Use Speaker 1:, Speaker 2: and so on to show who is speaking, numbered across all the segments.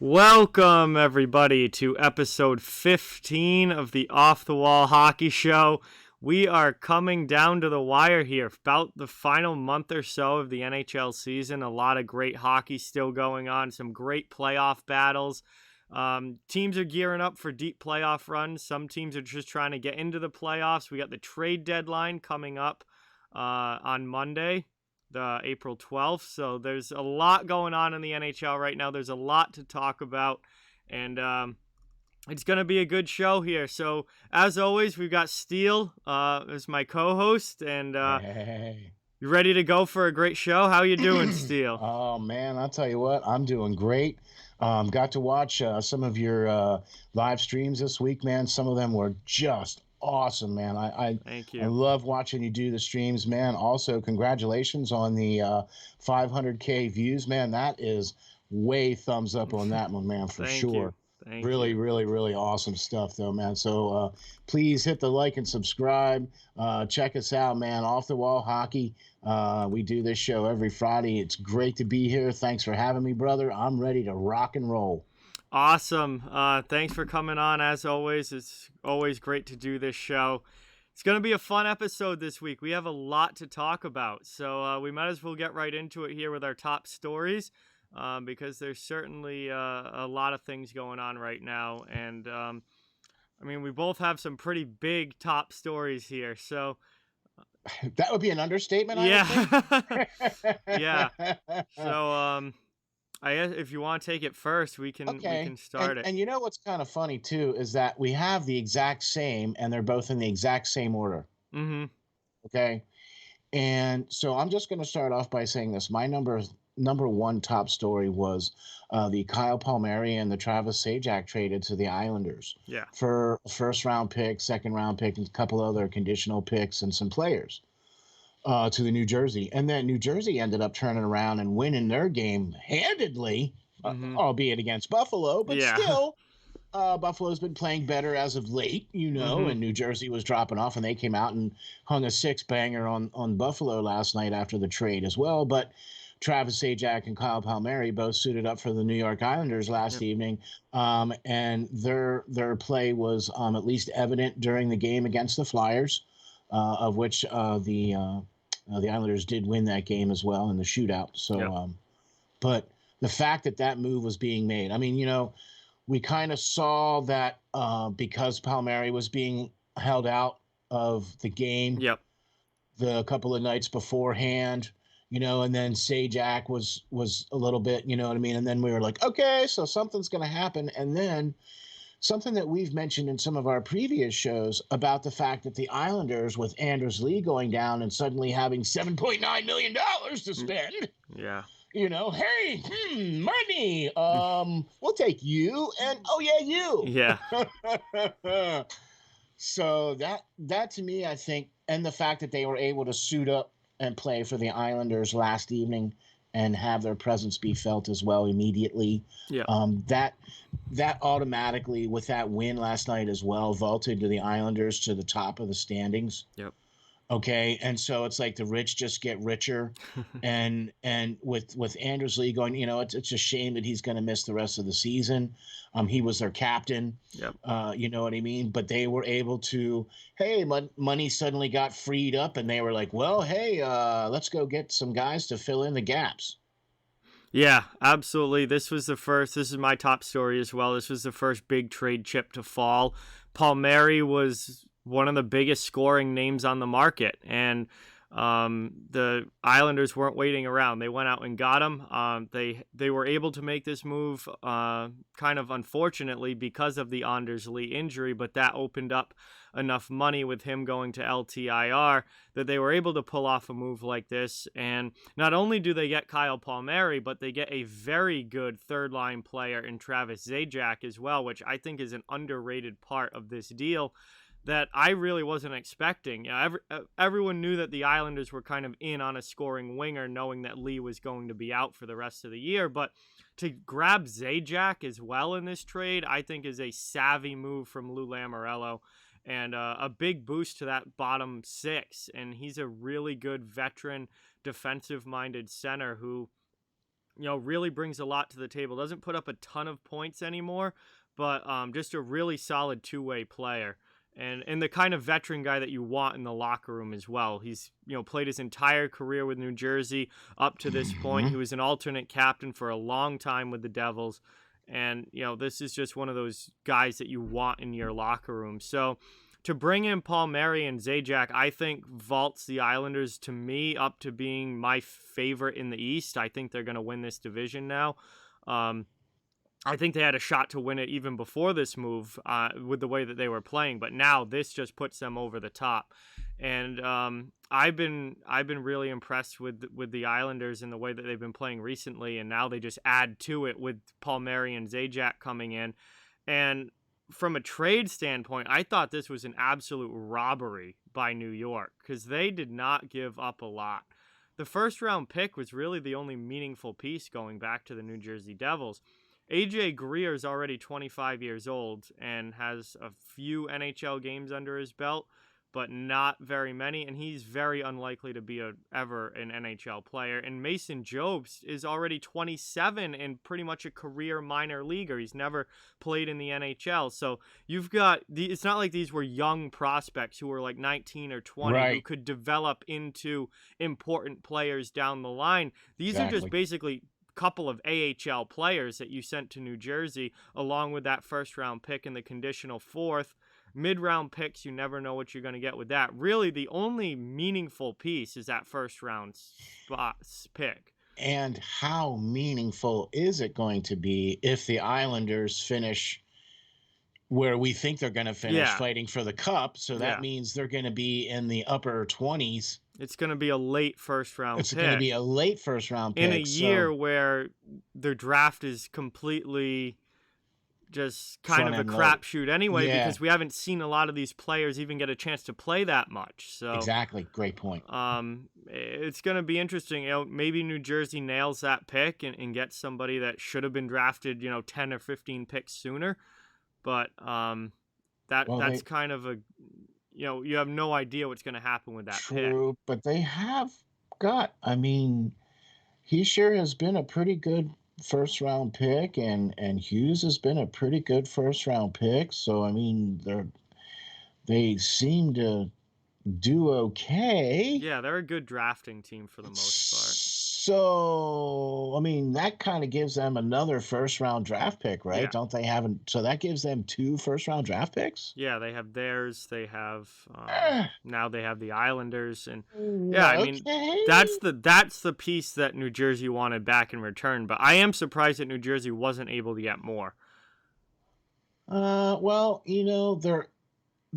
Speaker 1: Welcome, everybody, to episode 15 of the Off the Wall Hockey Show. We are coming down to the wire here, about the final month or so of the NHL season. A lot of great hockey still going on, some great playoff battles. Teams are gearing up for deep playoff runs. Some teams are just trying to get into the playoffs. We got the trade deadline coming up on Monday, the April 12th. So there's a lot going on in the NHL right now. There's a lot to talk about, and it's going to be a good show here. So as always, we've got Steele as my co-host, and
Speaker 2: Hey.
Speaker 1: you ready to go for a great show? How you doing, Steele?
Speaker 2: Oh man, I'll tell you what, I'm doing great. Got to watch some of your live streams this week, man. Some of them were just awesome, man.
Speaker 1: Thank
Speaker 2: I
Speaker 1: you.
Speaker 2: love watching you do the streams, man. Also, congratulations on the 500K views, man. That is way thumbs up on that one, man, for
Speaker 1: Thank you.
Speaker 2: sure.
Speaker 1: Thank
Speaker 2: Really,
Speaker 1: you.
Speaker 2: really, really awesome stuff, though, man. So please hit the like and subscribe. Check us out, man. Off the Wall Hockey. We do this show every Friday. It's great to be here. Thanks for having me, brother. I'm ready to rock and roll.
Speaker 1: Awesome. Thanks for coming on. As always, it's always great to do this show. It's going to be a fun episode this week. We have a lot to talk about, so we might as well get right into it here with our top stories, because there's certainly a lot of things going on right now. And, I mean, we both have some pretty big top stories here, so
Speaker 2: That would be an understatement, I
Speaker 1: yeah.
Speaker 2: would
Speaker 1: Yeah.
Speaker 2: think.
Speaker 1: So, I guess if you want to take it first, we can
Speaker 2: Okay.
Speaker 1: start it.
Speaker 2: And you know what's kind of funny too is that we have the exact same and they're both in the exact same order.
Speaker 1: Mm-hmm.
Speaker 2: Okay. And so I'm just going to start off by saying this. My number one top story was the Kyle Palmieri and the Travis Zajac traded to the Islanders
Speaker 1: Yeah.
Speaker 2: for a first round pick, second round pick, and a couple other conditional picks and some players to the New Jersey. And then New Jersey ended up turning around and winning their game handedly,
Speaker 1: Mm-hmm.
Speaker 2: albeit against Buffalo, but
Speaker 1: Yeah.
Speaker 2: still. Buffalo's been playing better as of late,
Speaker 1: Mm-hmm.
Speaker 2: and New Jersey was dropping off, and they came out and hung a six banger on Buffalo last night after the trade as well. But Travis Zajac and Kyle Palmieri both suited up for the New York Islanders last
Speaker 1: Yep.
Speaker 2: evening, and their play was at least evident during the game against the Flyers, of which the Islanders did win that game as well in the shootout. So,
Speaker 1: Yep.
Speaker 2: but the fact that that move was being made, I mean, we kind of saw that because Palmieri was being held out of the game
Speaker 1: Yep.
Speaker 2: the couple of nights beforehand, and then Zajac was a little bit, you know what I mean? And then we were like, okay, so something's going to happen. And then something that we've mentioned in some of our previous shows about the fact that the Islanders, with Anders Lee going down and suddenly having $7.9 million to spend,
Speaker 1: Yeah.
Speaker 2: hey, money. We'll take you, and oh yeah,
Speaker 1: Yeah.
Speaker 2: you. So that to me, I think, and the fact that they were able to suit up and play for the Islanders last evening and have their presence be felt as well immediately.
Speaker 1: Yeah.
Speaker 2: That automatically, with that win last night as well, vaulted to the Islanders to the top of the standings.
Speaker 1: Yep.
Speaker 2: Okay, and so it's like the rich just get richer, and with Anders Lee going, it's a shame that he's going to miss the rest of the season. He was their captain.
Speaker 1: Yep.
Speaker 2: You know what I mean? But they were able to, hey, money suddenly got freed up, and they were like, well, hey, let's go get some guys to fill in the gaps.
Speaker 1: Yeah, absolutely. This is my top story as well. This was the first big trade chip to fall. Palmieri was one of the biggest scoring names on the market, and the Islanders weren't waiting around. They went out and got him. They were able to make this move kind of unfortunately because of the Anders Lee injury, but that opened up enough money with him going to LTIR that they were able to pull off a move like this. And not only do they get Kyle Palmieri, but they get a very good third-line player in Travis Zajac as well, which I think is an underrated part of this deal that I really wasn't expecting. Everyone knew that the Islanders were kind of in on a scoring winger, knowing that Lee was going to be out for the rest of the year. But to grab Zajac as well in this trade, I think is a savvy move from Lou Lamoriello, and a big boost to that bottom six. And he's a really good veteran, defensive-minded center who really brings a lot to the table. Doesn't put up a ton of points anymore, but just a really solid two-way player. And the kind of veteran guy that you want in the locker room as well. He's, played his entire career with New Jersey up to this point. He was an alternate captain for a long time with the Devils. And, this is just one of those guys that you want in your locker room. So to bring in Palmieri and Zajac, I think vaults the Islanders, to me, up to being my favorite in the East. I think they're going to win this division now. I think they had a shot to win it even before this move with the way that they were playing, but now this just puts them over the top. And I've been really impressed with the Islanders in the way that they've been playing recently, and now they just add to it with Palmieri and Zajac coming in. And from a trade standpoint, I thought this was an absolute robbery by New York because they did not give up a lot. The first round pick was really the only meaningful piece going back to the New Jersey Devils. AJ Greer is already 25 years old and has a few NHL games under his belt, but not very many, and he's very unlikely to be ever an NHL player. And Mason Jobst is already 27 and pretty much a career minor leaguer. He's never played in the NHL. So you've got, it's not like these were young prospects who were like 19 or 20 who could develop into important players down the line. These are just basically couple of AHL players that you sent to New Jersey, along with that first round pick and the conditional fourth. Mid-round picks, you never know what you're going to get with that. Really, the only meaningful piece is that first round pick.
Speaker 2: And how meaningful is it going to be if the Islanders finish where we think they're going to finish, fighting for the cup? So that means they're going to be in the upper 20s.
Speaker 1: It's going to be a late first-round pick.
Speaker 2: It's going to be a late first-round pick.
Speaker 1: In a year where their draft is completely just kind of a crapshoot anyway, because we haven't seen a lot of these players even get a chance to play that much. So
Speaker 2: exactly. Great point.
Speaker 1: It's going to be interesting. Maybe New Jersey nails that pick and gets somebody that should have been drafted, 10 or 15 picks sooner. But that's kind of a... you have no idea what's going to happen with that pick.
Speaker 2: True, but they have got, he sure has been a pretty good first-round pick, and Hughes has been a pretty good first-round pick. So, they seem to do okay.
Speaker 1: Yeah, they're a good drafting team for the most part.
Speaker 2: So, that kind of gives them another first-round draft pick, right?
Speaker 1: Yeah.
Speaker 2: Don't they have so that gives them 2 first-round draft picks?
Speaker 1: Yeah, they have theirs. They have now they have the Islanders, and that's the piece that New Jersey wanted back in return. But I am surprised that New Jersey wasn't able to get more.
Speaker 2: Well,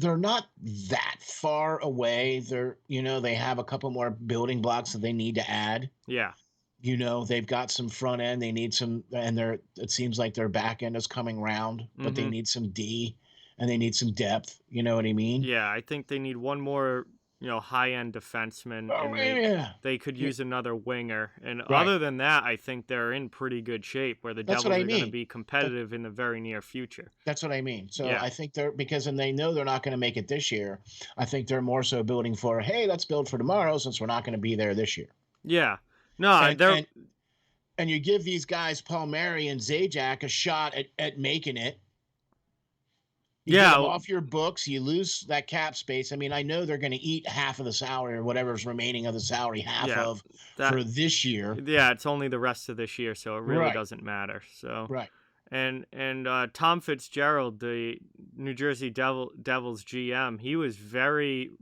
Speaker 2: they're not that far away. They have a couple more building blocks that they need to add.
Speaker 1: Yeah.
Speaker 2: They've got some front end. They need some, and it seems like their back end is coming round, but they need some D and they need some depth. You know what I mean?
Speaker 1: Yeah. I think they need one more, high-end defenseman. They could use another winger. And other than that, I think they're in pretty good shape where the Devils are going to be competitive in the very near future.
Speaker 2: That's what I mean. So I think and they know they're not going to make it this year. I think they're more so building for, hey, let's build for tomorrow since we're not going to be there this year.
Speaker 1: Yeah. No,
Speaker 2: and you give these guys, Palmieri and Zajac, a shot at making it. You get them off your books, you lose that cap space. I know they're going to eat half of the salary or whatever's remaining of the salary, for this year.
Speaker 1: Yeah, it's only the rest of this year, so it really doesn't matter. So And Tom Fitzgerald, the New Jersey Devils GM, he was very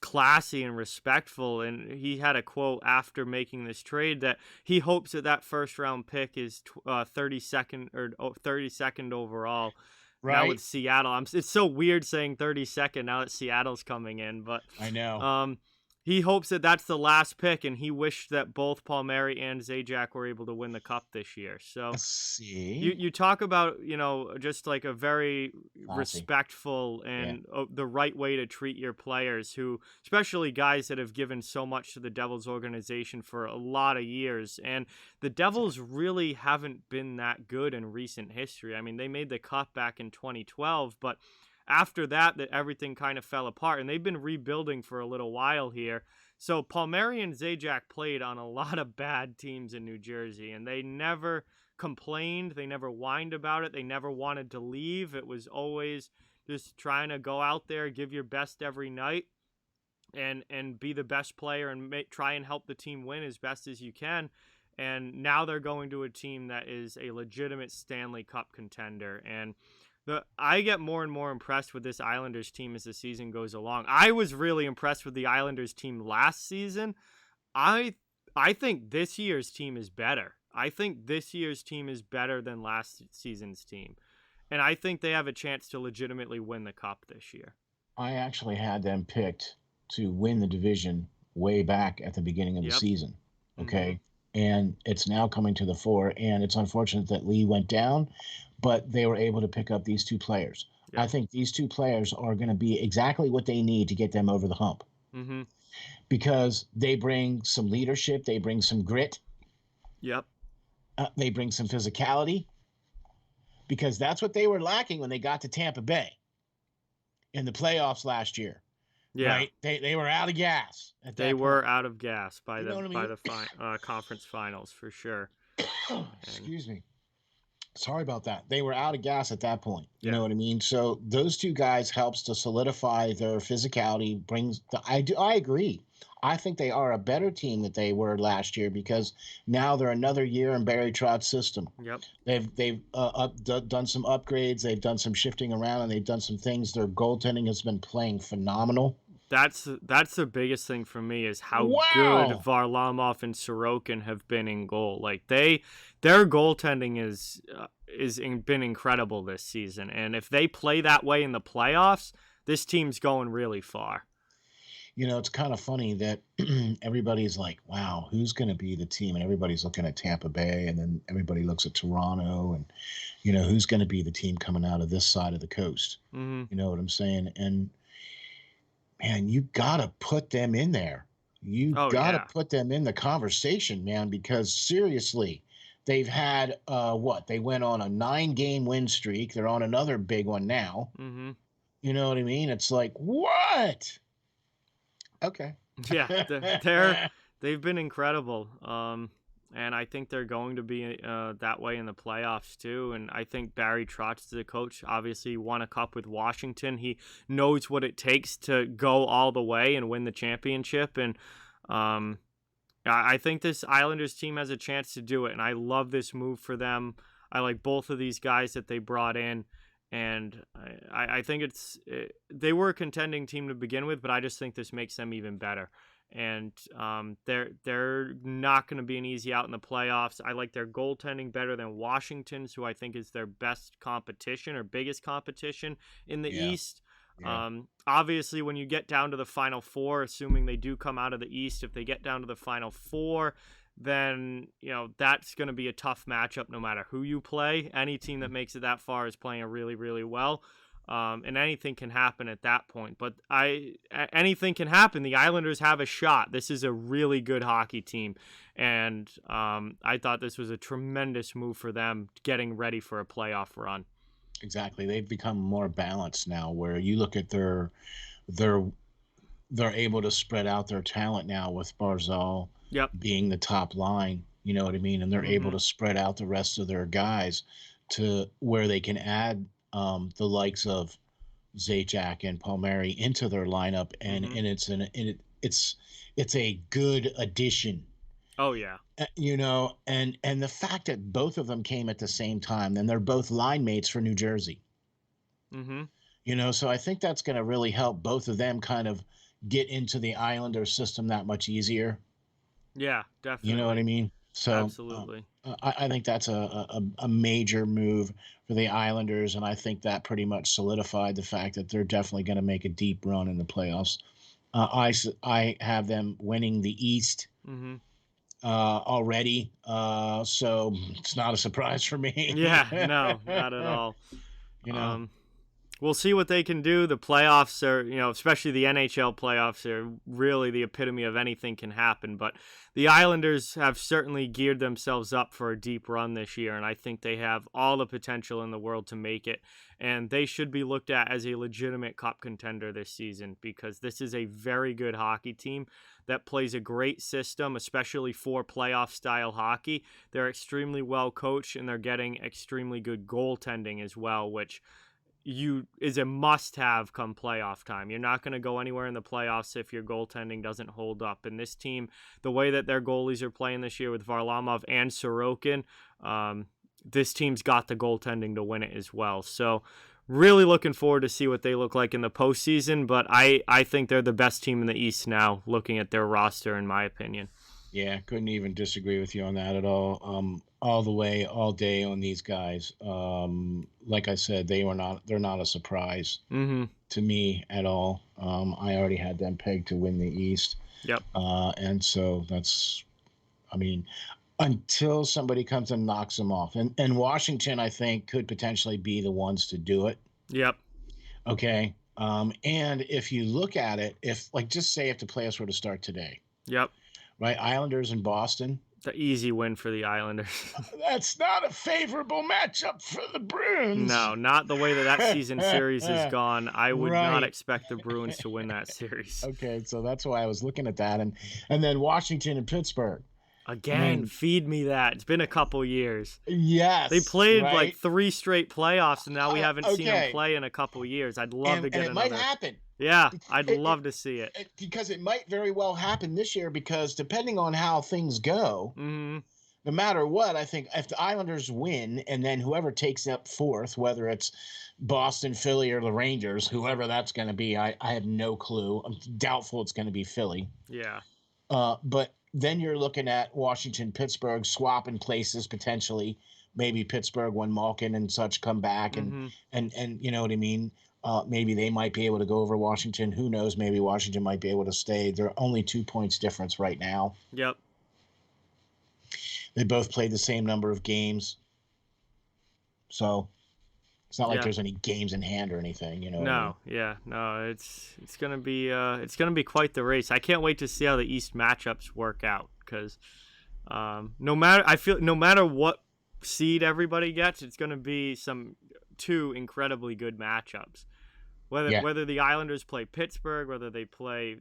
Speaker 1: classy and respectful, and he had a quote after making this trade that he hopes that first round pick is 32nd overall. Now with Seattle, it's so weird saying 32nd now that Seattle's coming in, but
Speaker 2: I know.
Speaker 1: He hopes that that's the last pick, and he wished that both Palmieri and Zajac were able to win the cup this year. So you talk about, just like a very respectful and the right way to treat your players, who, especially guys that have given so much to the Devils organization for a lot of years. And the Devils really haven't been that good in recent history. They made the cup back in 2012, but after that everything kind of fell apart, and they've been rebuilding for a little while here So Palmieri and Zajac played on a lot of bad teams in New Jersey, and they never complained. They never whined about it. They never wanted to leave. It was always just trying to go out there, give your best every night, and be the best player and try and help the team win as best as you can. And now they're going to a team that is a legitimate Stanley Cup contender. And I get more and more impressed with this Islanders team as the season goes along. I was really impressed with the Islanders team last season. I think this year's team is better. I think this year's team is better than last season's team. And I think they have a chance to legitimately win the Cup this year.
Speaker 2: I actually had them picked to win the division way back at the beginning of the season. Okay. Mm-hmm. And it's now coming to the fore. And it's unfortunate that Lee went down, but they were able to pick up these two players. Yep. I think these two players are going to be exactly what they need to get them over the hump.
Speaker 1: Mm-hmm.
Speaker 2: Because they bring some leadership. They bring some grit.
Speaker 1: Yep.
Speaker 2: They bring some physicality. Because that's what they were lacking when they got to Tampa Bay in the playoffs last year.
Speaker 1: Yeah,
Speaker 2: right? They were out of gas.
Speaker 1: They were out of gas by the conference finals for sure.
Speaker 2: Excuse me. Sorry about that. They were out of gas at that point. You know what I mean? So those two guys helps to solidify their physicality. I agree. I think they are a better team than they were last year because now they're another year in Barry Trout's system.
Speaker 1: Yep.
Speaker 2: They've done some upgrades. They've done some shifting around, and they've done some things. Their goaltending has been playing phenomenal.
Speaker 1: That's the biggest thing for me is how good Varlamov and Sorokin have been in goal. Like their goaltending is been incredible this season, and if they play that way in the playoffs, this team's going really far.
Speaker 2: You know, it's kind of funny that everybody's like, wow, who's going to be the team? And everybody's looking at Tampa Bay, and then everybody looks at Toronto, and, you know, who's going to be the team coming out of this side of the coast?
Speaker 1: Mm-hmm.
Speaker 2: You know what I'm saying? And, man, you got to put them in there. You got to put them in the conversation, man, because seriously, they've had, they went on a 9-game win streak. They're on another big one now.
Speaker 1: Mm-hmm.
Speaker 2: You know what I mean? It's like, what? Okay.
Speaker 1: Yeah, they've been incredible. And I think they're going to be that way in the playoffs too. And I think Barry Trotz, the coach, obviously won a cup with Washington. He knows what it takes to go all the way and win the championship. And I think this Islanders team has a chance to do it. And I love this move for them. I like both of these guys that they brought in. And I think they were a contending team to begin with, but I just think this makes them even better. And they're not going to be an easy out in the playoffs. I like their goaltending better than Washington's, who I think is their best competition or biggest competition in the East. Yeah. Obviously, when you get down to the Final Four, assuming they do come out of the East, if they get down to the Final Four, then, you know, that's going to be a tough matchup no matter who you play. Any team that makes it that far is playing really, really well. And anything can happen at that point. But anything can happen. The Islanders have a shot. This is a really good hockey team. And I thought this was a tremendous move for them getting ready for a playoff run.
Speaker 2: Exactly. They've become more balanced now where you look at they're able to spread out their talent now with Barzal being the top line. You know what I mean? And they're able to spread out the rest of their guys to where they can add the likes of Zajac and Palmieri into their lineup, and it's a good addition.
Speaker 1: Oh yeah,
Speaker 2: you know, and the fact that both of them came at the same time, and they're both line mates for New Jersey.
Speaker 1: Mm-hmm.
Speaker 2: You know, so I think that's going to really help both of them kind of get into the Islander system that much easier.
Speaker 1: Yeah, definitely.
Speaker 2: You know what I mean? So
Speaker 1: absolutely.
Speaker 2: I think that's a major move for the Islanders, and I think that pretty much solidified the fact that they're definitely going to make a deep run in the playoffs. I have them winning the East already, so it's not a surprise for me.
Speaker 1: Yeah, no, not at all.
Speaker 2: You know,
Speaker 1: We'll see what they can do. The playoffs are, especially the NHL playoffs are really the epitome of anything can happen. But the Islanders have certainly geared themselves up for a deep run this year, and I think they have all the potential in the world to make it. And they should be looked at as a legitimate cup contender this season because this is a very good hockey team that plays a great system, especially for playoff-style hockey. They're extremely well coached, and they're getting extremely good goaltending as well, which is a must-have come playoff time. You're not going to go anywhere in the playoffs if your goaltending doesn't hold up. And this team, the way that their goalies are playing this year with Varlamov and Sorokin, this team's got the goaltending to win it as well. So really looking forward to see what they look like in the postseason. But I think they're the best team in the East now, looking at their roster, in my opinion.
Speaker 2: Yeah, couldn't even disagree with you on that at all. All the way, all day on these guys. Like I said, they're not a surprise to me at all. I already had them pegged to win the East.
Speaker 1: Yep.
Speaker 2: And so until somebody comes and knocks them off. And Washington, I think, could potentially be the ones to do it.
Speaker 1: Yep.
Speaker 2: Okay. And if you look at it, just say if the playoffs were to start today.
Speaker 1: Yep.
Speaker 2: Right, Islanders and Boston.
Speaker 1: The easy win for the Islanders.
Speaker 2: That's not a favorable matchup for the Bruins.
Speaker 1: No, not the way that season series has gone. I would not expect the Bruins to win that series.
Speaker 2: Okay, so that's why I was looking at that. And then Washington and Pittsburgh.
Speaker 1: Again, feed me that. It's been a couple years.
Speaker 2: Yes.
Speaker 1: They played like 3 straight playoffs, and now we haven't seen them play in a couple years. I'd love to get another.
Speaker 2: And it might happen.
Speaker 1: Yeah, I'd love to see it.
Speaker 2: Because it might very well happen this year because depending on how things go, no matter what, I think if the Islanders win and then whoever takes up fourth, whether it's Boston, Philly, or the Rangers, whoever that's going to be, I have no clue. I'm doubtful it's going to be Philly.
Speaker 1: Yeah.
Speaker 2: But then you're looking at Washington, Pittsburgh swapping places potentially. Maybe Pittsburgh when Malkin and such come back and you know what I mean? Maybe they might be able to go over Washington. Who knows? Maybe Washington might be able to stay. They're only 2 points difference right now.
Speaker 1: Yep.
Speaker 2: They both played the same number of games. So it's not like there's any games in hand or anything, you know.
Speaker 1: No, no, it's gonna be quite the race. I can't wait to see how the East matchups work out because no matter what seed everybody gets, it's gonna be two incredibly good matchups. Whether the Islanders play Pittsburgh, whether they play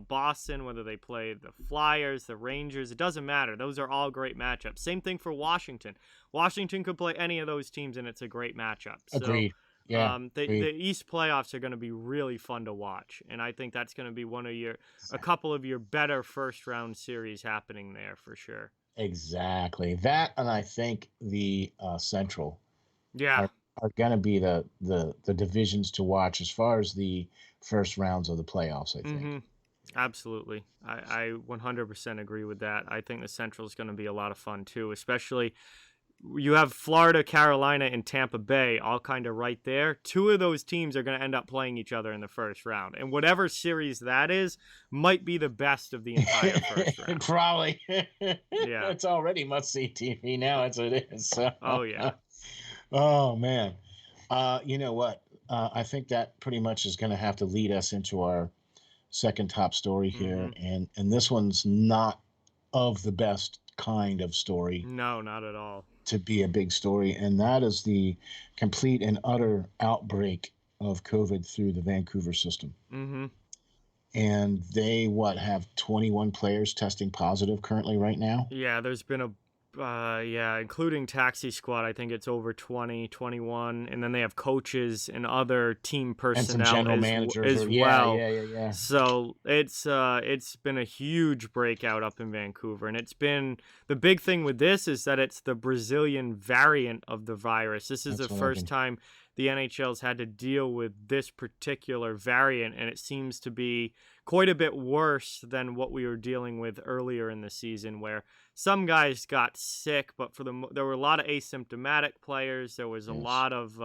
Speaker 1: Boston, whether they play the Flyers, the Rangers, it doesn't matter. Those are all great matchups. Same thing for Washington. Washington could play any of those teams, and it's a great matchup.
Speaker 2: Agreed. Yeah.
Speaker 1: The East playoffs are going to be really fun to watch, and I think that's going to be a couple of your better first round series happening there for sure.
Speaker 2: Exactly that, and I think the Central.
Speaker 1: Yeah.
Speaker 2: Are going to be the divisions to watch as far as the first rounds of the playoffs, I think.
Speaker 1: Absolutely. I 100% agree with that. I think the Central is going to be a lot of fun too, especially you have Florida, Carolina, and Tampa Bay all kind of right there. 2 of those teams are going to end up playing each other in the first round. And whatever series that is might be the best of the entire first round.
Speaker 2: Probably.
Speaker 1: Yeah.
Speaker 2: It's already must-see TV now as it is. So.
Speaker 1: Oh, yeah.
Speaker 2: Oh, man. You know what? I think that pretty much is going to have to lead us into our second top story here. And this one's not of the best kind of story.
Speaker 1: No, not at all.
Speaker 2: To be a big story. And that is the complete and utter outbreak of COVID through the Vancouver system. And they, have 21 players testing positive currently right now?
Speaker 1: Yeah, there's been including taxi squad, I think it's over 20, 21, and then they have coaches and other team personnel
Speaker 2: and some general managers
Speaker 1: as well.
Speaker 2: Yeah.
Speaker 1: So it's been a huge breakout up in Vancouver, and it's been the big thing with this is that it's the Brazilian variant of the virus. This is the first time the NHL's had to deal with this particular variant, and it seems to be quite a bit worse than what we were dealing with earlier in the season, where some guys got sick, but there were a lot of asymptomatic players. There was a lot of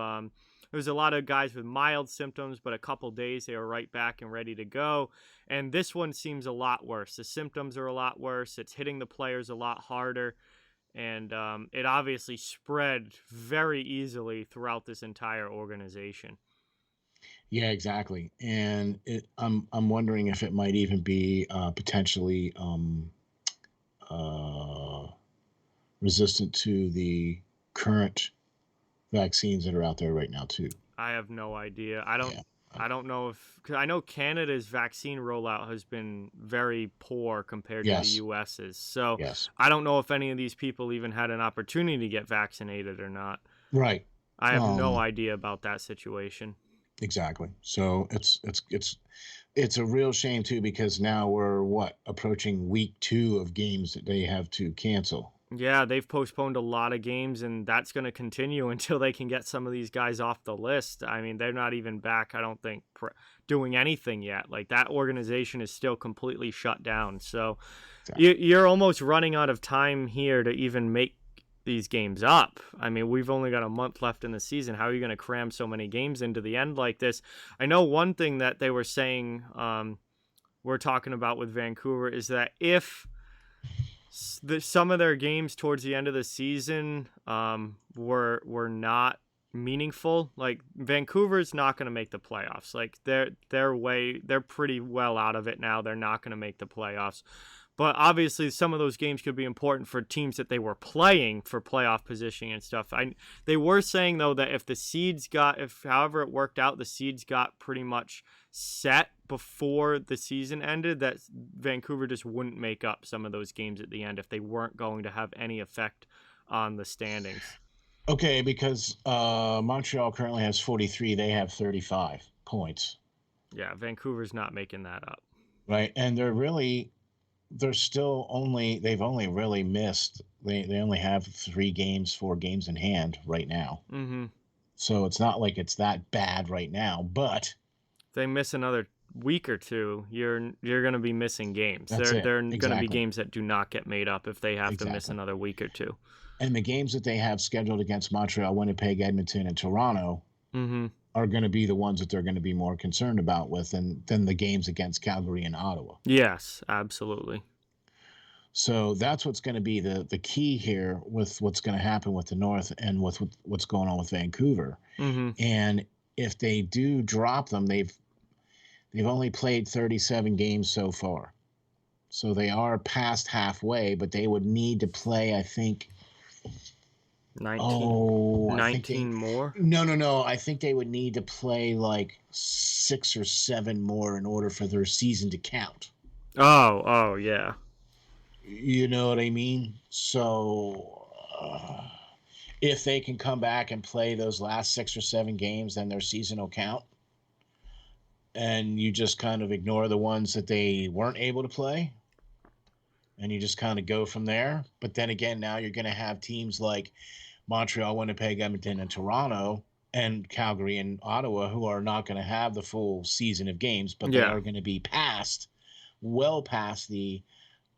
Speaker 1: guys with mild symptoms, but a couple days they were right back and ready to go. And this one seems a lot worse. The symptoms are a lot worse. It's hitting the players a lot harder. And it obviously spread very easily throughout this entire organization.
Speaker 2: Yeah, exactly. And I'm wondering if it might even be potentially uh, resistant to the current vaccines that are out there right now too.
Speaker 1: I have no idea.
Speaker 2: Yeah.
Speaker 1: I don't know if, cause I know Canada's vaccine rollout has been very poor compared to the
Speaker 2: Yes.
Speaker 1: US's. So
Speaker 2: Yes.
Speaker 1: I don't know if any of these people even had an opportunity to get vaccinated or not.
Speaker 2: Right.
Speaker 1: I have no
Speaker 2: Um,
Speaker 1: idea about that situation.
Speaker 2: exactly. So it's a real shame too, because now we're approaching week 2 of games that they have to cancel.
Speaker 1: Yeah, they've postponed a lot of games, and that's going to continue until they can get some of these guys off the list. I mean, they're not even back, I don't think, doing anything yet. Like, that organization is still completely shut down. So
Speaker 2: Exactly.
Speaker 1: you're almost running out of time here to even make these games up. I mean, we've only got a month left in the season. How are you going to cram so many games into the end like this? I know one thing that they were saying, we're talking about with Vancouver, is that if some of their games towards the end of the season were not meaningful, like Vancouver's not going to make the playoffs. Like they're pretty well out of it now. They're not going to make the playoffs. But obviously, some of those games could be important for teams that they were playing for playoff positioning and stuff. They were saying, though, that if however it worked out, the seeds got pretty much set before the season ended, that Vancouver just wouldn't make up some of those games at the end if they weren't going to have any effect on the standings.
Speaker 2: Okay, because Montreal currently has 43. They have 35 points.
Speaker 1: Yeah, Vancouver's not making that up.
Speaker 2: Right. And they've only really missed, they only have 4 games in hand right now.
Speaker 1: Mm-hmm.
Speaker 2: So it's not like it's that bad right now, but
Speaker 1: if they miss another week or two, you're going to be missing games. They're going to be games that do not get made up if they have to miss another week or two.
Speaker 2: And the games that they have scheduled against Montreal, Winnipeg, Edmonton, and Toronto are going to be the ones that they're going to be more concerned about than the games against Calgary and Ottawa.
Speaker 1: Yes, absolutely.
Speaker 2: So that's what's going to be the key here with what's going to happen with the North and with what's going on with Vancouver. And if they do drop them, they've only played 37 games so far. So they are past halfway, but they would need to play, I think,
Speaker 1: 19 more?
Speaker 2: No. I think they would need to play like 6 or 7 more in order for their season to count.
Speaker 1: Oh, yeah.
Speaker 2: You know what I mean? So if they can come back and play those last 6 or 7 games, then their season will count. And you just kind of ignore the ones that they weren't able to play. And you just kind of go from there. But then again, now you're going to have teams like Montreal, Winnipeg, Edmonton, and Toronto, and Calgary and Ottawa, who are not going to have the full season of games, but they are going to be well past the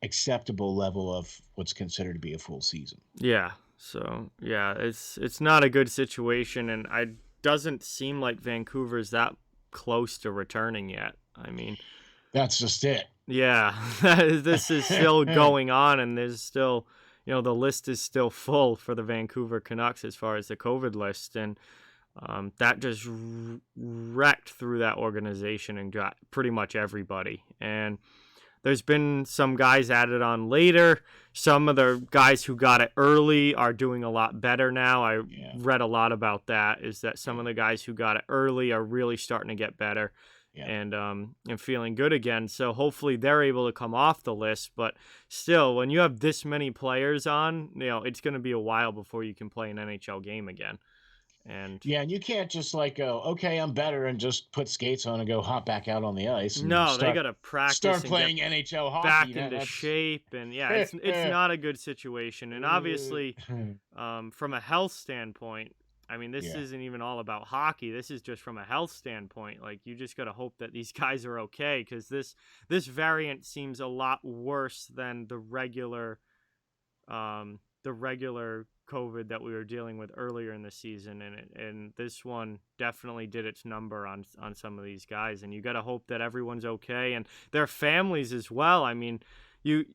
Speaker 2: acceptable level of what's considered to be a full season.
Speaker 1: Yeah. So, yeah, it's not a good situation, and it doesn't seem like Vancouver's that close to returning yet. I mean,
Speaker 2: that's just it.
Speaker 1: Yeah, this is still going on, and there's still, the list is still full for the Vancouver Canucks as far as the COVID list, and that just wrecked through that organization and got pretty much everybody. And there's been some guys added on later. Some of the guys who got it early are doing a lot better now. I read a lot about that, is that some of the guys who got it early are really starting to get better. And feeling good again. So hopefully they're able to come off the list. But still, when you have this many players on, it's going to be a while before you can play an NHL game again. And
Speaker 2: you can't just like go, okay, I'm better, and just put skates on and go hop back out on the ice.
Speaker 1: No, they got to practice.
Speaker 2: Start playing NHL hockey.
Speaker 1: Back into shape, and it's not a good situation. And obviously, from a health standpoint, I mean, this isn't even all about hockey. This is just from a health standpoint. Like, you just got to hope that these guys are okay, because this variant seems a lot worse than the regular COVID that we were dealing with earlier in the season, and this one definitely did its number on some of these guys. And you got to hope that everyone's okay, and their families as well. I mean, you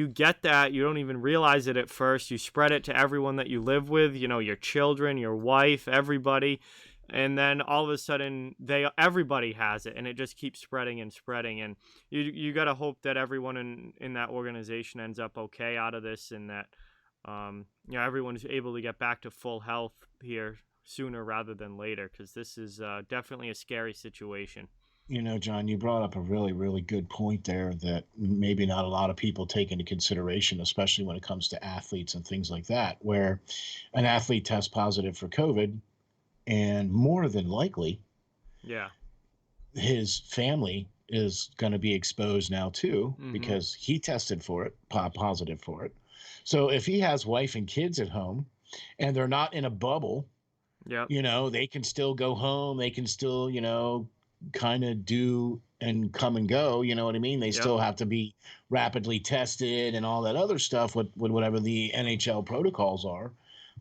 Speaker 1: get that. You don't even realize it at first. You spread it to everyone that you live with, your children, your wife, everybody. and then all of a sudden everybody has it, and it just keeps spreading and spreading. And you got to hope that everyone in that organization ends up okay out of this, and that everyone's able to get back to full health here sooner rather than later, because this is definitely a scary situation.
Speaker 2: John, you brought up a really, really good point there that maybe not a lot of people take into consideration, especially when it comes to athletes and things like that, where an athlete tests positive for COVID, and more than likely, his family is going to be exposed now too, because he tested for it, positive for it. So if he has wife and kids at home and they're not in a bubble, they can still go home. They can still, kind of do and come and go, you know what I mean? They still have to be rapidly tested and all that other stuff with whatever the NHL protocols are.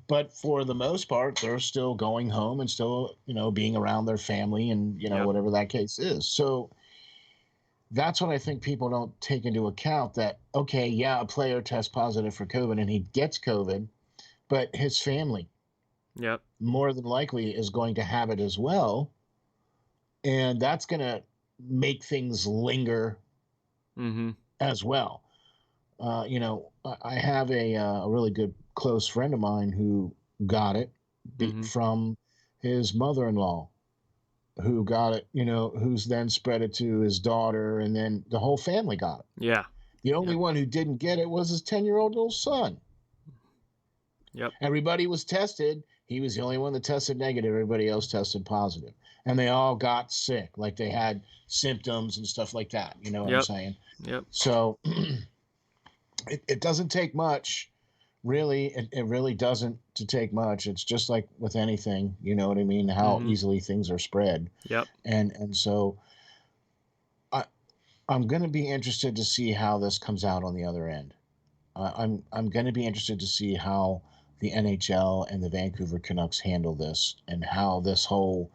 Speaker 2: But for the most part, they're still going home and still, being around their family and, whatever that case is. So that's what I think people don't take into account, that, okay, a player tests positive for COVID and he gets COVID, but his family more than likely is going to have it as well. And that's going to make things linger as well. I have a really good close friend of mine who got it from his mother-in-law, who got it, who's then spread it to his daughter, and then the whole family got it.
Speaker 1: Yeah.
Speaker 2: The only one who didn't get it was his 10-year-old little son.
Speaker 1: Yep.
Speaker 2: Everybody was tested. He was the only one that tested negative. Everybody else tested positive. And they all got sick, like they had symptoms and stuff like that. You know what I'm saying?
Speaker 1: Yep.
Speaker 2: So it doesn't take much, really. It really doesn't to take much. It's just like with anything, you know what I mean? How easily things are spread.
Speaker 1: Yep.
Speaker 2: And so I'm going to be interested to see how this comes out on the other end. I'm going to be interested to see how the NHL and the Vancouver Canucks handle this, and how this whole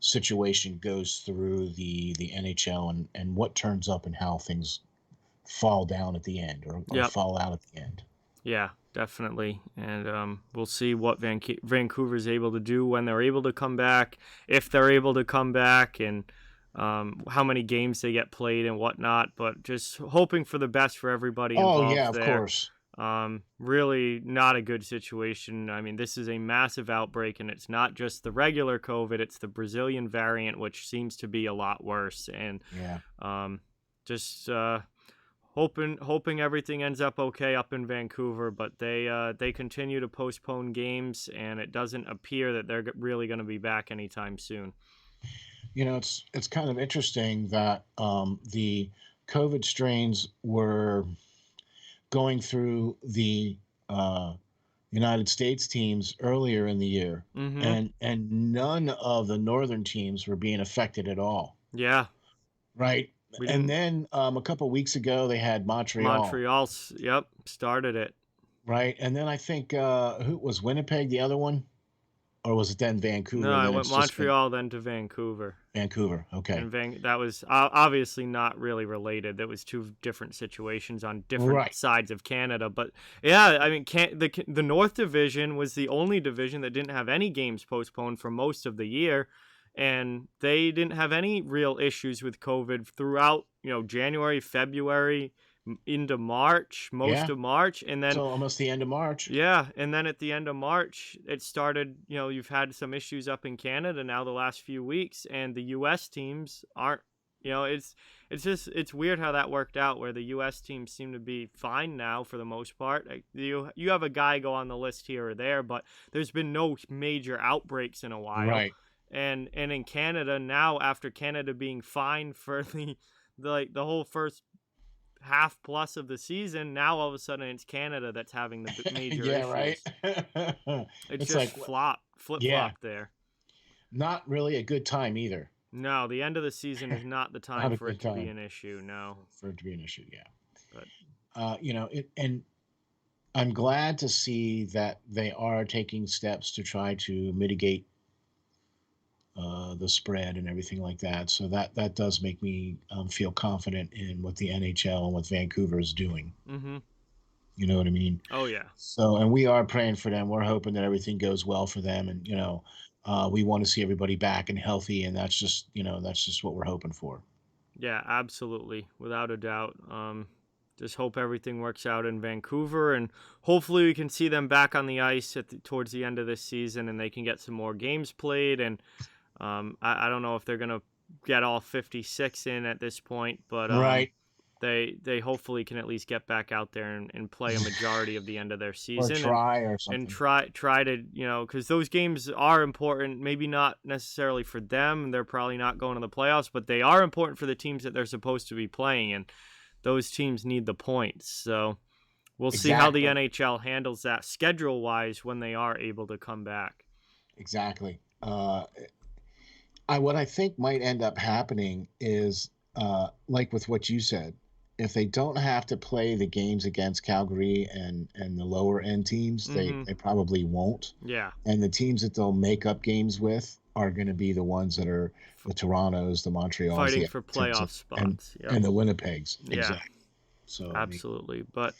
Speaker 2: situation goes through the NHL, and what turns up and how things fall down at the end or fall out at the end.
Speaker 1: Yeah, definitely. And we'll see what Vancouver's able to do when they're able to come back, if they're able to come back, and how many games they get played and whatnot. But just hoping for the best for everybody involved there.
Speaker 2: Of course.
Speaker 1: Really not a good situation. I mean, this is a massive outbreak, and it's not just the regular COVID, it's the Brazilian variant, which seems to be a lot worse. And just hoping everything ends up okay up in Vancouver, but they continue to postpone games, and it doesn't appear that they're really going to be back anytime soon.
Speaker 2: It's kind of interesting that the COVID strains were going through the United States teams earlier in the year, and none of the northern teams were being affected at all.
Speaker 1: Yeah.
Speaker 2: Right. And then a couple of weeks ago, they had Montreal.
Speaker 1: Montreal, started it.
Speaker 2: Right. And then I think, who was Winnipeg the other one? Or was it then Vancouver?
Speaker 1: No, I went Montreal, then to Vancouver.
Speaker 2: Vancouver, okay.
Speaker 1: And that was obviously not really related. That was two different situations on different sides of Canada. But yeah, I mean, the North Division was the only division that didn't have any games postponed for most of the year, and they didn't have any real issues with COVID throughout, January, February, into March, most of March, and then
Speaker 2: so almost the end of March.
Speaker 1: Yeah, and then at the end of March, it started. You've had some issues up in Canada now the last few weeks, and the U.S. teams aren't. It's weird how that worked out, where the U.S. teams seem to be fine now for the most part. You have a guy go on the list here or there, but there's been no major outbreaks in a while.
Speaker 2: Right.
Speaker 1: And in Canada now, after Canada being fine for the whole first half plus of the season, now all of a sudden it's Canada that's having the major issues.
Speaker 2: Right.
Speaker 1: It's just like flip-flop there.
Speaker 2: Not really a good time either.
Speaker 1: No, the end of the season is not the time for it to be an issue. No,
Speaker 2: for it to be an issue, But and I'm glad to see that they are taking steps to try to mitigate the spread and everything like that. So that does make me feel confident in what the NHL and what Vancouver is doing.
Speaker 1: Mm-hmm.
Speaker 2: You know what I mean?
Speaker 1: Oh, yeah.
Speaker 2: So, and we are praying for them. We're hoping that everything goes well for them. And, We want to see everybody back and healthy, and that's just what we're hoping for.
Speaker 1: Yeah, absolutely, without a doubt. Just hope everything works out in Vancouver, and hopefully we can see them back on the ice towards the end of this season, and they can get some more games played. And I don't know if they're gonna get all 56 in at this point, but
Speaker 2: Right.
Speaker 1: they hopefully can at least get back out there and play a majority of the end of their
Speaker 2: Or
Speaker 1: season
Speaker 2: try or
Speaker 1: and
Speaker 2: something.
Speaker 1: try to, because those games are important. Maybe not necessarily for them; they're probably not going to the playoffs, but they are important for the teams that they're supposed to be playing, and those teams need the points. So we'll see how the
Speaker 2: Exactly.
Speaker 1: NHL handles that schedule-wise when they are able to come back.
Speaker 2: Exactly. What I think might end up happening is, like with what you said, if they don't have to play the games against Calgary and the lower end teams,
Speaker 1: Mm-hmm.
Speaker 2: they probably won't.
Speaker 1: Yeah.
Speaker 2: And the teams that they'll make up games with are going to be the ones that are the Torontos, the Montreals,
Speaker 1: Fighting
Speaker 2: the
Speaker 1: for
Speaker 2: Edmontons,
Speaker 1: playoff spots. Yep.
Speaker 2: and the Winnipegs.
Speaker 1: Yeah.
Speaker 2: Exactly. So
Speaker 1: Absolutely. But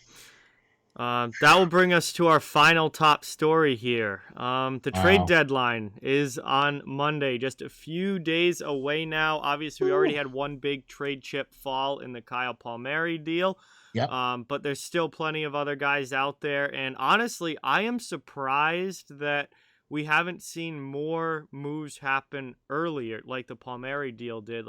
Speaker 1: that will bring us to our final top story here. The trade
Speaker 2: Wow.
Speaker 1: deadline is on Monday, just a few days away now. Obviously, we already had one big trade chip fall in the Kyle Palmieri deal.
Speaker 2: Yep.
Speaker 1: But there's still plenty of other guys out there. And honestly, I am surprised that we haven't seen more moves happen earlier, like the Palmieri deal did.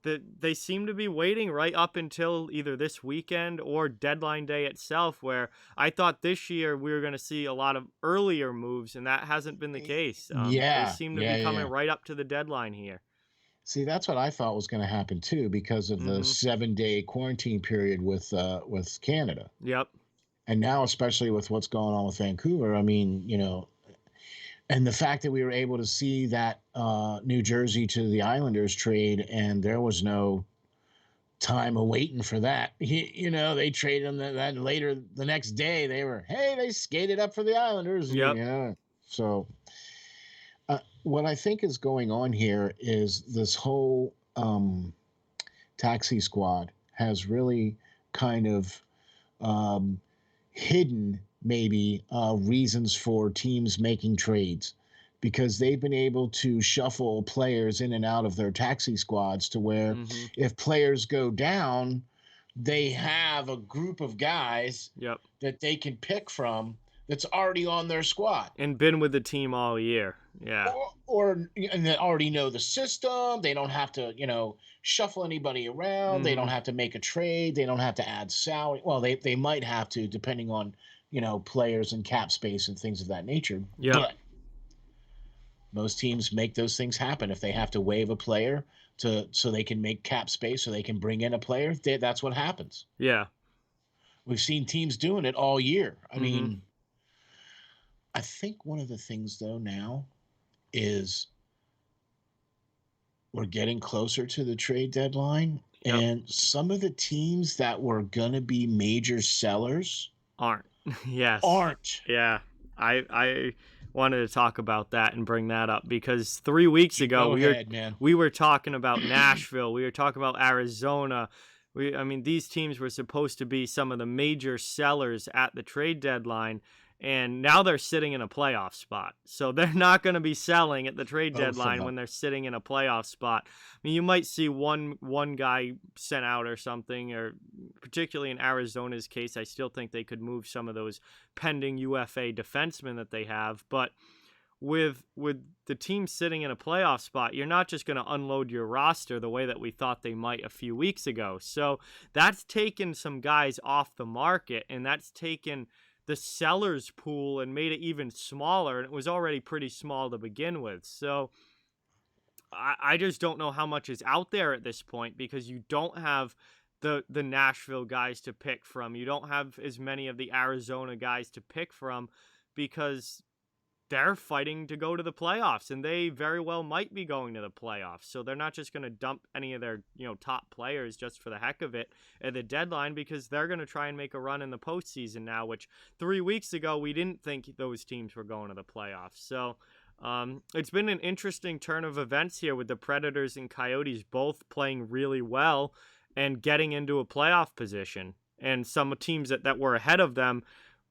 Speaker 1: They seem to be waiting right up until either this weekend or deadline day itself, where I thought this year we were going to see a lot of earlier moves, and that hasn't been the case. They seem to be coming right up to the deadline here.
Speaker 2: See, that's what I thought was going to happen too, because of the 7-day quarantine period with Canada.
Speaker 1: Yep.
Speaker 2: And now, especially with what's going on with Vancouver, I mean, and the fact that we were able to see that New Jersey to the Islanders trade, and there was no time awaiting for that. They traded them. That later the next day, they skated up for the Islanders.
Speaker 1: Yep.
Speaker 2: So what I think is going on here is this whole taxi squad has really kind of hidden maybe reasons for teams making trades, because they've been able to shuffle players in and out of their taxi squads to where if players go down, they have a group of guys that they can pick from that's already on their squad
Speaker 1: and been with the team all year. Yeah.
Speaker 2: And they already know the system. They don't have to, shuffle anybody around. They don't have to make a trade. They don't have to add salary. Well, they might have to, depending on, players and cap space and things of that nature.
Speaker 1: Yeah.
Speaker 2: But most teams make those things happen. If they have to waive a player so they can make cap space, so they can bring in a player, that's what happens.
Speaker 1: Yeah.
Speaker 2: We've seen teams doing it all year. I mean, I think one of the things though now is we're getting closer to the trade deadline, and some of the teams that were going to be major sellers
Speaker 1: aren't. Yes.
Speaker 2: Aren't.
Speaker 1: Yeah. I wanted to talk about that and bring that up, because 3 weeks ago we were talking about Nashville. We were talking about Arizona. These teams were supposed to be some of the major sellers at the trade deadline, and now they're sitting in a playoff spot. So they're not going to be selling at the trade deadline when they're sitting in a playoff spot. You might see one guy sent out or something, or particularly in Arizona's case, I still think they could move some of those pending UFA defensemen that they have. But with the team sitting in a playoff spot, you're not just going to unload your roster the way that we thought they might a few weeks ago. So that's taken some guys off the market, and that's taken the sellers pool and made it even smaller, and it was already pretty small to begin with. So I just don't know how much is out there at this point, because you don't have the Nashville guys to pick from. You don't have as many of the Arizona guys to pick from, because they're fighting to go to the playoffs, and they very well might be going to the playoffs. So they're not just going to dump any of their, top players just for the heck of it at the deadline, because they're going to try and make a run in the postseason now, which 3 weeks ago we didn't think those teams were going to the playoffs. So it's been an interesting turn of events here, with the Predators and Coyotes both playing really well and getting into a playoff position, and some teams that were ahead of them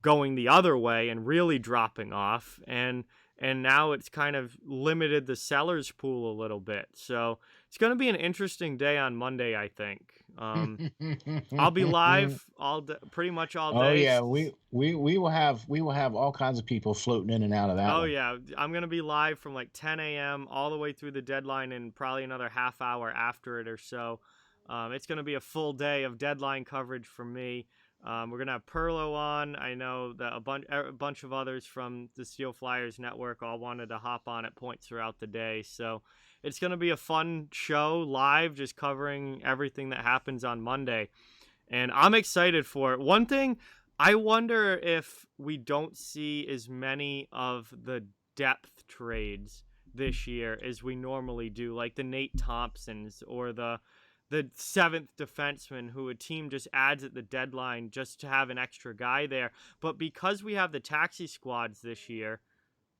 Speaker 1: going the other way and really dropping off. And and now it's kind of limited the sellers pool a little bit. So it's going to be an interesting day on Monday, I think. I'll be live pretty much all
Speaker 2: Oh
Speaker 1: day.
Speaker 2: yeah, we will have all kinds of people floating in and out of that
Speaker 1: Oh
Speaker 2: one.
Speaker 1: yeah, I'm going to be live from like 10 a.m. all the way through the deadline and probably another half hour after it or so. It's going to be a full day of deadline coverage for me. We're going to have Perlo on. I know that a bunch of others from the Steel Flyers network all wanted to hop on at points throughout the day. So it's going to be a fun show live, just covering everything that happens on Monday. And I'm excited for it. One thing, I wonder if we don't see as many of the depth trades this year as we normally do, like the Nate Thompsons or the seventh defenseman who a team just adds at the deadline just to have an extra guy there. But because we have the taxi squads this year,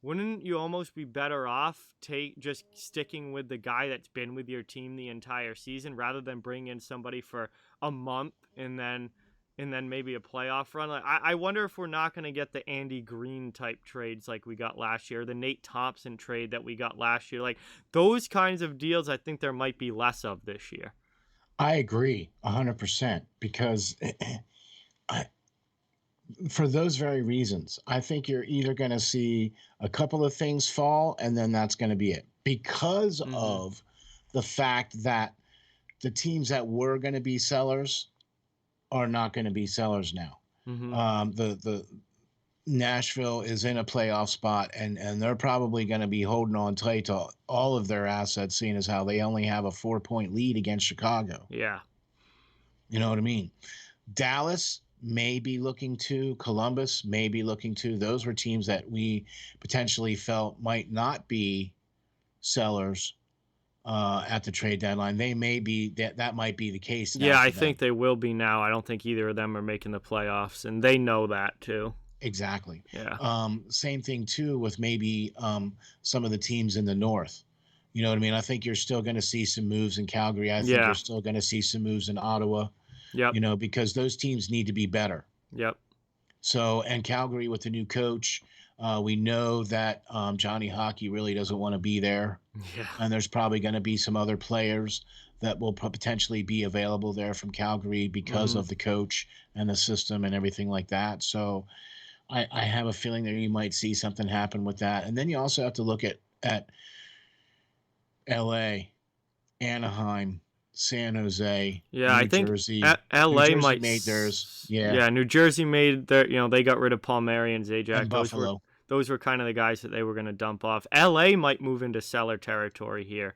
Speaker 1: wouldn't you almost be better off just sticking with the guy that's been with your team the entire season rather than bring in somebody for a month and then maybe a playoff run? Like, I wonder if we're not going to get the Andy Green type trades like we got last year, the Nate Thompson trade that we got last year. Like those kinds of deals, I think there might be less of this year.
Speaker 2: I agree 100% because for those very reasons, I think you're either going to see a couple of things fall and then that's going to be it because of the fact that the teams that were going to be sellers are not going to be sellers now. The Nashville is in a playoff spot and they're probably going to be holding on tight to all of their assets, seeing as how they only have a 4-point lead against Chicago.
Speaker 1: Yeah.
Speaker 2: You know what I mean? Dallas may be looking to, Columbus may be looking to. Those were teams that we potentially felt might not be sellers at the trade deadline. They may be, that might be the case now.
Speaker 1: Yeah, I think they will be now. I don't think either of them are making the playoffs, and they know that too.
Speaker 2: Exactly.
Speaker 1: Yeah.
Speaker 2: Same thing too with maybe some of the teams in the North. You know what I mean? I think you're still going to see some moves in Calgary. I think you're still going to see some moves in Ottawa.
Speaker 1: Yep.
Speaker 2: You know, because those teams need to be better.
Speaker 1: Yep.
Speaker 2: So, and Calgary with the new coach, we know that Johnny Hockey really doesn't want to be there.
Speaker 1: Yeah.
Speaker 2: And there's probably going to be some other players that will potentially be available there from Calgary because of the coach and the system and everything like that. So I have a feeling that you might see something happen with that. And then you also have to look at LA, Anaheim, San Jose,
Speaker 1: yeah,
Speaker 2: New
Speaker 1: I think
Speaker 2: Jersey.
Speaker 1: LA
Speaker 2: New Jersey
Speaker 1: might
Speaker 2: made theirs.
Speaker 1: Yeah, New Jersey made their. They got rid of Palmieri and Zajac.
Speaker 2: And Buffalo.
Speaker 1: Those were kind of the guys that they were going to dump off. LA might move into seller territory here,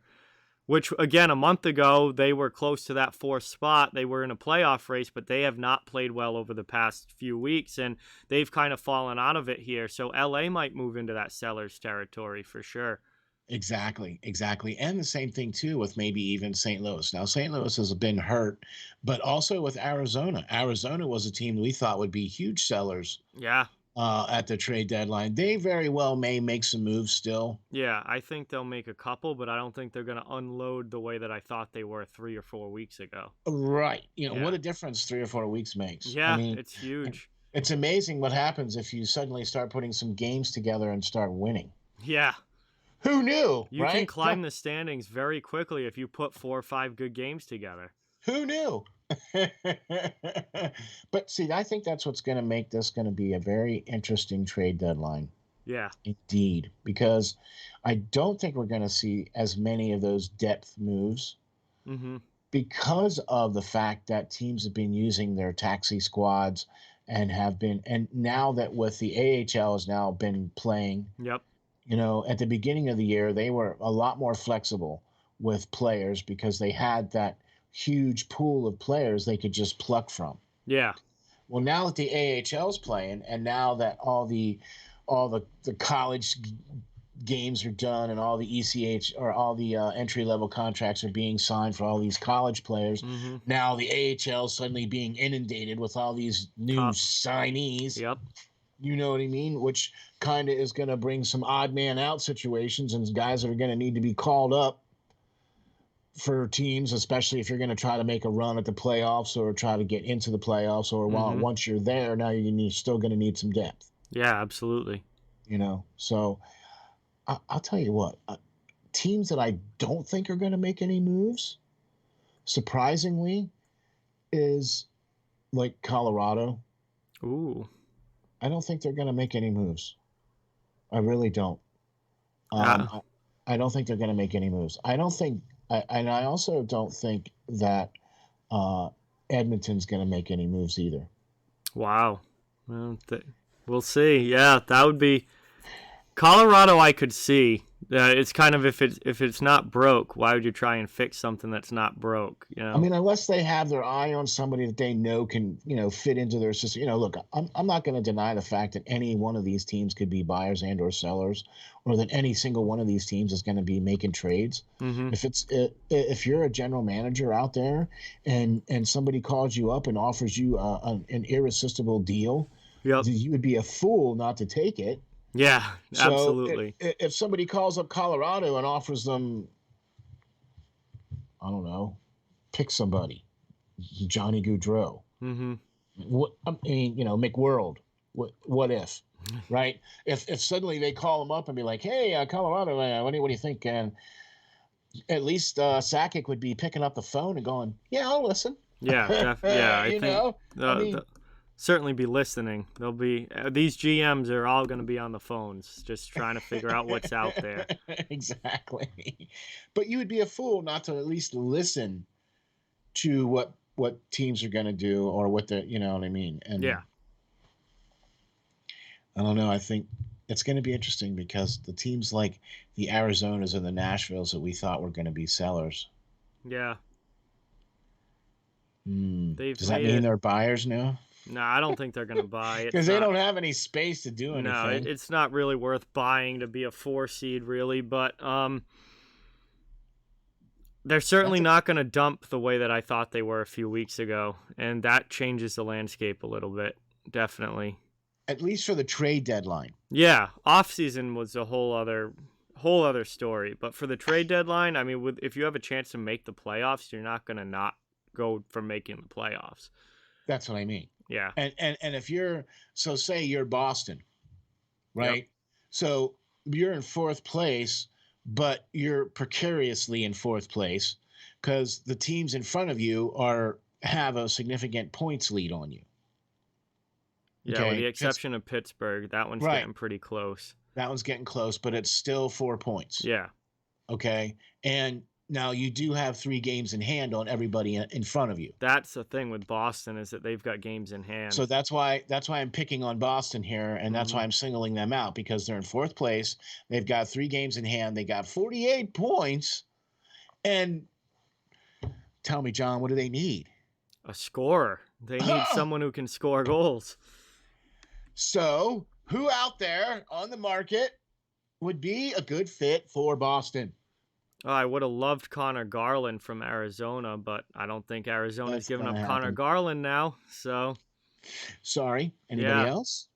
Speaker 1: which again a month ago they were close to that fourth spot. They were in a playoff race, but they have not played well over the past few weeks, and they've kind of fallen out of it here. So LA might move into that sellers territory for sure.
Speaker 2: Exactly. And the same thing, too, with maybe even St. Louis. Now, St. Louis has been hurt, but also with Arizona. Arizona was a team we thought would be huge sellers at the trade deadline. They very well may make some moves still.
Speaker 1: Yeah, I think they'll make a couple, but I don't think they're going to unload the way that I thought they were 3 or 4 weeks ago.
Speaker 2: Right. What a difference 3 or 4 weeks makes.
Speaker 1: Yeah, I mean, it's huge.
Speaker 2: It's amazing what happens if you suddenly start putting some games together and start winning.
Speaker 1: Yeah.
Speaker 2: Who knew?
Speaker 1: You can climb the standings very quickly if you put 4 or 5 good games together.
Speaker 2: Who knew? But see, I think that's what's going to make this going to be a very interesting trade deadline.
Speaker 1: Yeah.
Speaker 2: Indeed. Because I don't think we're going to see as many of those depth moves because of the fact that teams have been using their taxi squads and now that with the AHL has now been playing.
Speaker 1: Yep.
Speaker 2: At the beginning of the year, they were a lot more flexible with players because they had that huge pool of players they could just pluck from.
Speaker 1: Yeah.
Speaker 2: Well, now that the AHL's playing, and now that all the college games are done, and all the ECH or all the entry level contracts are being signed for all these college players, now the AHL is suddenly being inundated with all these new signees.
Speaker 1: Yep.
Speaker 2: You know what I mean? Which kind of is going to bring some odd man out situations and guys that are going to need to be called up for teams, especially if you're going to try to make a run at the playoffs or try to get into the playoffs, or once you're there, now you're still going to need some depth.
Speaker 1: Yeah, absolutely.
Speaker 2: So I'll tell you what, teams that I don't think are going to make any moves, surprisingly, is like Colorado.
Speaker 1: Ooh.
Speaker 2: I don't think they're going to make any moves. I really don't. I don't think they're going to make any moves. I don't think, and I also don't think that Edmonton's going to make any moves either.
Speaker 1: Wow. Well, we'll see. Yeah, that would be Colorado. I could see. It's kind of if it's not broke, why would you try and fix something that's not broke? You know.
Speaker 2: I mean, unless they have their eye on somebody that they know can, fit into their system. Look, I'm not going to deny the fact that any one of these teams could be buyers and or sellers, or that any single one of these teams is going to be making trades.
Speaker 1: Mm-hmm.
Speaker 2: If you're a general manager out there and somebody calls you up and offers you an irresistible deal,
Speaker 1: yep,
Speaker 2: you would be a fool not to take it.
Speaker 1: Yeah, absolutely.
Speaker 2: So if somebody calls up Colorado and offers them, I don't know, pick somebody, Johnny Gaudreau.
Speaker 1: Mm-hmm.
Speaker 2: McWorld. What if, right? If suddenly they call them up and be like, hey, Colorado, what do you think? And at least Sakic would be picking up the phone and going, yeah, I'll listen.
Speaker 1: Yeah, I think certainly be listening. They'll be these GMs are all going to be on the phones, just trying to figure out what's out there.
Speaker 2: Exactly. But you would be a fool not to at least listen to what teams are going to do or what the, you know what I mean? And
Speaker 1: yeah.
Speaker 2: I don't know. I think it's going to be interesting because the teams like the Arizonas and the Nashvilles that we thought were going to be sellers.
Speaker 1: Yeah.
Speaker 2: Does that mean they're buyers now?
Speaker 1: No, I don't think they're going to buy it.
Speaker 2: Because they don't have any space to do anything.
Speaker 1: No, it's not really worth buying to be a 4 seed, really. But they're certainly not going to dump the way that I thought they were a few weeks ago. And that changes the landscape a little bit, definitely.
Speaker 2: At least for the trade deadline.
Speaker 1: Yeah, offseason was a whole other story. But for the trade deadline, I mean, if you have a chance to make the playoffs, you're not going to not go from making the playoffs.
Speaker 2: That's what I mean.
Speaker 1: Yeah.
Speaker 2: And if you're, so say you're Boston, right? Yep. So you're in 4th place, but you're precariously in 4th place because the teams in front of you have a significant points lead on you.
Speaker 1: Yeah, okay? With the exception of Pittsburgh, that one's getting pretty close.
Speaker 2: That one's getting close, but it's still 4 points.
Speaker 1: Yeah.
Speaker 2: Okay. And now you do have 3 games in hand on everybody in front of you.
Speaker 1: That's the thing with Boston is that they've got games in hand.
Speaker 2: So that's why I'm picking on Boston here, and that's why I'm singling them out because they're in 4th place. They've got 3 games in hand. They got 48 points. And tell me, John, what do they need?
Speaker 1: A scorer. They need someone who can score goals.
Speaker 2: So who out there on the market would be a good fit for Boston?
Speaker 1: Oh, I would have loved Connor Garland from Arizona, but I don't think Arizona's giving up Connor Garland now. So,
Speaker 2: sorry. Anybody else?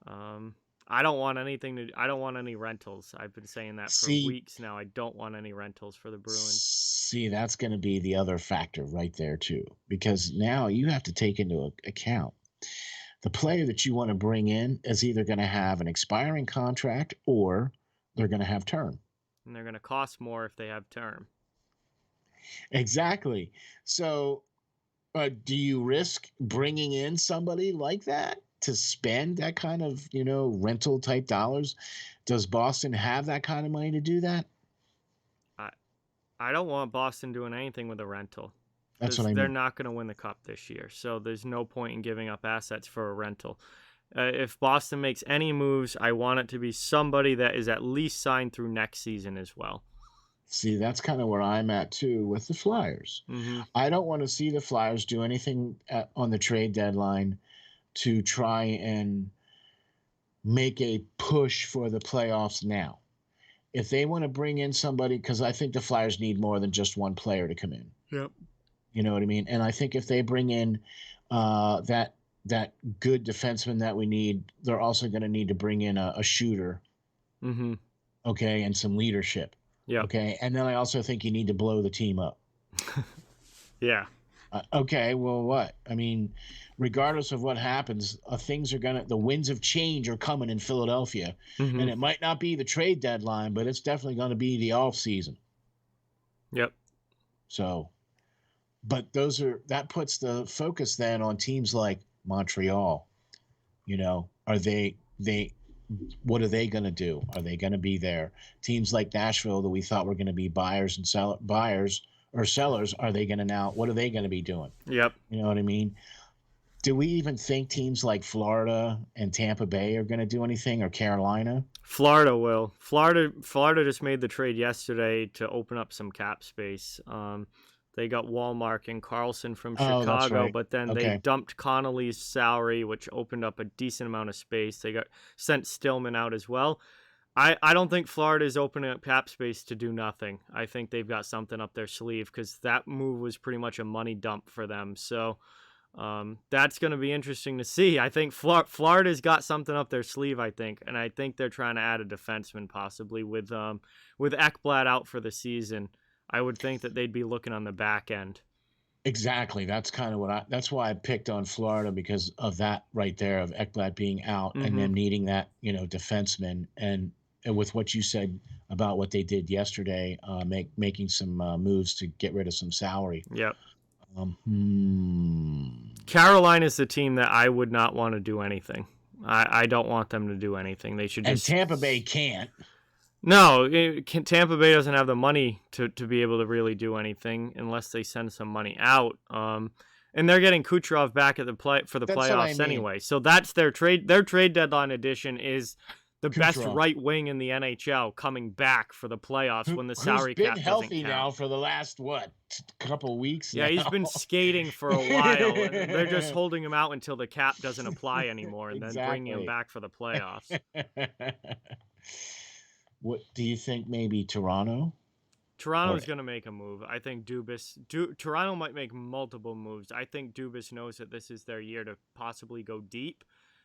Speaker 1: I don't want any rentals. I've been saying that for weeks now. I don't want any rentals for the Bruins.
Speaker 2: See, that's going to be the other factor right there too, because now you have to take into account the player that you want to bring in is either going to have an expiring contract or they're going to have term.
Speaker 1: And they're going to cost more if they have term.
Speaker 2: Exactly. So do you risk bringing in somebody like that to spend that kind of, rental type dollars? Does Boston have that kind of money to do that?
Speaker 1: I don't want Boston doing anything with a rental.
Speaker 2: That's what I mean.
Speaker 1: They're not going to win the cup this year. So there's no point in giving up assets for a rental. If Boston makes any moves, I want it to be somebody that is at least signed through next season as well.
Speaker 2: See, that's kind of where I'm at, too, with the Flyers.
Speaker 1: Mm-hmm.
Speaker 2: I don't want to see the Flyers do anything on the trade deadline to try and make a push for the playoffs now. If they want to bring in somebody, because I think the Flyers need more than just one player to come in.
Speaker 1: Yep.
Speaker 2: You know what I mean? And I think if they bring in that good defenseman that we need, they're also going to need to bring in a shooter.
Speaker 1: Mm-hmm.
Speaker 2: Okay, and some leadership.
Speaker 1: Yeah.
Speaker 2: Okay, and then I also think you need to blow the team up.
Speaker 1: Yeah.
Speaker 2: Okay, well, what? I mean, regardless of what happens, the winds of change are coming in Philadelphia.
Speaker 1: Hmm.
Speaker 2: And it might not be the trade deadline, but it's definitely going to be the off season.
Speaker 1: Yep.
Speaker 2: So, but that puts the focus then on teams like Montreal. Are what are they going to do? Are they going to be there? Teams like Nashville that we thought were going to be buyers or sellers, are they going to now? What are they going to be doing?
Speaker 1: Yep.
Speaker 2: You know what I mean? Do we even think teams like Florida and Tampa Bay are going to do anything, or Carolina?
Speaker 1: Florida will. Florida just made the trade yesterday to open up some cap space. They got Walmart and Carlson from
Speaker 2: Oh, that's
Speaker 1: Chicago,
Speaker 2: right.
Speaker 1: but then they
Speaker 2: Okay.
Speaker 1: dumped Connolly's salary, which opened up a decent amount of space. They sent Stillman out as well. I don't think Florida is opening up cap space to do nothing. I think they've got something up their sleeve because that move was pretty much a money dump for them. So that's going to be interesting to see. I think Florida's got something up their sleeve, I think, and I think they're trying to add a defenseman possibly with Ekblad out for the season. I would think that they'd be looking on the back end.
Speaker 2: Exactly. That's kind of that's why I picked on Florida, because of that right there, of Ekblad being out and them needing that, defenseman. And with what you said about what they did yesterday, making some moves to get rid of some salary.
Speaker 1: Yep. Carolina's the team that I would not want to do anything. I don't want them to do anything. They should just.
Speaker 2: And Tampa Bay can't.
Speaker 1: No, Tampa Bay doesn't have the money to be able to really do anything unless they send some money out. And they're getting Kucherov back at the playoffs anyway. So that's their trade. Their trade deadline edition is the best right wing in the NHL coming back for the playoffs when the salary cap doesn't count.
Speaker 2: He's been healthy now for the last couple weeks.
Speaker 1: Yeah,
Speaker 2: now.
Speaker 1: He's been skating for a while. They're just holding him out until the cap doesn't apply anymore, and then bringing him back for the playoffs.
Speaker 2: What do you think? Maybe Toronto?
Speaker 1: Toronto's going to make a move. I think Toronto might make multiple moves. I think Dubas knows that this is their year to possibly go deep,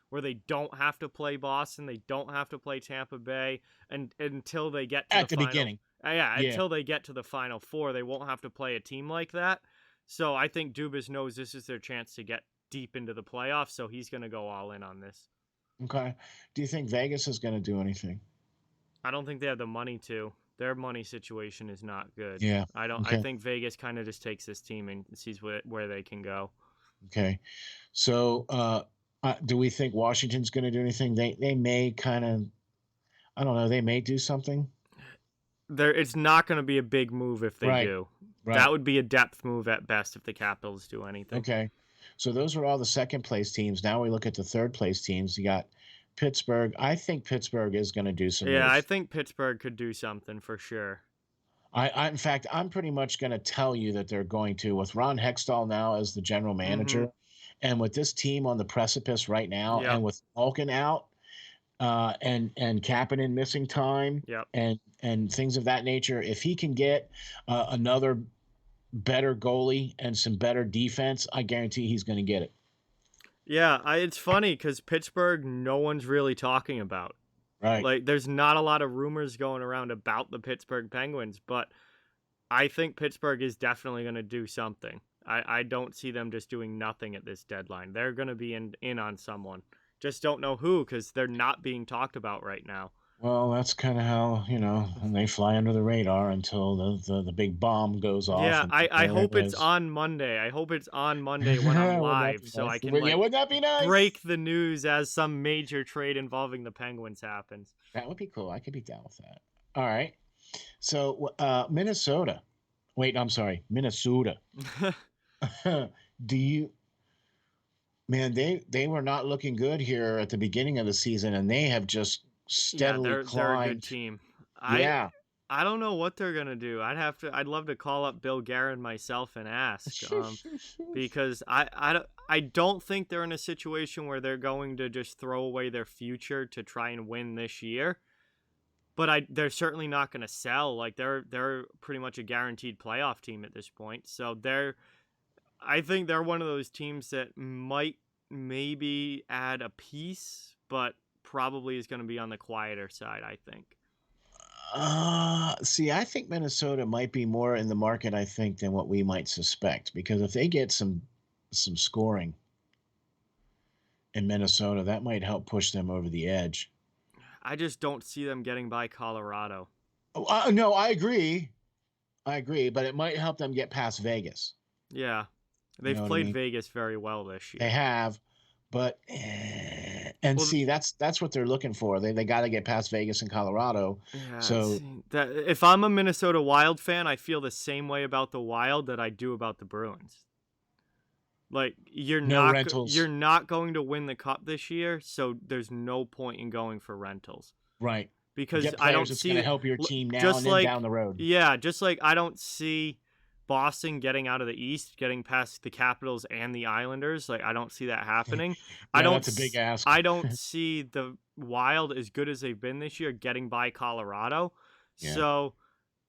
Speaker 1: where they don't have to play Boston, they don't have to play Tampa Bay, and until they get to the final,
Speaker 2: beginning.
Speaker 1: Until they get to the Final Four, they won't have to play a team like that. So I think Dubas knows this is their chance to get deep into the playoffs, so he's going to go all in on this.
Speaker 2: Okay. Do you think Vegas is going to do anything?
Speaker 1: I don't think they have the money to. Their money situation is not good.
Speaker 2: Yeah.
Speaker 1: I don't. Okay. I think Vegas kind of just takes this team and sees where they can go.
Speaker 2: Okay. So, do we think Washington's going to do anything? They may kind of, I don't know. They may do something.
Speaker 1: It's not going to be a big move if they do.
Speaker 2: Right.
Speaker 1: That would be a depth move at best if the Capitals do anything.
Speaker 2: Okay. So those are all the second place teams. Now we look at the third place teams. You got Pittsburgh. I think Pittsburgh is going to do some moves.
Speaker 1: I think Pittsburgh could do something for sure.
Speaker 2: In fact, I'm pretty much going to tell you that they're going to, with Ron Hextall now as the general manager, and with this team on the precipice right now, and with Malkin out, and Kapanen missing time, and things of that nature. If he can get another better goalie and some better defense, I guarantee he's going to get it.
Speaker 1: Yeah, it's funny because Pittsburgh, no one's really talking about.
Speaker 2: Right.
Speaker 1: Like, there's not a lot of rumors going around about the Pittsburgh Penguins, but I think Pittsburgh is definitely going to do something. I don't see them just doing nothing at this deadline. They're going to be in on someone. Just don't know who, because they're not being talked about right now.
Speaker 2: Well, that's kind of how, they fly under the radar until the big bomb goes off.
Speaker 1: Yeah, I hope it's on Monday. I hope it's on Monday when I'm live, so I can
Speaker 2: wouldn't that be nice?
Speaker 1: Break the news as some major trade involving the Penguins happens.
Speaker 2: That would be cool. I could be down with that. All right. So Minnesota. Wait, I'm sorry, Minnesota. Man, they were not looking good here at the beginning of the season, and they have just steadily climbed.
Speaker 1: They're a good team. I don't know what they're gonna do. I'd love to call up Bill Guerin myself and ask, because I don't think they're in a situation where they're going to just throw away their future to try and win this year. But they're certainly not going to sell. Like, they're pretty much a guaranteed playoff team at this point. So I think they're one of those teams that might maybe add a piece, but probably is going to be on the quieter side, I think.
Speaker 2: See, I think Minnesota might be more in the market, I think, than what we might suspect. Because if they get some scoring in Minnesota, that might help push them over the edge.
Speaker 1: I just don't see them getting by Colorado.
Speaker 2: Oh, no, I agree. But it might help them get past Vegas.
Speaker 1: Yeah. They've played Vegas very well this year.
Speaker 2: They have, but see, that's what they're looking for. They got to get past Vegas and Colorado.
Speaker 1: Yeah,
Speaker 2: so
Speaker 1: that if I'm a Minnesota Wild fan, I feel the same way about the Wild that I do about the Bruins. Like you're not going to win the cup this year, so there's no point in going for rentals.
Speaker 2: Right.
Speaker 1: Because I don't see
Speaker 2: going to help your team now and then down the road.
Speaker 1: Yeah, just like I don't see Boston getting out of the East, getting past the Capitals and the Islanders. Like I don't see that happening.
Speaker 2: That's a big ask.
Speaker 1: I don't see the Wild, as good as they've been this year, getting by Colorado. Yeah. So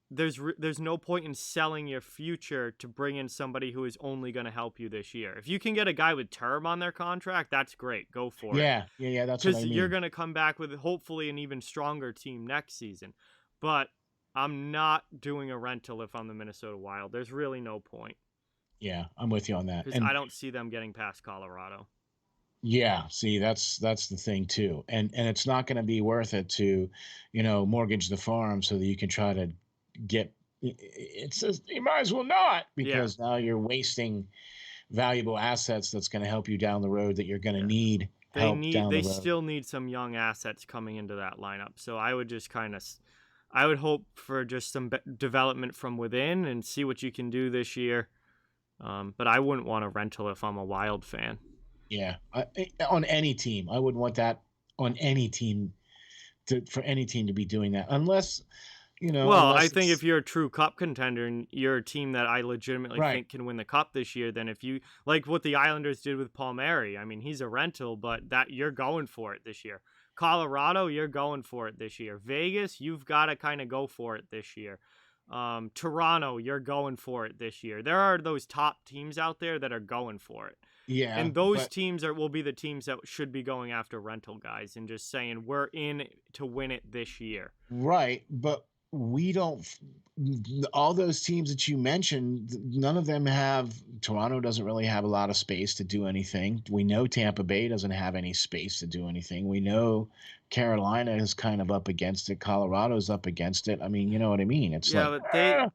Speaker 1: there's no point in selling your future to bring in somebody who is only going to help you this year. If you can get a guy with term on their contract, that's great. Go for it.
Speaker 2: Yeah, that's what I mean. Because
Speaker 1: you're going to come back with hopefully an even stronger team next season. But I'm not doing a rental if I'm the Minnesota Wild. There's really no point.
Speaker 2: Yeah, I'm with you on that.
Speaker 1: Because I don't see them getting past Colorado.
Speaker 2: Yeah, see, that's the thing too. And it's not going to be worth it to, mortgage the farm so that you can try to get it. Says you might as well not, because now you're wasting valuable assets that's going to help you down the road that you're going to need help down the road. They
Speaker 1: still need some young assets coming into that lineup. So I would just I would hope for just some development from within and see what you can do this year. But I wouldn't want a rental if I'm a Wild fan.
Speaker 2: Yeah, on any team, I wouldn't want that on any team for any team to be doing that unless.
Speaker 1: Well, I think if you're a true cup contender and you're a team that I legitimately think can win the cup this year, then if you like what the Islanders did with Palmieri, I mean, he's a rental, but that you're going for it this year. Colorado, you're going for it this year. Vegas, you've got to kind of go for it this year. Toronto, you're going for it this year. There are those top teams out there that are going for it.
Speaker 2: Yeah.
Speaker 1: And those teams will be the teams that should be going after rental guys and just saying we're in to win it this year.
Speaker 2: Right, but we don't. All those teams that you mentioned, none of them have. Toronto doesn't really have a lot of space to do anything. We know Tampa Bay doesn't have any space to do anything. We know Carolina is kind of up against it. Colorado's up against it. I mean, you know what I mean? It's
Speaker 1: but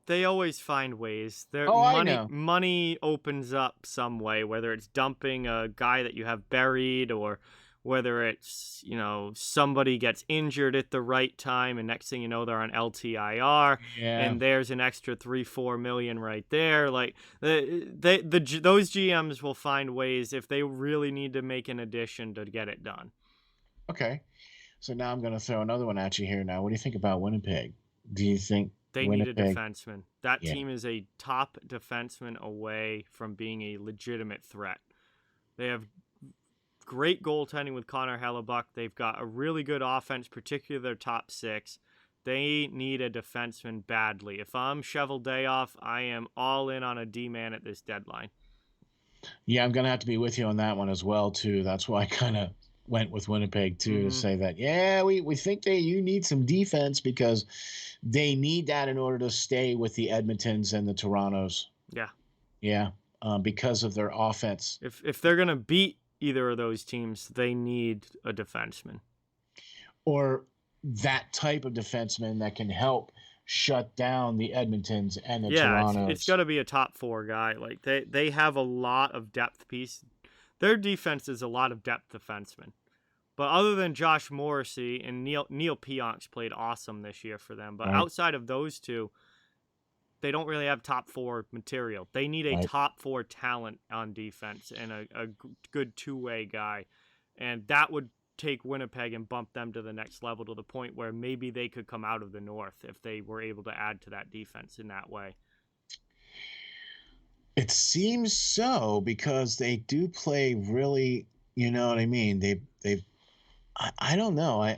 Speaker 1: they always find ways. Money opens up some way, whether it's dumping a guy that you have buried or whether it's, somebody gets injured at the right time and next thing you know, they're on LTIR and there's an extra 3-4 million right there. Like those GMs will find ways if they really need to make an addition to get it done.
Speaker 2: Okay. So now I'm going to throw another one at you here now. What do you think about Winnipeg? Do you think
Speaker 1: they need a defenseman? That team is a top defenseman away from being a legitimate threat. They have great goaltending with Connor Hellebuck. They've got a really good offense, particularly their top six. They need a defenseman badly. If I'm Shovel Dayoff, I am all in on a D-man at this deadline.
Speaker 2: Yeah, I'm going to have to be with you on that one as well, too. That's why I kind of went with Winnipeg, too, to say that, we think you need some defense because they need that in order to stay with the Edmontons and the Torontos.
Speaker 1: Yeah.
Speaker 2: Yeah, because of their offense.
Speaker 1: If they're going to beat either of those teams, they need a defenseman.
Speaker 2: Or that type of defenseman that can help shut down the Edmontons and the Torontos.
Speaker 1: It's got to be a top four guy. Like they have a lot of depth piece. Their defense is a lot of depth defensemen. But other than Josh Morrissey and Neil Pionks played awesome this year for them. But outside of those two, they don't really have top four material. They need a top four talent on defense and a good two-way guy. And that would take Winnipeg and bump them to the next level to the point where maybe they could come out of the North if they were able to add to that defense in that way.
Speaker 2: It seems so because they do play really, you know what I mean? I don't know.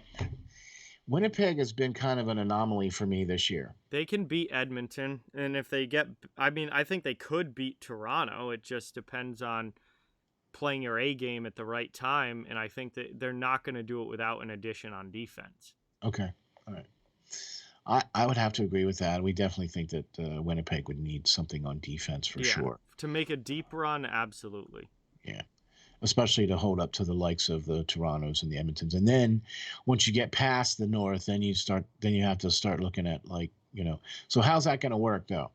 Speaker 2: Winnipeg has been kind of an anomaly for me this year.
Speaker 1: They can beat Edmonton, and if they I think they could beat Toronto. It just depends on playing your A game at the right time, and I think that they're not going to do it without an addition on defense.
Speaker 2: Okay. All right. I would have to agree with that. We definitely think that Winnipeg would need something on defense for sure.
Speaker 1: To make a deep run, absolutely.
Speaker 2: Yeah. Especially to hold up to the likes of the Torontos and the Edmontons. And then once you get past the North, then you have to start looking at so how's that going to work though?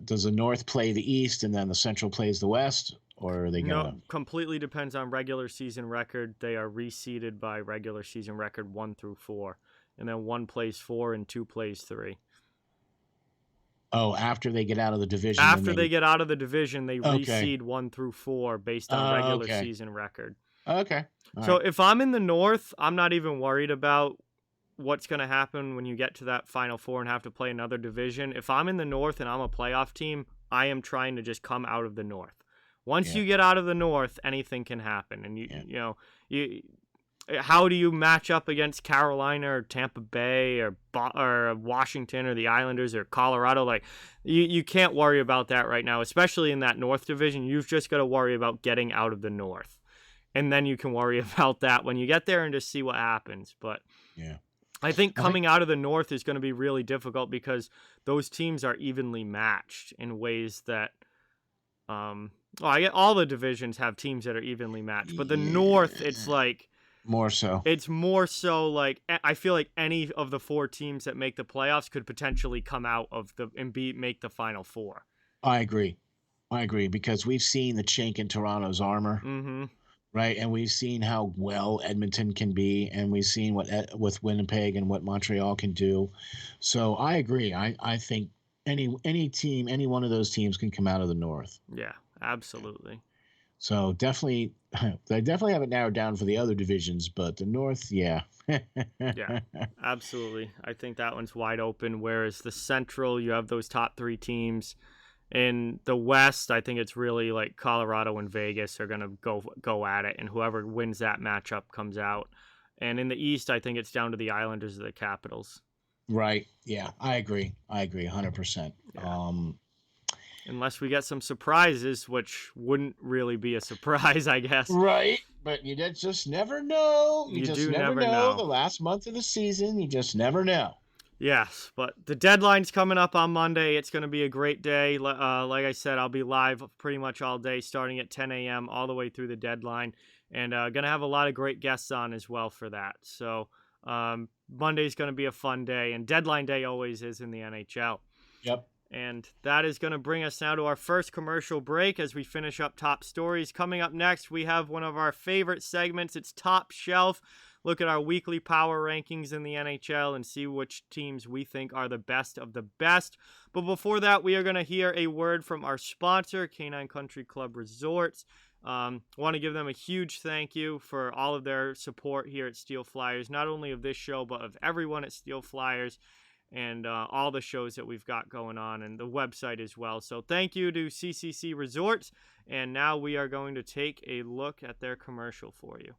Speaker 2: Does the North play the East and then the Central plays the West, or are they going to?
Speaker 1: No, completely depends on regular season record. They are reseeded by regular season record 1 through 4, and then 1 plays 4 and 2 plays 3.
Speaker 2: Oh, after they get out of the division.
Speaker 1: After they get out of the division, they
Speaker 2: Okay.
Speaker 1: reseed 1 through 4 based on regular season record.
Speaker 2: Okay.
Speaker 1: So if I'm in the North, I'm not even worried about what's going to happen when you get to that Final Four and have to play another division. If I'm in the North and I'm a playoff team, I am trying to just come out of the North. Once you get out of the North, anything can happen. And how do you match up against Carolina or Tampa Bay or Washington or the Islanders or Colorado? Like, you can't worry about that right now, especially in that North division. You've just got to worry about getting out of the North. And then you can worry about that when you get there and just see what happens. But I think coming out of the North is going to be really difficult because those teams are evenly matched in ways that all the divisions have teams that are evenly matched. But the North, it's like...
Speaker 2: More so.
Speaker 1: It's more so like I feel like any of the 4 teams that make the playoffs could potentially come out of make the Final Four.
Speaker 2: I agree because we've seen the chink in Toronto's armor, right? And we've seen how well Edmonton can be, and we've seen with Winnipeg and what Montreal can do. So I agree. I think any team, any one of those teams can come out of the North.
Speaker 1: Yeah, absolutely.
Speaker 2: So definitely, they definitely have it narrowed down for the other divisions, but the North, yeah,
Speaker 1: absolutely. I think that one's wide open. Whereas the Central, you have those top 3 teams. In the West, I think it's really like Colorado and Vegas are gonna go at it, and whoever wins that matchup comes out. And in the East, I think it's down to the Islanders or the Capitals.
Speaker 2: Right. Yeah, I agree 100%. Yeah.
Speaker 1: Unless we get some surprises, which wouldn't really be a surprise, I guess.
Speaker 2: Right. But you just never know. You just never know. The last month of the season, you just never know.
Speaker 1: Yes, but the deadline's coming up on Monday. It's going to be a great day. Like I said, I'll be live pretty much all day, starting at 10 a.m. all the way through the deadline. And going to have a lot of great guests on as well for that. So Monday's going to be a fun day. And deadline day always is in the NHL.
Speaker 2: Yep.
Speaker 1: And that is going to bring us now to our first commercial break as we finish up top stories. Coming up next, we have one of our favorite segments. It's Top Shelf. Look at our weekly power rankings in the NHL and see which teams we think are the best of the best. But before that, we are going to hear a word from our sponsor, Canine Country Club Resorts. Want to give them a huge thank you for all of their support here at Steel Flyers, not only of this show, but of everyone at Steel Flyers. And all the shows that we've got going on and the website as well. So thank you to CCC Resorts. And now we are going to take a look at their commercial for you.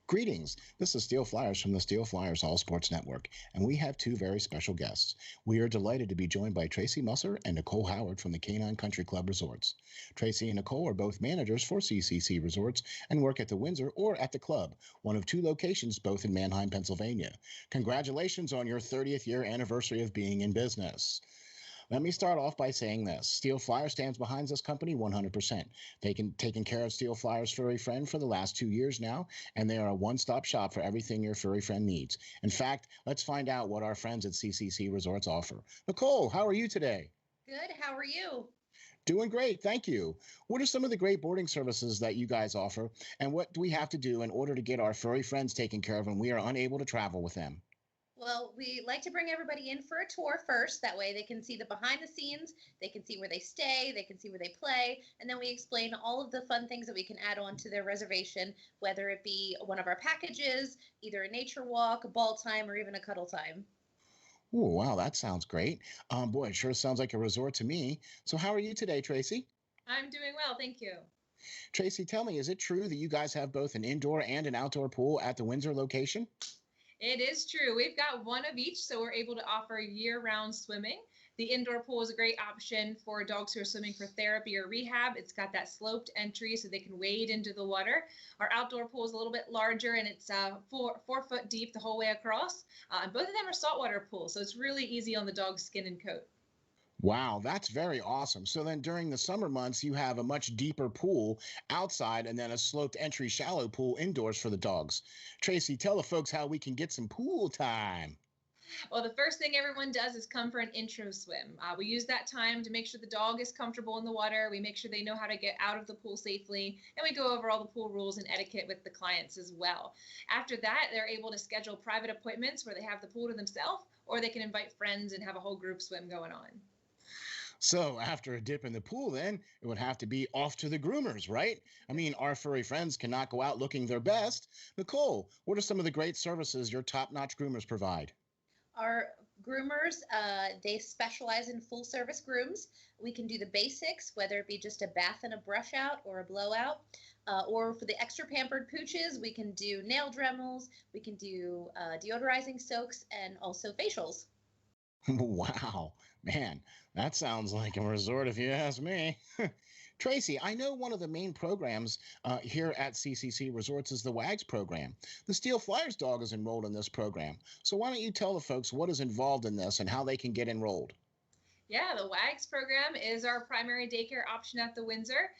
Speaker 3: Greetings. This is Steel Flyers from the Steel Flyers All Sports Network, and we have 2 very special guests. We are delighted to be joined by Tracy Musser and Nicole Howard from the Canine Country Club Resorts. Tracy and Nicole are both managers for CCC Resorts and work at the Windsor or at the club, one of 2 locations both in Manheim, Pennsylvania. Congratulations on your 30th year anniversary of being in business. Let me start off by saying this. Steel Flyer stands behind this company 100%. Taking care of Steel Flyer's furry friend for the last 2 years now, and they are a one-stop shop for everything your furry friend needs. In fact, let's find out what our friends at CCC Resorts offer. Nicole, how are you today?
Speaker 4: Good. How are you?
Speaker 3: Doing great. Thank you. What are some of the great boarding services that you guys offer, and what do we have to do in order to get our furry friends taken care of when we are unable to travel with them?
Speaker 4: Well, we like to bring everybody in for a tour first. That way they can see the behind the scenes, they can see where they stay, they can see where they play, and then we explain all of the fun things that we can add on to their reservation, whether it be one of our packages, either a nature walk, a ball time, or even a cuddle time.
Speaker 3: Oh, wow, that sounds great. Boy, it sure sounds like a resort to me. So how are you today, Tracy?
Speaker 4: I'm doing well, thank you.
Speaker 3: Tracy, tell me, is it true that you guys have both an indoor and an outdoor pool at the Windsor location?
Speaker 5: It is true. We've got one of each, so we're able to offer year-round swimming. The indoor pool is a great option for dogs who are swimming for therapy or rehab. It's got that sloped entry so they can wade into the water. Our outdoor pool is a little bit larger, and it's 4 foot deep the whole way across. And both of them are saltwater pools, so it's really easy on the dog's skin and coat.
Speaker 3: Wow, that's very awesome. So then during the summer months, you have a much deeper pool outside and then a sloped entry shallow pool indoors for the dogs. Tracy, tell the folks how we can get some pool time.
Speaker 5: Well, the first thing everyone does is come for an intro swim. We use that time to make sure the dog is comfortable in the water. We make sure they know how to get out of the pool safely, and we go over all the pool rules and etiquette with the clients as well. After that, they're able to schedule private appointments where they have the pool to themselves, or they can invite friends and have a whole group swim going on.
Speaker 3: So after a dip in the pool, then it would have to be off to the groomers, right? I mean, our furry friends cannot go out looking their best. Nicole, what are some of the great services your top-notch groomers provide?
Speaker 4: Our groomers, they specialize in full service grooms. We can do the basics, whether it be just a bath and a brush out or a blowout. Or for the extra pampered pooches, we can do nail dremels, we can do deodorizing soaks, and also facials.
Speaker 3: Wow, man, that sounds like a resort if you ask me. Tracy, I know one of the main programs here at CCC Resorts is the WAGS program. The Steel Flyers dog is enrolled in this program. So why don't you tell the folks what is involved in this and how they can get enrolled?
Speaker 5: Yeah, the WAGS program is our primary daycare option at the Windsor.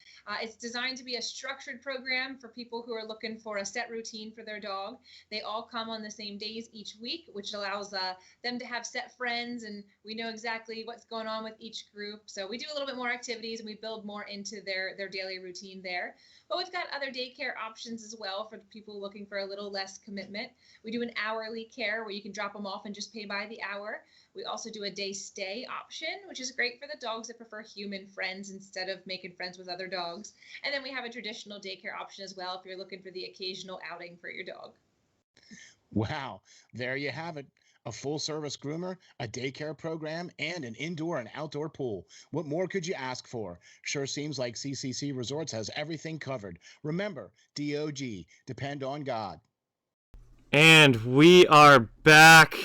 Speaker 5: It's designed to be a structured program for people who are looking for a set routine for their dog. They all come on the same days each week, which allows them to have set friends, and we know exactly what's going on with each group. So we do a little bit more activities, and we build more into their daily routine there. But we've got other daycare options as well for people looking for a little less commitment. We do an hourly care where you can drop them off and just pay by the hour. We also do a day stay option, which is great for the dogs that prefer human friends instead of making friends with other dogs. And then we have a traditional daycare option as well if you're looking for the occasional outing for your dog.
Speaker 3: Wow, there you have it. A full-service groomer, a daycare program, and an indoor and outdoor pool. What more could you ask for? Sure seems like CCC Resorts has everything covered. Remember, DOG, depend on God.
Speaker 1: And we are back.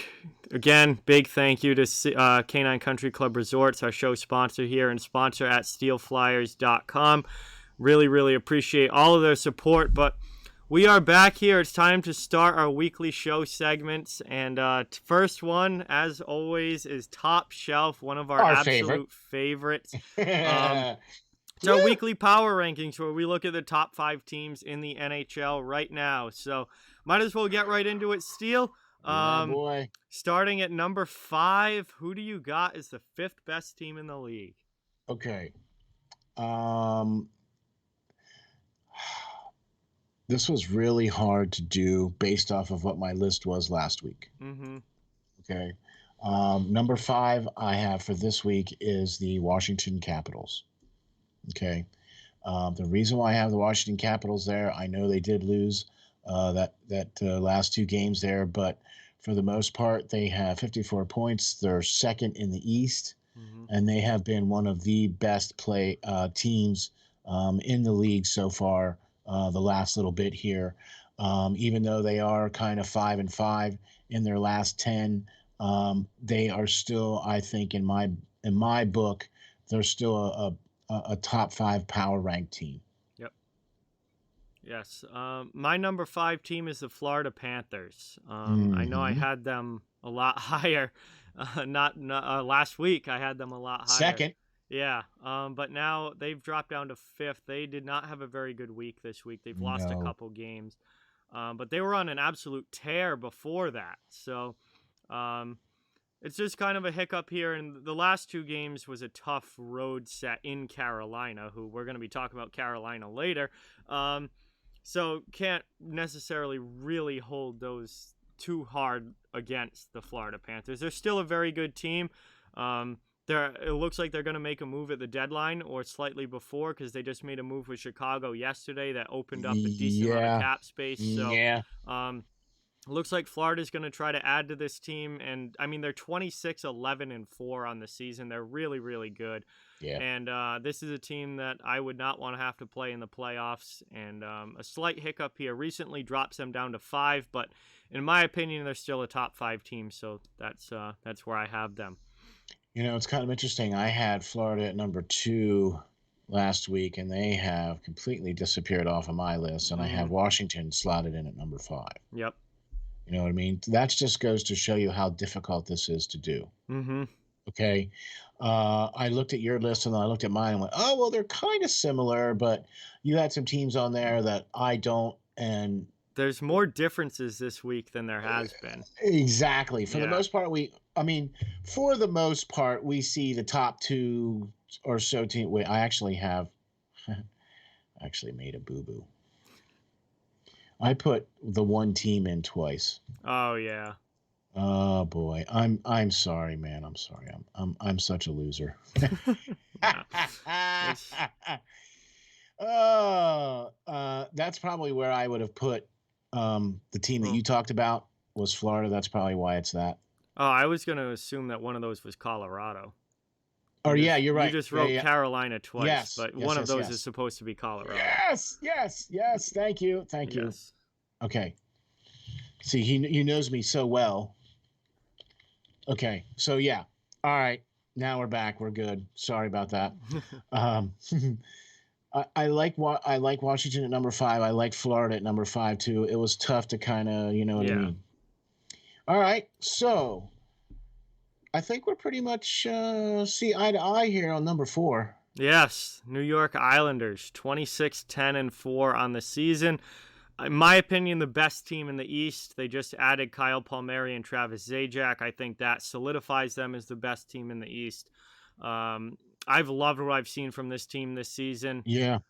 Speaker 1: Again, big thank you to Canine Country Club Resorts, our show sponsor here and sponsor at steelflyers.com. Really, really appreciate all of their support, but we are back here. It's time to start our weekly show segments. And first one, as always, is Top Shelf, one of our absolute favorites. It's our weekly power rankings where we look at the top 5 teams in the NHL right now. So might as well get right into it, Steel.
Speaker 2: Boy.
Speaker 1: Starting at number 5, who do you got as the 5th best team in the league?
Speaker 2: Okay. This was really hard to do based off of what my list was last week.
Speaker 1: Mm-hmm.
Speaker 2: Okay. Number 5 I have for this week is the Washington Capitals. Okay. The reason why I have the Washington Capitals there, I know they did lose that last 2 games there, but for the most part, they have 54 points. They're second in the East, and they have been one of the best teams in the league so far. The last little bit here, even though they are kind of 5-5 in their last 10, they are still, I think, in my book, they're still a top 5 power ranked team.
Speaker 1: Yep. Yes. My number 5 team is the Florida Panthers. I know I had them a lot higher. Not last week. I had them a lot higher.
Speaker 2: Second.
Speaker 1: Yeah, but now they've dropped down to 5th. They did not have a very good week this week. They've lost a couple games, but they were on an absolute tear before that. So it's just kind of a hiccup here. And the last 2 games was a tough road set in Carolina, who we're going to be talking about Carolina later. So can't necessarily really hold those too hard against the Florida Panthers. They're still a very good team. It looks like they're going to make a move at the deadline or slightly before, because they just made a move with Chicago yesterday that opened up a decent amount of cap space. So looks like Florida's going to try to add to this team. And I mean, they're 26-11-4 on the season. They're really, really good.
Speaker 2: Yeah.
Speaker 1: And this is a team that I would not want to have to play in the playoffs. And a slight hiccup here recently drops them down to 5, but in my opinion, they're still a top 5 team. So that's where I have them.
Speaker 2: You know, it's kind of interesting. I had Florida at number 2 last week, and they have completely disappeared off of my list. And I have Washington slotted in at number 5.
Speaker 1: Yep.
Speaker 2: You know what I mean? That just goes to show you how difficult this is to do.
Speaker 1: Mm-hmm.
Speaker 2: Okay. I looked at your list and then I looked at mine and went, oh, well, they're kind of similar, but you had some teams on there that I don't. And
Speaker 1: there's more differences this week than there has been.
Speaker 2: Exactly. For the most part, for the most part, we see the top 2 or so team. Wait, I actually made a boo-boo. I put the one team in twice.
Speaker 1: Oh yeah.
Speaker 2: Oh boy, I'm sorry, man. I'm sorry. I'm such a loser. That's probably where I would have put the team that you talked about was Florida. That's probably why it's that.
Speaker 1: Oh, I was going to assume that one of those was Colorado.
Speaker 2: Oh, yeah, you're right.
Speaker 1: You just wrote Carolina twice, but one of those is supposed to be Colorado.
Speaker 2: Yes. Thank you. Okay. See, he knows me so well. Okay, so yeah. All right, now we're back. We're good. Sorry about that. I like Washington at number 5. I like Florida at number 5 too. It was tough to kind of, you know what I mean. All right, so I think we're pretty much see eye to eye here on number 4.
Speaker 1: Yes, New York Islanders, 26-10-4 on the season. In my opinion, the best team in the East. They just added Kyle Palmieri and Travis Zajac. I think that solidifies them as the best team in the East. I've loved what I've seen from this team this season.
Speaker 2: Yeah.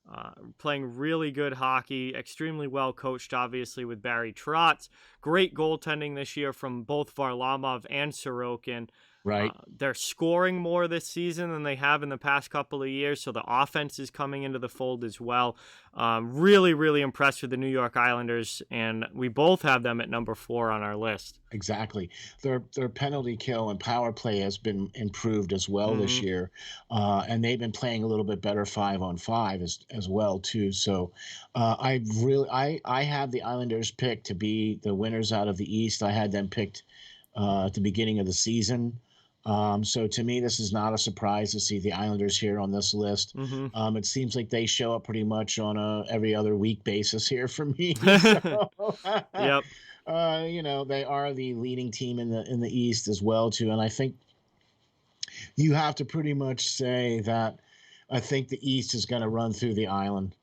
Speaker 1: Playing really good hockey, extremely well coached, obviously, with Barry Trotz. Great goaltending this year from both Varlamov and Sorokin.
Speaker 2: Right.
Speaker 1: They're scoring more this season than they have in the past couple of years, so the offense is coming into the fold as well. Really, really impressed with the New York Islanders, and we both have them at number 4 on our list.
Speaker 2: Exactly. Their penalty kill and power play has been improved as well this year, and they've been playing a little bit better 5-on-5 as well too. So I have the Islanders picked to be the winners out of the East. I had them picked at the beginning of the season. So to me, this is not a surprise to see the Islanders here on this list. It seems like they show up pretty much on a every other week basis here for me. So,
Speaker 1: Yep.
Speaker 2: You know, they are the leading team in the East as well too, and I think you have to pretty much say that I think the East is going to run through the Island.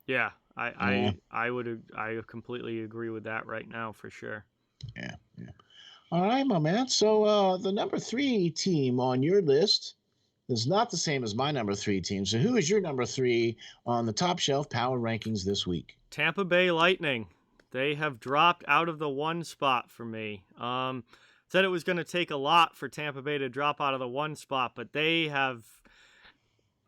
Speaker 1: Yeah, I completely agree with that right now for sure.
Speaker 2: Yeah. All right, my man. So the number 3 team on your list is not the same as my number 3 team. So who is your number 3 on the top shelf power rankings this week?
Speaker 1: Tampa Bay Lightning. They have dropped out of the 1 spot for me. Said it was going to take a lot for Tampa Bay to drop out of the 1 spot, but they have...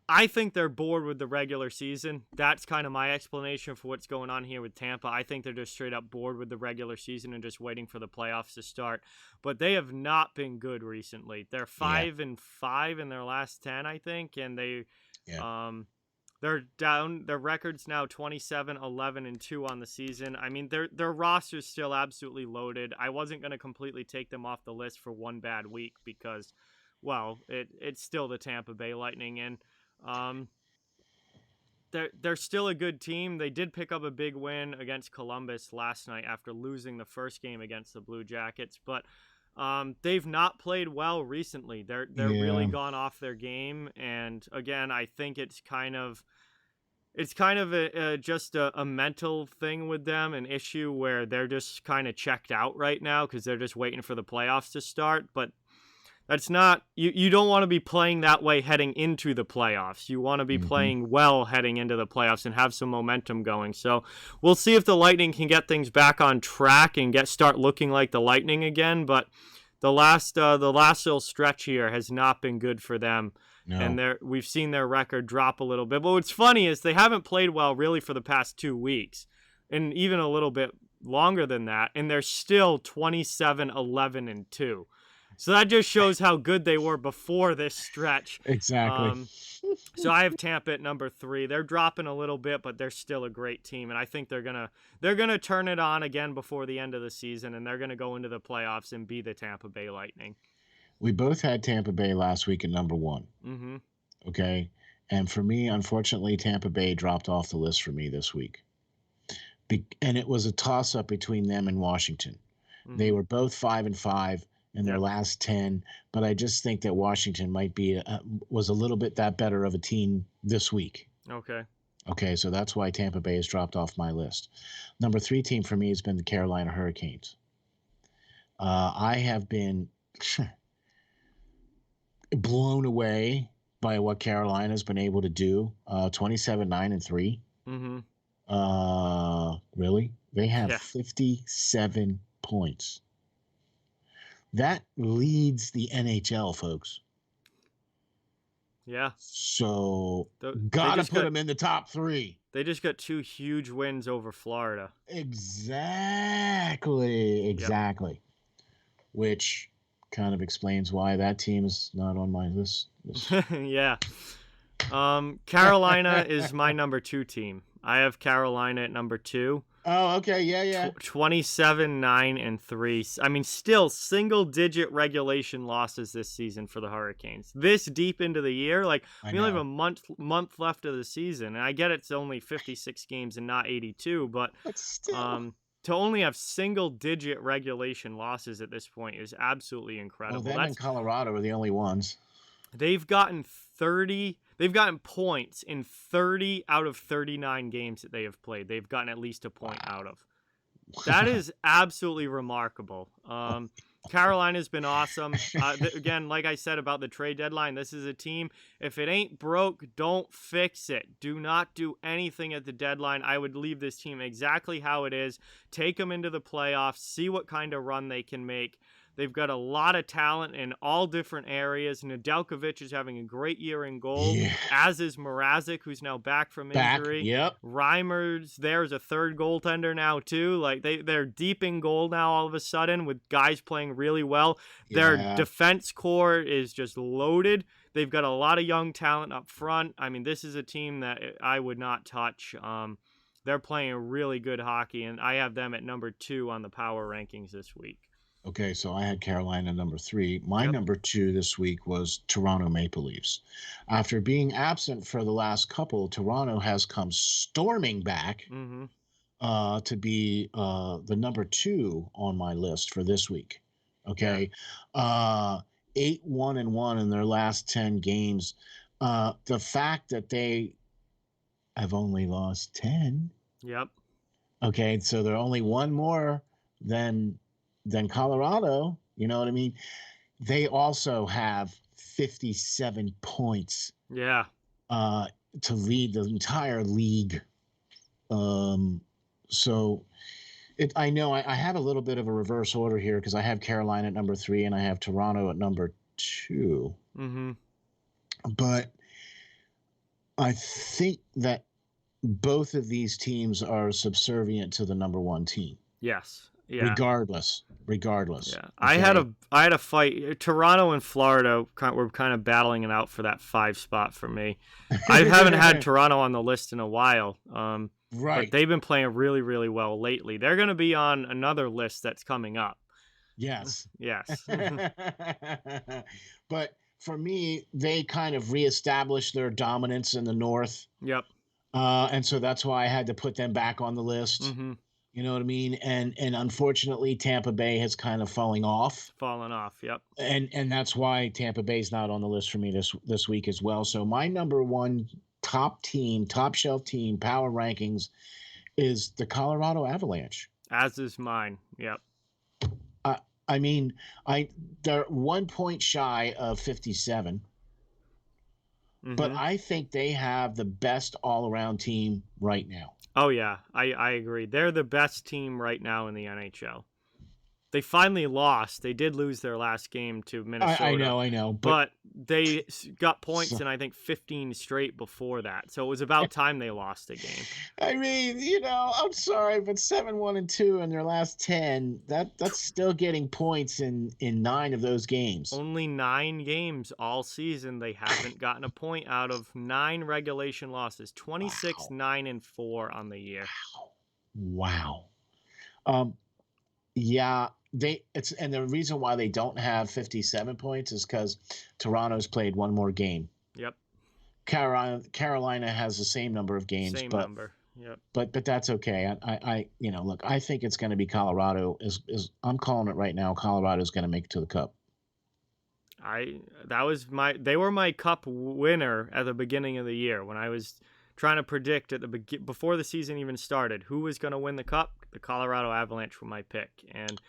Speaker 1: I think they're bored with the regular season. That's kind of my explanation for what's going on here with Tampa. I think they're just straight up bored with the regular season and just waiting for the playoffs to start. But they have not been good recently. They're 5-5 in their last 10, I think, and they're down. Their record's now 27-11-2 on the season. I mean, their roster's still absolutely loaded. I wasn't going to completely take them off the list for one bad week because, well, it's still the Tampa Bay Lightning, and they're still a good team. They did pick up a big win against Columbus last night after losing the first game against the Blue Jackets, but they've not played well recently. They're really gone off their game, and again, I think it's kind of just a mental thing with them, an issue where they're just kind of checked out right now because they're just waiting for the playoffs to start, but that's not, you don't want to be playing that way heading into the playoffs. You want to be playing well heading into the playoffs and have some momentum going. So we'll see if the Lightning can get things back on track and start looking like the Lightning again. But the last little stretch here has not been good for them. No. And we've seen their record drop a little bit. But what's funny is they haven't played well really for the past 2 weeks, and even a little bit longer than that, and they're still 27-11-2. So that just shows how good they were before this stretch.
Speaker 2: Exactly.
Speaker 1: So I have Tampa at number 3. They're dropping a little bit, but they're still a great team, and I think they're gonna turn it on again before the end of the season, and they're gonna go into the playoffs and be the Tampa Bay Lightning.
Speaker 2: We both had Tampa Bay last week at number 1.
Speaker 1: Mm-hmm.
Speaker 2: Okay. And for me, unfortunately, Tampa Bay dropped off the list for me this week. And it was a toss-up between them and Washington. Mm-hmm. They were both 5-5 in their last 10, but I just think that Washington might be was a little bit that better of a team this week. Okay, so that's why Tampa Bay has dropped off my list. Number 3 team for me has been the Carolina Hurricanes. I have been blown away by what Carolina's been able to do. 27-9-3.
Speaker 1: Mm-hmm.
Speaker 2: Really? They have 57 points. That leads the NHL, folks.
Speaker 1: Yeah.
Speaker 2: So gotta put them in the top 3.
Speaker 1: They just got 2 huge wins over Florida.
Speaker 2: Exactly. Yep. Which kind of explains why that team is not on my list.
Speaker 1: Yeah. Carolina is my number 2 team. I have Carolina at number 2.
Speaker 2: Oh, okay. Yeah.
Speaker 1: 27-9-3. I mean, still single-digit regulation losses this season for the Hurricanes. This deep into the year, we only have a month left of the season, and I get it's only 56 games and not 82, but
Speaker 2: still.
Speaker 1: To only have single-digit regulation losses at this point is absolutely incredible.
Speaker 2: Well, them and Colorado are the only ones.
Speaker 1: They've gotten points in 30 out of 39 games that they have played. They've gotten at least a point out of. That is absolutely remarkable. Carolina's been awesome. Again, like I said about the trade deadline, this is a team, if it ain't broke, don't fix it. Do not do anything at the deadline. I would leave this team exactly how it is. Take them into the playoffs. See what kind of run they can make. They've got a lot of talent in all different areas. Nedeljkovic is having a great year in goal, as is Mrazek, who's now back from injury.
Speaker 2: Yep.
Speaker 1: Reimer's there as a third goaltender now, too. They're deep in goal now all of a sudden with guys playing really well. Their defense core is just loaded. They've got a lot of young talent up front. I mean, this is a team that I would not touch. They're playing really good hockey, and I have them at number 2 on the power rankings this week.
Speaker 2: Okay, so I had Carolina number 3. My number 2 this week was Toronto Maple Leafs. After being absent for the last couple, Toronto has come storming back to be the number 2 on my list for this week. Okay, 8-1-1 in their last 10 games. The fact that they have only lost 10.
Speaker 1: Yep.
Speaker 2: Okay, so they're only one more than Colorado, you know what I mean? They also have 57 points.
Speaker 1: Yeah.
Speaker 2: To lead the entire league. So I know I have a little bit of a reverse order here because I have Carolina at number 3 and I have Toronto at number 2.
Speaker 1: Mm-hmm.
Speaker 2: But I think that both of these teams are subservient to the number 1 team.
Speaker 1: Yes. Yeah.
Speaker 2: Regardless.
Speaker 1: Yeah.
Speaker 2: Okay.
Speaker 1: I had a fight. Toronto and Florida were kind of battling it out for that 5 spot for me. I haven't had Toronto on the list in a while.
Speaker 2: Right.
Speaker 1: But they've been playing really, really well lately. They're going to be on another list that's coming up.
Speaker 2: Yes.
Speaker 1: But
Speaker 2: for me, they kind of reestablished their dominance in the North.
Speaker 1: Yep.
Speaker 2: And so that's why I had to put them back on the list.
Speaker 1: Mm-hmm.
Speaker 2: You know what I mean? And unfortunately, Tampa Bay has kind of fallen off.
Speaker 1: Yep.
Speaker 2: And that's why Tampa Bay's not on the list for me this week as well. So my number 1 top shelf team, power rankings, is the Colorado Avalanche.
Speaker 1: As is mine. Yep.
Speaker 2: I mean, they're 1 point shy of 57. Mm-hmm. But I think they have the best all-around team right now.
Speaker 1: Oh, yeah, I agree. They're the best team right now in the NHL. They finally lost. They did lose their last game to Minnesota.
Speaker 2: I know.
Speaker 1: But they got points in, I think, 15 straight before that. So it was about time they lost a game.
Speaker 2: I mean, I'm sorry, but 7-1-2 in their last 10, that's still getting points in 9 of those games.
Speaker 1: Only 9 games all season. They haven't gotten a point out of 9 regulation losses. 26, 9-4 on the year.
Speaker 2: Wow. Yeah, and the reason why they don't have 57 points is because Toronto's played one more game.
Speaker 1: Yep.
Speaker 2: Carolina has the same number of games.
Speaker 1: Same number. Yep.
Speaker 2: But that's okay. Look, I think it's going to be Colorado. I'm calling it right now. Colorado's going to make it to the Cup.
Speaker 1: They were my Cup winner at the beginning of the year when I was trying to predict before the season even started who was going to win the Cup. The Colorado Avalanche were my pick, and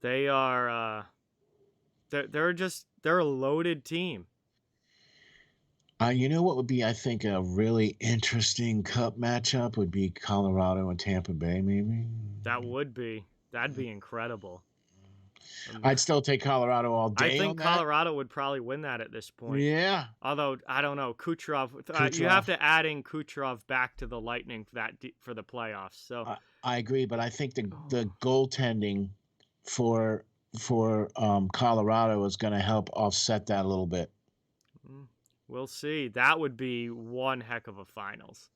Speaker 1: they are they're a loaded team.
Speaker 2: You know what would be, I think, a really interesting Cup matchup would be Colorado and Tampa Bay, maybe.
Speaker 1: That'd be incredible.
Speaker 2: I'd still take Colorado all day.
Speaker 1: I think Colorado would probably win that at this point.
Speaker 2: Yeah.
Speaker 1: Although I don't know, Kucherov. You have to add in Kucherov back to the Lightning for the playoffs. So
Speaker 2: I agree, but I think the goaltending for Colorado is going to help offset that a little bit.
Speaker 1: We'll see. That would be one heck of a finals.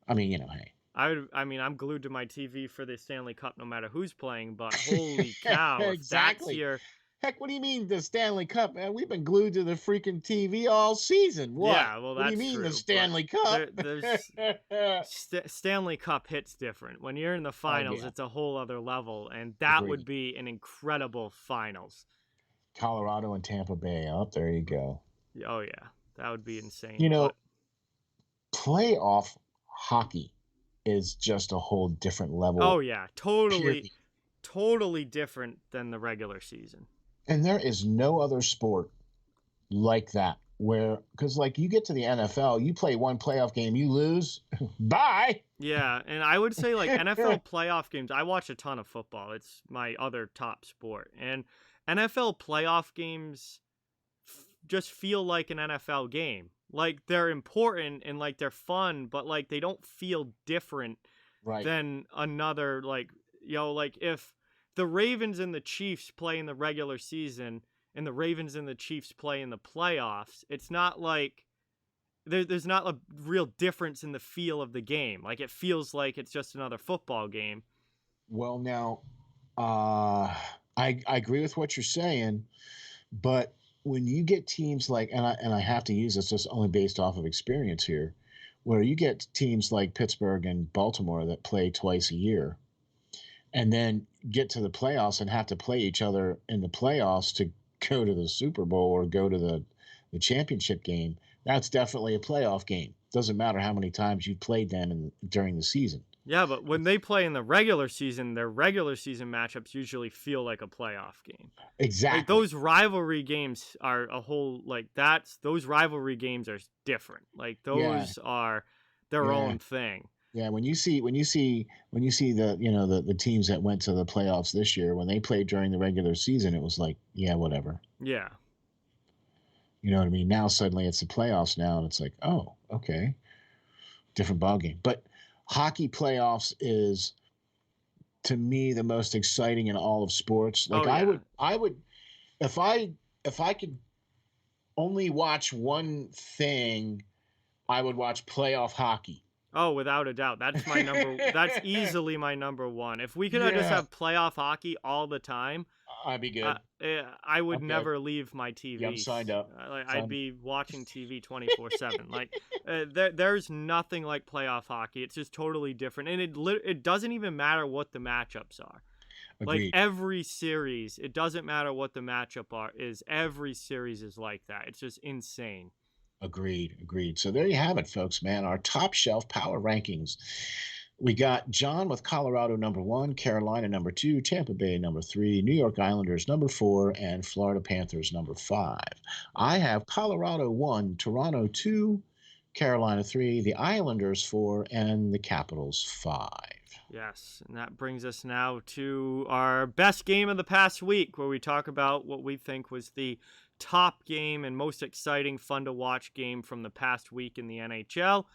Speaker 2: I mean, hey.
Speaker 1: I'm glued to my TV for the Stanley Cup no matter who's playing, but holy cow.
Speaker 2: Exactly. Heck, what do you mean the Stanley Cup, man? We've been glued to the freaking TV all season. What?
Speaker 1: Yeah, well, that's
Speaker 2: what do you mean
Speaker 1: true,
Speaker 2: the Stanley Cup?
Speaker 1: Stanley Cup hits different. When you're in the finals, it's a whole other level, and that would be an incredible finals.
Speaker 2: Colorado and Tampa Bay. Oh, there you go.
Speaker 1: Oh, yeah. That would be insane.
Speaker 2: Playoff hockey is just a whole different level.
Speaker 1: Oh, yeah. Totally different than the regular season.
Speaker 2: And there is no other sport like that because you get to the NFL, you play one playoff game, you lose, bye.
Speaker 1: Yeah, and I would say NFL playoff games, I watch a ton of football. It's my other top sport. And NFL playoff games just feel like an NFL game. They're important and they're fun, but they don't feel different than another if the Ravens and the Chiefs play in the regular season and the Ravens and the Chiefs play in the playoffs, it's not there's not a real difference in the feel of the game. It feels like it's just another football game.
Speaker 2: Well, now, I agree with what you're saying, but when you get teams and I have to use this just only based off of experience here, where you get teams like Pittsburgh and Baltimore that play twice a year and then get to the playoffs and have to play each other in the playoffs to go to the Super Bowl or go to the championship game, that's definitely a playoff game. Doesn't matter how many times you played them during the season.
Speaker 1: Yeah, but when they play in the regular season, their regular season matchups usually feel like a playoff game.
Speaker 2: Exactly.
Speaker 1: Those rivalry games are a whole those rivalry games are different. Those are their own thing.
Speaker 2: Yeah, when you see the the teams that went to the playoffs this year, when they played during the regular season, it was whatever.
Speaker 1: Yeah.
Speaker 2: You know what I mean? Now suddenly it's the playoffs now, and it's oh, okay, different ballgame. But hockey playoffs is, to me, the most exciting in all of sports. I would, if I could only watch one thing, I would watch playoff hockey.
Speaker 1: Oh, without a doubt. That's my number. That's easily my number one. If we could just have playoff hockey all the time,
Speaker 2: I'd be good.
Speaker 1: I would never leave my TV.
Speaker 2: Yeah, I'm signed up.
Speaker 1: I'd be watching TV 24/7. There's nothing like playoff hockey. It's just totally different, and it doesn't even matter what the matchups are.
Speaker 2: Agreed.
Speaker 1: Every series, it doesn't matter what the matchup is. Every series is like that. It's just insane.
Speaker 2: Agreed. So there you have it, folks, man. Our top shelf power rankings. We got John with Colorado number 1, Carolina number 2, Tampa Bay number 3, New York Islanders number 4, and Florida Panthers number 5. I have Colorado 1, Toronto 2, Carolina 3, the Islanders 4, and the Capitals 5.
Speaker 1: Yes, and that brings us now to our best game of the past week, where we talk about what we think was the top game and most exciting, fun to watch game from the past week in the NHL.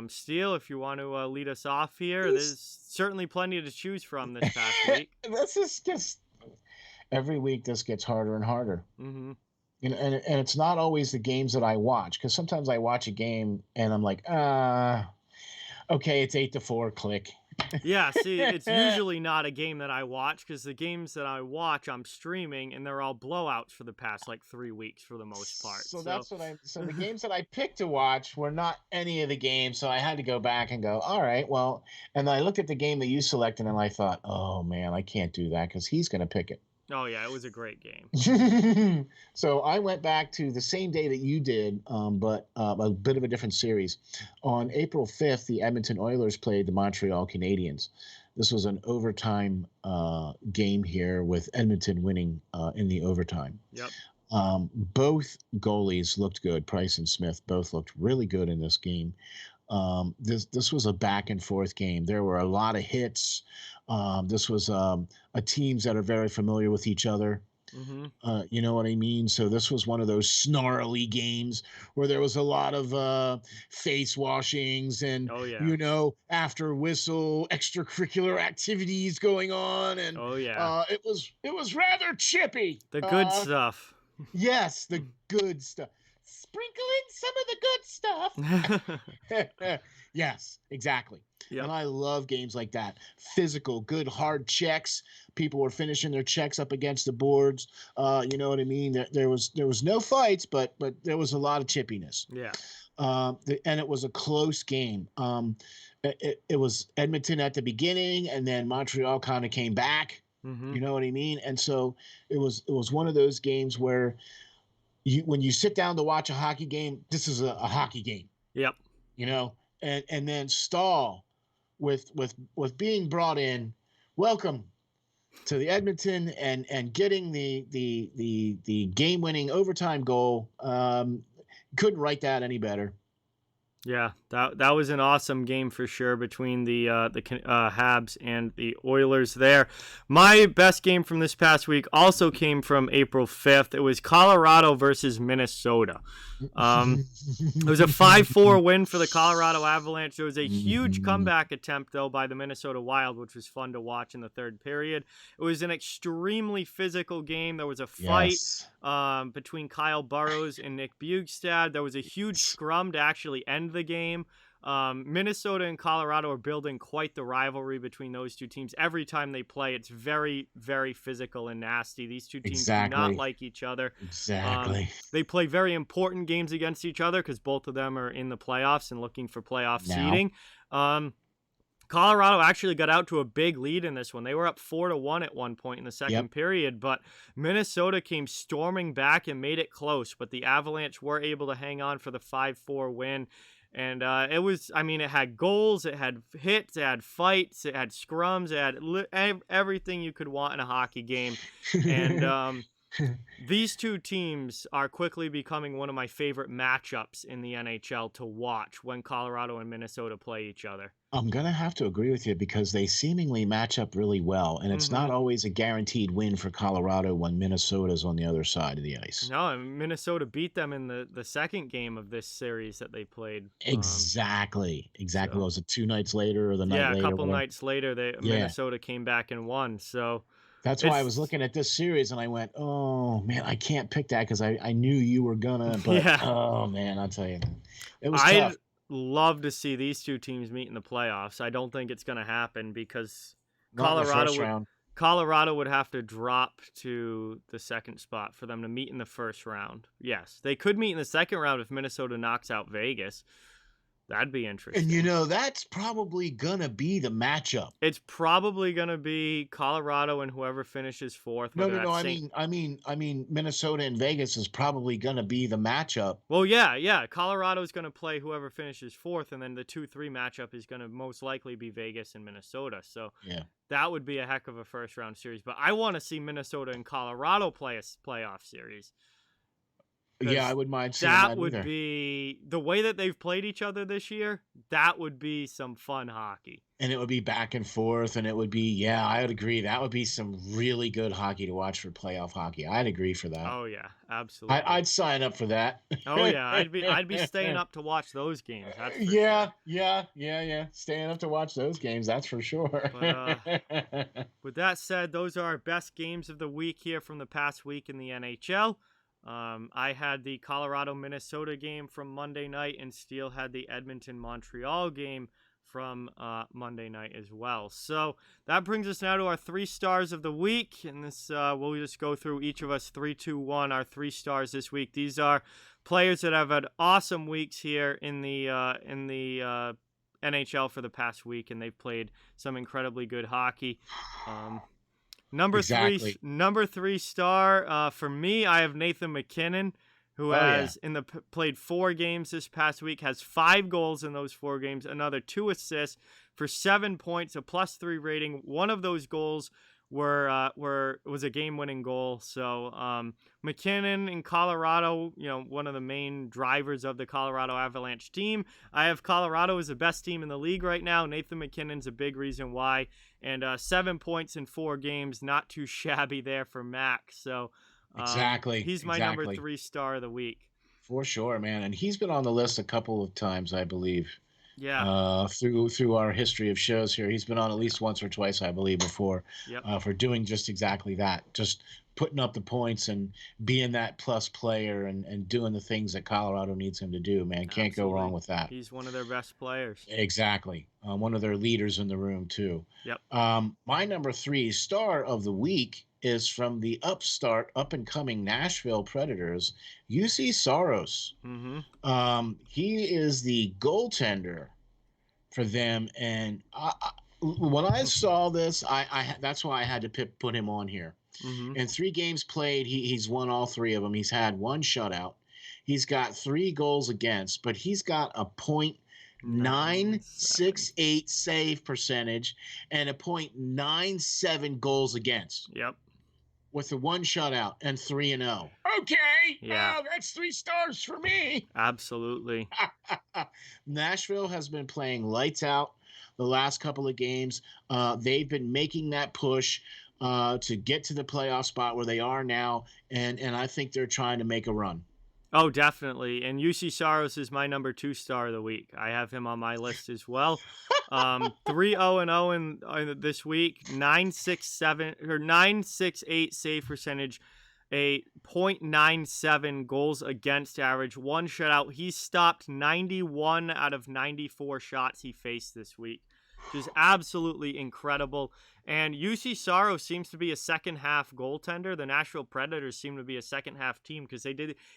Speaker 1: Steele, if you want to lead us off here, there's certainly plenty to choose from this past week.
Speaker 2: This is just every week this gets harder and harder.
Speaker 1: Mm-hmm.
Speaker 2: You know, and it's not always the games that I watch, because sometimes I watch a game and I'm like, okay, it's 8-4, click.
Speaker 1: Yeah, see, it's usually not a game that I watch, because the games that I watch, I'm streaming, and they're all blowouts for the past, 3 weeks for the most part.
Speaker 2: So that's what so the games that I picked to watch were not any of the games, so I had to go back and go, all right, well, and I looked at the game that you selected, and I thought, oh, man, I can't do that, because he's going to pick it.
Speaker 1: Oh, yeah, it was a great game.
Speaker 2: So I went back to the same day that you did, but a bit of a different series. On April 5th, the Edmonton Oilers played the Montreal Canadiens. This was an overtime game here, with Edmonton winning in the overtime.
Speaker 1: Yep.
Speaker 2: Both goalies looked good. Price and Smith both looked really good in this game. This was a back and forth game. There were a lot of hits. This was a teams that are very familiar with each other.
Speaker 1: Mm-hmm.
Speaker 2: You know what I mean? So this was one of those snarly games where there was a lot of face washings and, after whistle extracurricular activities going on. And it was rather chippy.
Speaker 1: The good stuff.
Speaker 2: Yes, the good stuff. Sprinkle in some of the good stuff. Yes, exactly. Yep. And I love games like that. Physical, good, hard checks. People were finishing their checks up against the boards. You know what I mean? There was no fights, but there was a lot of chippiness.
Speaker 1: Yeah.
Speaker 2: And it was a close game. It was Edmonton at the beginning, and then Montreal kind of came back.
Speaker 1: Mm-hmm.
Speaker 2: You know what I mean? And so it was one of those games where when you sit down to watch a hockey game, this is a hockey game.
Speaker 1: Yep.
Speaker 2: You know, and then Stahl with being brought in, welcome to the Edmonton and getting the game-winning overtime goal. Couldn't write that any better.
Speaker 1: Yeah, that was an awesome game for sure between the Habs and the Oilers there. My best game from this past week also came from April 5th. It was Colorado versus Minnesota. It was a 5-4 win for the Colorado Avalanche. There was a huge comeback attempt, though, by the Minnesota Wild, which was fun to watch in the third period. It was an extremely physical game. There was a fight between Kyle Burroughs and Nick Bjugstad. There was a huge scrum to actually end the game. Minnesota and Colorado are building quite the rivalry between those two teams. Every time they play, it's very, very physical and nasty. These two teams do not like each other.
Speaker 2: Exactly.
Speaker 1: They play very important games against each other because both of them are in the playoffs and looking for playoff seeding. Colorado actually got out to a big lead in this one. They were up 4-1 at one point in the second period, but Minnesota came storming back and made it close. But the Avalanche were able to hang on for the 5-4 win. And it had goals, it had hits, it had fights, it had scrums, it had everything you could want in a hockey game. And these two teams are quickly becoming one of my favorite matchups in the NHL to watch when Colorado and Minnesota play each other.
Speaker 2: I'm going to have to agree with you because they seemingly match up really well. And it's not always a guaranteed win for Colorado when Minnesota's on the other side of the ice.
Speaker 1: No, Minnesota beat them in the second game of this series that they played.
Speaker 2: Exactly. So, was it 2 nights later or the night later?
Speaker 1: Yeah, a couple nights later, Minnesota came back and won. So
Speaker 2: that's why I was looking at this series and I went, oh, man, I can't pick that because I knew you were going to. But, oh, man, I'll tell you. It was tough.
Speaker 1: Love to see these two teams meet in the playoffs. I don't think it's going to happen because Colorado would have to drop to the second spot for them to meet in the first round. Yes, they could meet in the second round if Minnesota knocks out Vegas. That'd be interesting.
Speaker 2: And that's probably gonna be the matchup.
Speaker 1: It's probably gonna be Colorado and whoever finishes fourth.
Speaker 2: No. I mean, Minnesota and Vegas is probably gonna be the matchup.
Speaker 1: Well, yeah. Colorado's gonna play whoever finishes fourth, and then the 2-3 matchup is gonna most likely be Vegas and Minnesota. So that would be a heck of a first round series. But I want to see Minnesota and Colorado play a playoff series.
Speaker 2: Yeah, I wouldn't mind seeing that
Speaker 1: would
Speaker 2: either.
Speaker 1: be the way that they've played each other this year. That would be some fun hockey.
Speaker 2: And it would be back and forth, and it would be, yeah, I would agree. That would be some really good hockey to watch for playoff hockey. I'd agree for that.
Speaker 1: Oh yeah, absolutely.
Speaker 2: I'd sign up for that.
Speaker 1: Oh yeah, I'd be staying up to watch those games. That's for
Speaker 2: yeah,
Speaker 1: sure.
Speaker 2: yeah. Staying up to watch those games, that's for sure.
Speaker 1: But, with that said, those are our best games of the week here from the past week in the NHL. I had the Colorado-Minnesota game from Monday night, and Steele had the Edmonton-Montreal game from Monday night as well. So that brings us now to our 3 stars of the week, and this we'll just go through each of us 3, 2, 1, our 3 stars this week. These are players that have had awesome weeks here in the NHL for the past week, and they've played some incredibly good hockey. Number 3 star for me, I have Nathan McKinnon, who has played 4 games this past week, has 5 goals in those 4 games, another 2 assists for 7 points, a +3 rating. One of those goals was a game-winning goal. So McKinnon in Colorado, one of the main drivers of the Colorado Avalanche team. I have Colorado as the best team in the league right now. Nathan McKinnon's a big reason why. And 7 points in 4 games, not too shabby there for Max. So
Speaker 2: exactly.
Speaker 1: He's my number 3 star of the week.
Speaker 2: For sure, man. And he's been on the list a couple of times, I believe.
Speaker 1: Yeah.
Speaker 2: Through our history of shows here, he's been on at least once or twice, I believe, before.
Speaker 1: Yep.
Speaker 2: For doing just exactly that, just putting up the points and being that plus player and doing the things that Colorado needs him to do. Man, can't
Speaker 1: Absolutely.
Speaker 2: go wrong with that.
Speaker 1: He's one of their best players.
Speaker 2: Exactly. One of their leaders in the room too.
Speaker 1: Yep.
Speaker 2: My number 3 star of the week is from the up and coming Nashville Predators, Juuse Saros.
Speaker 1: Mm-hmm.
Speaker 2: He is the goaltender for them, and when I saw this, I that's why I had to put him on here.
Speaker 1: Mm-hmm.
Speaker 2: In 3 games played, he's won all 3 of them. He's had 1 shutout. He's got 3 goals against, but he's got a .968 save percentage and a .97 goals against.
Speaker 1: Yep.
Speaker 2: With the 1 shutout and 3-0. Okay.
Speaker 1: Yeah.
Speaker 2: That's 3 stars for me.
Speaker 1: Absolutely.
Speaker 2: Nashville has been playing lights out the last couple of games. They've been making that push to get to the playoff spot where they are now, and I think they're trying to make a run.
Speaker 1: Oh, definitely. And Juuse Saros is my number 2 star of the week. I have him on my list as well. 3-0-0 in this week, 968 save percentage, a .97 goals against average, 1 shutout. He stopped 91 out of 94 shots he faced this week, which is absolutely incredible. And Juuse Saros seems to be a second-half goaltender. The Nashville Predators seem to be a second-half team because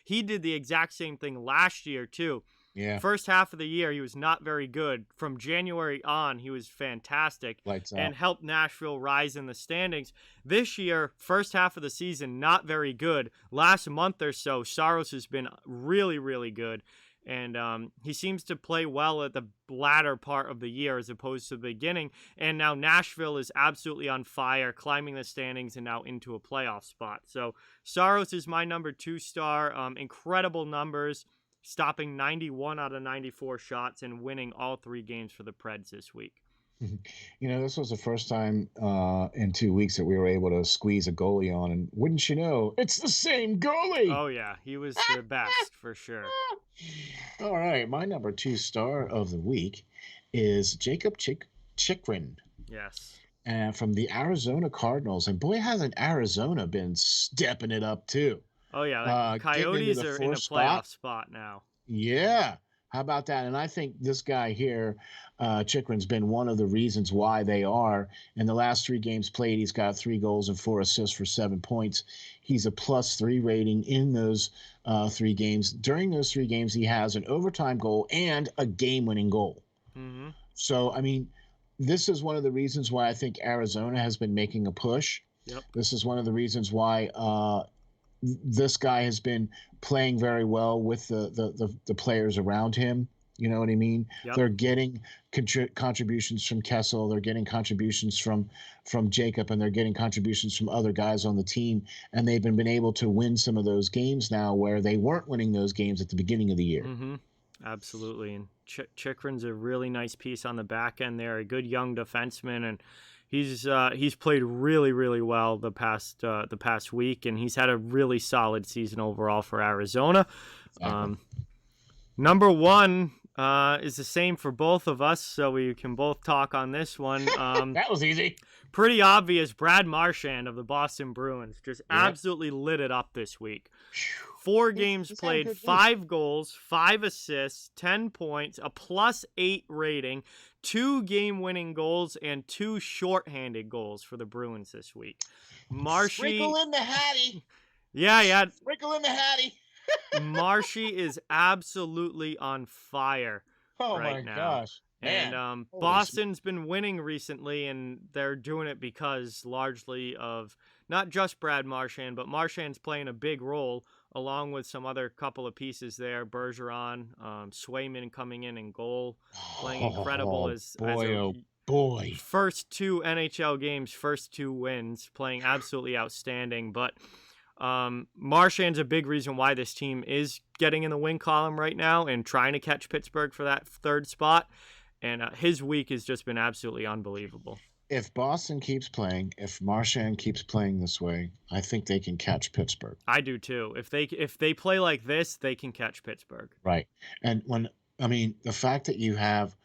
Speaker 1: he did the exact same thing last year, too.
Speaker 2: Yeah.
Speaker 1: First half of the year, he was not very good. From January on, he was fantastic and helped Nashville rise in the standings. This year, first half of the season, not very good. Last month or so, Saros has been really, really good. And he seems to play well at the latter part of the year as opposed to the beginning. And now Nashville is absolutely on fire, climbing the standings and now into a playoff spot. So Saros is my number 2 star. Incredible numbers, stopping 91 out of 94 shots and winning all 3 games for the Preds this week.
Speaker 3: This was the first time in 2 weeks that we were able to squeeze a goalie on, and wouldn't you know, it's the same goalie.
Speaker 1: Oh yeah, he was the best for sure.
Speaker 3: All right, my number 2 star of the week is Jacob Chychrun.
Speaker 1: Yes.
Speaker 3: From the Arizona Cardinals, and boy, hasn't Arizona been stepping it up too.
Speaker 1: Oh yeah, the Coyotes are in a playoff spot now.
Speaker 2: Yeah. How about that? And I think this guy here, Chychrun's been one of the reasons why they are. In the last 3 games played, he's got 3 goals and 4 assists for 7 points. He's a +3 rating in those 3 games. During those 3 games, he has an overtime goal and a game-winning goal.
Speaker 1: Mm-hmm.
Speaker 2: So, I mean, this is one of the reasons why I think Arizona has been making a push.
Speaker 1: Yep.
Speaker 2: This is one of the reasons why this guy has been playing very well with the players around him. You know what I mean?
Speaker 1: Yep.
Speaker 2: They're getting contributions from Kessel. They're getting contributions from Jacob, and they're getting contributions from other guys on the team. And they've been able to win some of those games now where they weren't winning those games at the beginning of the year.
Speaker 1: Mm-hmm. Absolutely. And Chychrun's a really nice piece on the back end there, a good young defenseman, and he's played really, really well the past week, and he's had a really solid season overall for Arizona.
Speaker 2: Exactly.
Speaker 1: Number one is the same for both of us, so we can both talk on this one.
Speaker 2: That was easy.
Speaker 1: Pretty obvious. Brad Marchand of the Boston Bruins just absolutely lit it up this week. 4 games played, 5 goals, 5 assists, 10 points, a +8 rating, 2 game-winning goals, and 2 shorthanded goals for the Bruins this week.
Speaker 2: Sprinkle in the Hattie.
Speaker 1: Yeah.
Speaker 2: Sprinkle in the Hattie.
Speaker 1: Marshy is absolutely on fire right now.
Speaker 2: Gosh.
Speaker 1: And Boston's been winning recently, and they're doing it because largely of not just Brad Marchand, but Marchand's playing a big role along with some other couple of pieces there. Bergeron, Swayman coming in goal, playing incredible as
Speaker 2: boy.
Speaker 1: First 2 NHL games, first 2 wins, playing absolutely outstanding. But Marchand's a big reason why this team is getting in the win column right now and trying to catch Pittsburgh for that 3rd spot. And his week has just been absolutely unbelievable.
Speaker 2: If Boston keeps playing, if Marchand keeps playing this way, I think they can catch Pittsburgh.
Speaker 1: I do too. If they play like this, they can catch Pittsburgh.
Speaker 2: Right. And the fact that you have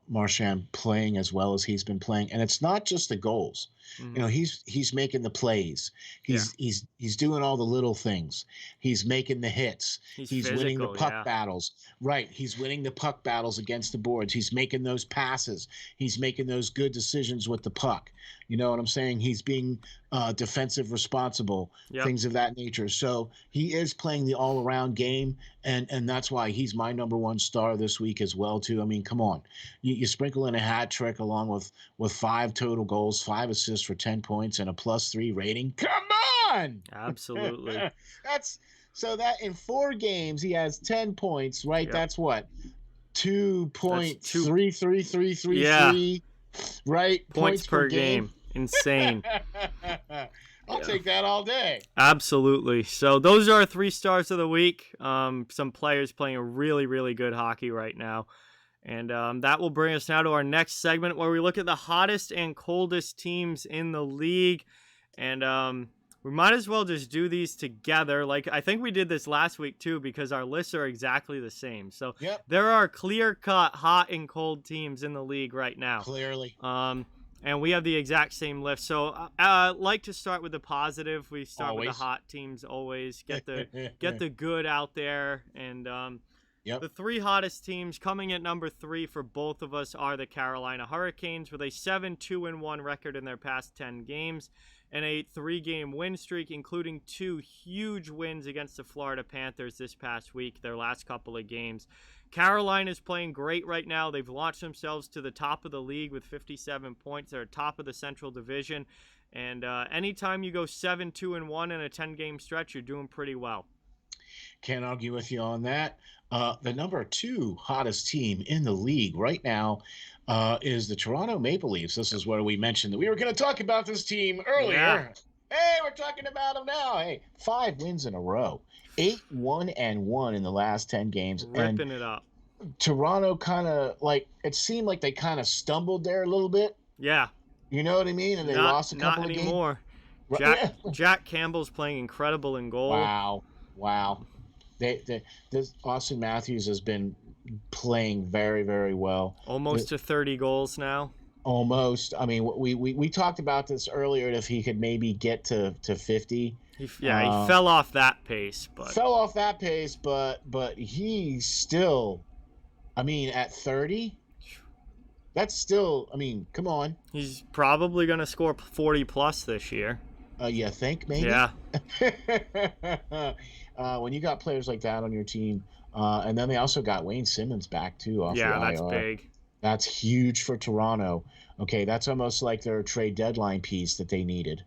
Speaker 2: Marchand playing as well as he's been playing, and it's not just the goals.
Speaker 1: Mm-hmm.
Speaker 2: He's making the plays. He's doing all the little things. He's making the hits. He's
Speaker 1: physical,
Speaker 2: winning the puck battles. Right. He's winning the puck battles against the boards. He's making those passes. He's making those good decisions with the puck. You know what I'm saying? He's being defensive responsible, things of that nature. So he is playing the all-around game, and that's why he's my number 1 star this week as well, too. I mean, come on. You sprinkle in a hat trick along with 5 total goals, 5 assists for 10 points, and a +3 rating. Come on!
Speaker 1: Absolutely.
Speaker 2: That in 4 games, he has 10 points, right? Yep. That's what? 2.3333. Right?
Speaker 1: Points per game. Insane.
Speaker 2: I'll take that all day.
Speaker 1: Absolutely. So those are our 3 stars of the week. Some players playing a really, really good hockey right now. And that will bring us now to our next segment where we look at the hottest and coldest teams in the league. And we might as well just do these together. Like I think we did this last week too, because our lists are exactly the same. So there are clear-cut hot and cold teams in the league right now.
Speaker 2: Clearly.
Speaker 1: And we have the exact same list. So I like to start with the positive. We start with the hot teams always. Get the good out there. And the 3 hottest teams coming at number 3 for both of us are the Carolina Hurricanes with a 7-2-1 record in their past 10 games and a 3-game win streak, including 2 huge wins against the Florida Panthers this past week, their last couple of games. Carolina is playing great right now. They've launched themselves to the top of the league with 57 points. They're top of the Central Division. And anytime you go 7-2-1 in a 10-game stretch, you're doing pretty well.
Speaker 2: Can't argue with you on that. The number 2 hottest team in the league right now is the Toronto Maple Leafs. This is where we mentioned that we were going to talk about this team earlier. Yeah. Hey, we're talking about them now. Hey, 5 wins in a row. 8-1-1 in the last 10 games.
Speaker 1: Ripping it up.
Speaker 2: Toronto kind of, it seemed like they kind of stumbled there a little bit.
Speaker 1: Yeah.
Speaker 2: You know what I mean? And they lost a couple of games.
Speaker 1: Not anymore. Jack Campbell's playing incredible in goal.
Speaker 2: Wow. This Austin Matthews has been playing very, very well.
Speaker 1: Almost to 30 goals now.
Speaker 2: Almost. I mean, we talked about this earlier. If he could maybe get to 50.
Speaker 1: He fell off that pace, but
Speaker 2: he's still. I mean, at 30, that's still. I mean, come on.
Speaker 1: He's probably going to score 40 plus this year.
Speaker 2: You think maybe?
Speaker 1: Yeah.
Speaker 2: When you got players like that on your team, and then they also got Wayne Simmons back too. Off the IR.
Speaker 1: That's big.
Speaker 2: That's huge for Toronto. Okay, that's almost like their trade deadline piece that they needed.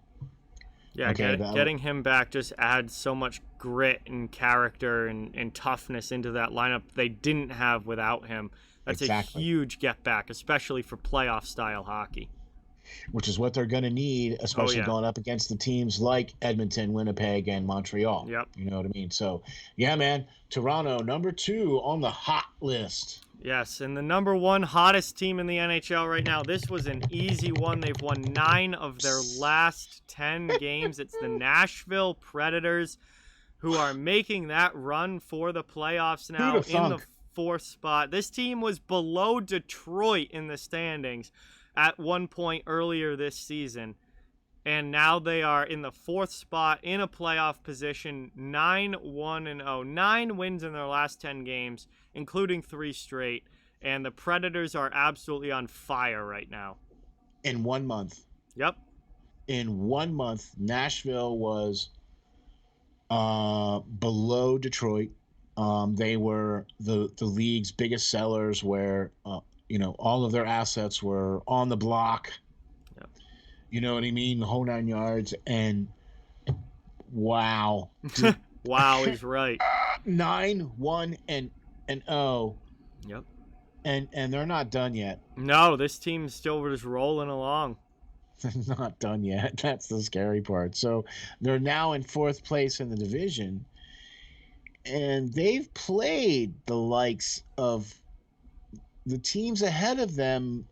Speaker 1: Yeah,
Speaker 2: Okay,
Speaker 1: getting him back just adds so much grit and character and toughness into that lineup they didn't have without him. That's
Speaker 2: Exactly.
Speaker 1: a huge get back, especially for playoff style hockey.
Speaker 2: which is what they're going to need, especially
Speaker 1: yeah.
Speaker 2: going up against the teams like Edmonton, Winnipeg, and Montreal.
Speaker 1: Yep.
Speaker 2: You know what I mean? So, yeah, man, Toronto, number 2 on the hot list.
Speaker 1: Yes, and the number 1 hottest team in the NHL right now. This was an easy one. They've won 9 of their last 10 games. It's the Nashville Predators, who are making that run for the playoffs now in the 4th spot. This team was below Detroit in the standings at one point earlier this season, and now they are in the 4th spot in a playoff position, 9-1-0, 9 wins in their last 10 games, including 3 straight, and the Predators are absolutely on fire right now.
Speaker 2: In 1 month.
Speaker 1: Yep.
Speaker 2: In 1 month, Nashville was below Detroit. They were the league's biggest sellers, where all of their assets were on the block.
Speaker 1: Yep.
Speaker 2: You know what I mean? The whole 9 yards. And wow.
Speaker 1: Wow is right.
Speaker 2: 9-1-0.
Speaker 1: Yep.
Speaker 2: And they're not done yet.
Speaker 1: No, this team's still just rolling along.
Speaker 2: They're not done yet. That's the scary part. So they're now in 4th place in the division. And they've played the likes of the teams ahead of them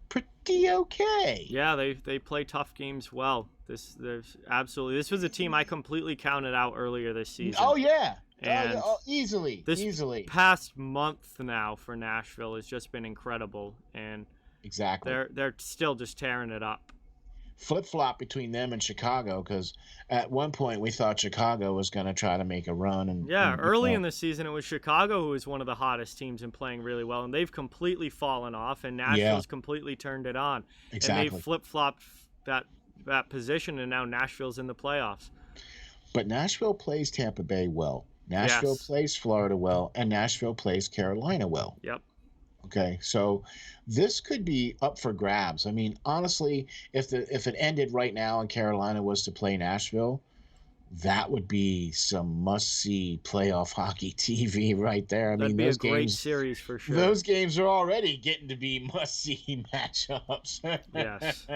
Speaker 2: pretty okay.
Speaker 1: Yeah, they play tough games well. This was a team I completely counted out earlier this season.
Speaker 2: Oh yeah.
Speaker 1: And
Speaker 2: easily.
Speaker 1: This past month now for Nashville has just been incredible, and
Speaker 2: exactly
Speaker 1: they're still just tearing it up.
Speaker 2: Flip-flop between them and Chicago, because at one point we thought Chicago was going to try to make a run. And
Speaker 1: early in the season it was Chicago who was one of the hottest teams and playing really well, and they've completely fallen off, and Nashville's completely turned it on.
Speaker 2: Exactly.
Speaker 1: And they've flip-flopped that position, and now Nashville's in the playoffs.
Speaker 2: But Nashville plays Tampa Bay well. Nashville plays Florida well, and Nashville plays Carolina well.
Speaker 1: Yep.
Speaker 2: Okay, so this could be up for grabs. I mean, honestly, if it ended right now and Carolina was to play Nashville, that would be some must-see playoff hockey TV right there.
Speaker 1: That'd be a great series for sure.
Speaker 2: Those games are already getting to be must-see matchups.
Speaker 1: Yes.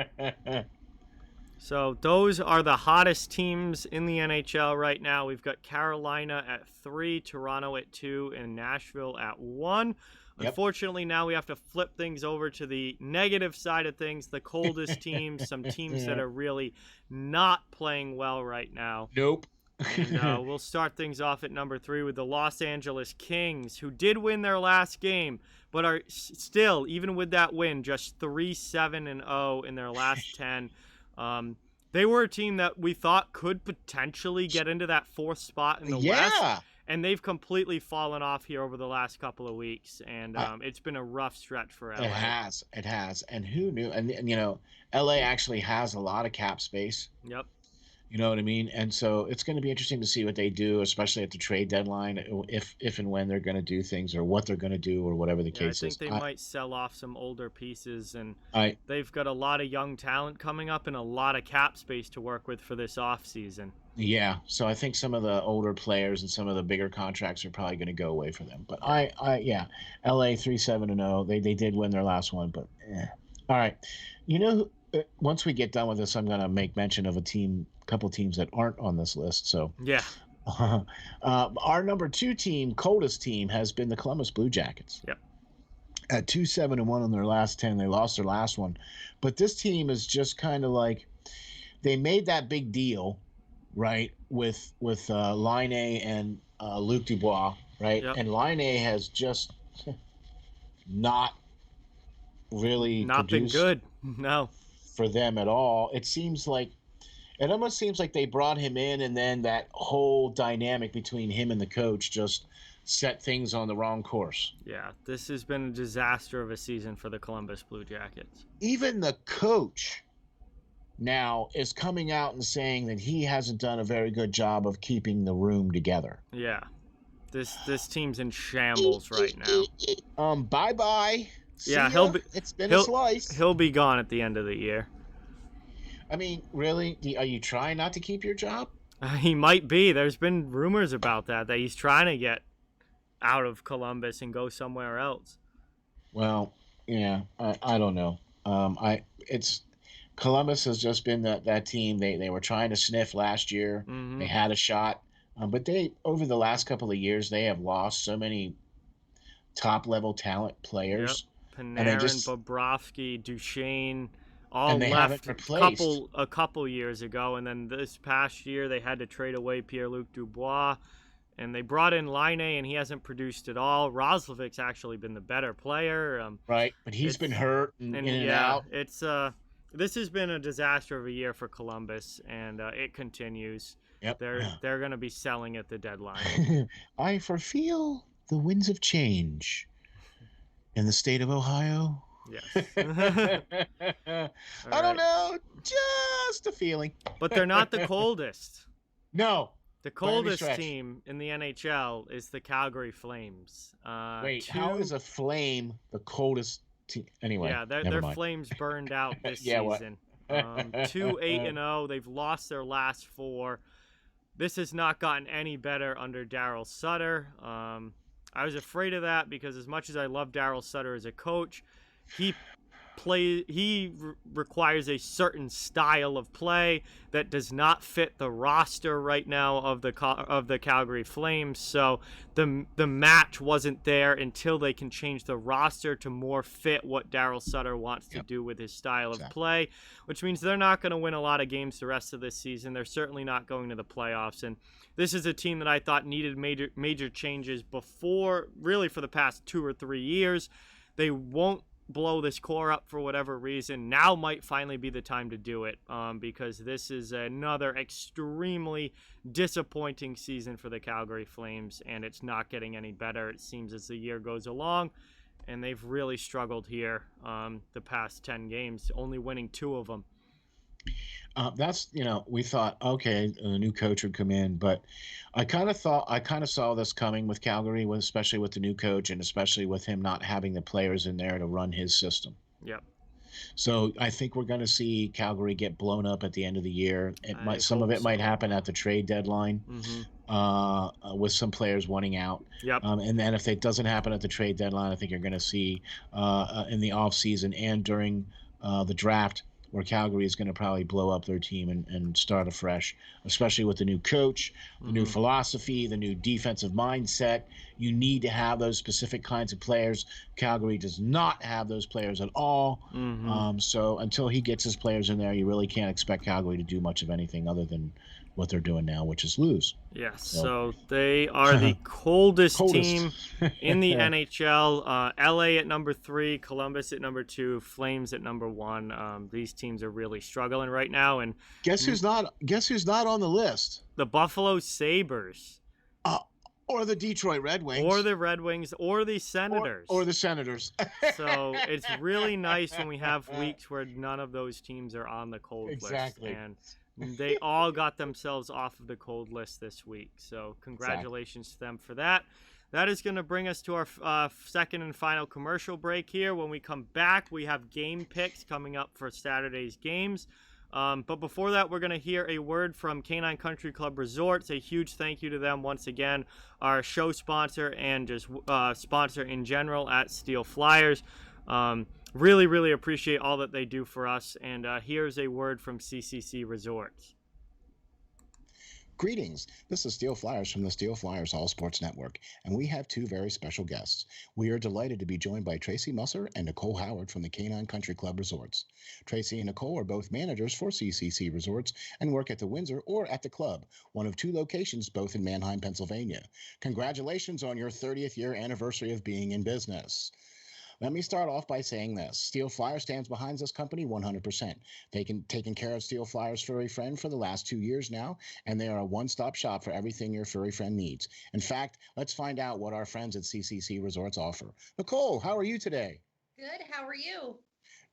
Speaker 1: So those are the hottest teams in the NHL right now. We've got Carolina at 3, Toronto at 2, and Nashville at 1. Yep. Unfortunately, now we have to flip things over to the negative side of things, the coldest teams, some teams that are really not playing well right now.
Speaker 2: Nope.
Speaker 1: And we'll start things off at number 3 with the Los Angeles Kings, who did win their last game, but are still, even with that win, just 3-7-0 in their last 10. They were a team that we thought could potentially get into that 4th spot in the West, and they've completely fallen off here over the last couple of weeks, and it's been a rough stretch for LA.
Speaker 2: It has, and who knew? And LA actually has a lot of cap space.
Speaker 1: Yep.
Speaker 2: You know what I mean? And so it's going to be interesting to see what they do, especially at the trade deadline, if and when they're going to do things, or what they're going to do, or whatever the case is.
Speaker 1: I think they might sell off some older pieces, and they've got a lot of young talent coming up and a lot of cap space to work with for this offseason.
Speaker 2: Yeah, so I think some of the older players and some of the bigger contracts are probably going to go away for them. But LA 3-7-0. They did win their last one, but all right. Once we get done with this, I'm going to make mention of a couple teams that aren't on this list. So
Speaker 1: yeah,
Speaker 2: our number 2 team, coldest team, has been the Columbus Blue Jackets.
Speaker 1: Yep.
Speaker 2: At 2-7-1 on their last 10, they lost their last one, but this team is just kind of like they made that big deal, right? With Line and Luc Dubois, right?
Speaker 1: Yep.
Speaker 2: And Line has just not really
Speaker 1: been good. No.
Speaker 2: For them at all. It almost seems like they brought him in, and then that whole dynamic between him and the coach just set things on the wrong course.
Speaker 1: Yeah, this has been a disaster of a season for the Columbus Blue Jackets.
Speaker 2: Even the coach now is coming out and saying that he hasn't done a very good job of keeping the room together.
Speaker 1: Yeah. This team's in shambles right now.
Speaker 2: Bye-bye.
Speaker 1: Yeah,
Speaker 2: it's been a slice.
Speaker 1: He'll be gone at the end of the year.
Speaker 2: I mean, really? Are you trying not to keep your job?
Speaker 1: He might be. There's been rumors about that he's trying to get out of Columbus and go somewhere else.
Speaker 2: Well, yeah, I don't know. It's Columbus has just been that team. They were trying to sniff last year.
Speaker 1: Mm-hmm.
Speaker 2: They had a shot, but they over the last couple of years they have lost so many top level talent players.
Speaker 1: Yep. Panarin, Bobrovsky, Duchesne, all
Speaker 2: they
Speaker 1: left
Speaker 2: haven't replaced.
Speaker 1: a couple years ago, and then this past year they had to trade away Pierre-Luc Dubois, and they brought in Laine, and he hasn't produced at all. Roslovic's actually been the better player.
Speaker 2: Right, but he's been hurt and in and out.
Speaker 1: It's this has been a disaster of a year for Columbus, and it continues.
Speaker 2: Yep.
Speaker 1: They're going to be selling at the deadline.
Speaker 2: I forefeel the winds of change in the state of Ohio.
Speaker 1: Yes.
Speaker 2: I don't know, just a feeling.
Speaker 1: But they're not the coldest.
Speaker 2: No.
Speaker 1: The coldest team in the NHL is the Calgary Flames.
Speaker 2: Wait, how is a Flame the coldest team? Anyway,
Speaker 1: yeah, their Flames burned out this season. 2-8-0. They've lost their last 4. This has not gotten any better under Daryl Sutter. I was afraid of that because as much as I love Daryl Sutter as a coach, he requires a certain style of play that does not fit the roster right now of the Calgary Flames. So the match wasn't there until they can change the roster to more fit what Daryl Sutter wants to do with his style of play, which means they're not going to win a lot of games the rest of this season. They're certainly not going to the playoffs, and this is a team that I thought needed major changes before, really for the past 2 or 3 years. They won't blow this core up for whatever reason. Now might finally be the time to do it, because this is another extremely disappointing season for the Calgary Flames, and it's not getting any better, it seems, as the year goes along, and they've really struggled here the past 10 games, only winning 2 of them.
Speaker 2: We thought, okay, a new coach would come in, but I kind of saw this coming with Calgary, especially with the new coach and especially with him not having the players in there to run his system.
Speaker 1: Yep.
Speaker 2: So I think we're going to see Calgary get blown up at the end of the year. Some of it might happen at the trade deadline, with some players wanting out.
Speaker 1: Yep.
Speaker 2: And then if it doesn't happen at the trade deadline, I think you're going to see in the off season and during the draft, where Calgary is going to probably blow up their team and start afresh, especially with the new coach, the new philosophy, the new defensive mindset. You need to have those specific kinds of players. Calgary does not have those players at all. So until he gets his players in there, you really can't expect Calgary to do much of anything other than what they're doing now, which is lose.
Speaker 1: Yes, so they are the coldest team in the NHL. LA at number 3, Columbus at number 2, Flames at number 1. These teams are really struggling right now. And
Speaker 2: guess who's not on the list?
Speaker 1: The Buffalo Sabres.
Speaker 2: Or the Detroit Red Wings.
Speaker 1: Or the Red Wings, or the Senators.
Speaker 2: Or the Senators.
Speaker 1: So it's really nice when we have weeks where none of those teams are on the cold list. And they all got themselves off of the cold list this week. So congratulations to them for that. That is going to bring us to our second and final commercial break here. When we come back, we have game picks coming up for Saturday's games. But before that, we're going to hear a word from Canine Country Club Resorts. A huge thank you to them once again, our show sponsor and just sponsor in general at Steel Flyers. Really, really appreciate all that they do for us. And here's a word from CCC Resorts.
Speaker 3: Greetings. This is Steel Flyers from the Steel Flyers All Sports Network, and we have 2 very special guests. We are delighted to be joined by Tracy Musser and Nicole Howard from the Canine Country Club Resorts. Tracy and Nicole are both managers for CCC Resorts and work at the Windsor or at the club, one of 2 locations, both in Manheim, Pennsylvania. Congratulations on your 30th year anniversary of being in business. Let me start off by saying this. Steel Flyer stands behind this company 100%. Taken care of Steel Flyer's furry friend for the last 2 years now, and they are a one-stop shop for everything your furry friend needs. In fact, let's find out what our friends at CCC Resorts offer. Nicole, how are you today?
Speaker 4: Good. How are you?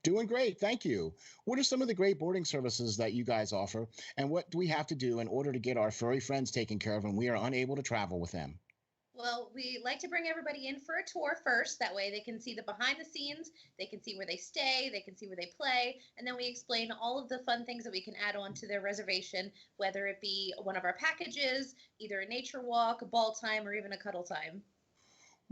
Speaker 3: Doing great. Thank you. What are some of the great boarding services that you guys offer, and what do we have to do in order to get our furry friends taken care of when we are unable to travel with them?
Speaker 4: Well, we like to bring everybody in for a tour first. That way they can see the behind the scenes, they can see where they stay, they can see where they play, and then we explain all of the fun things that we can add on to their reservation, whether it be one of our packages, either a nature walk, a ball time, or even a cuddle time.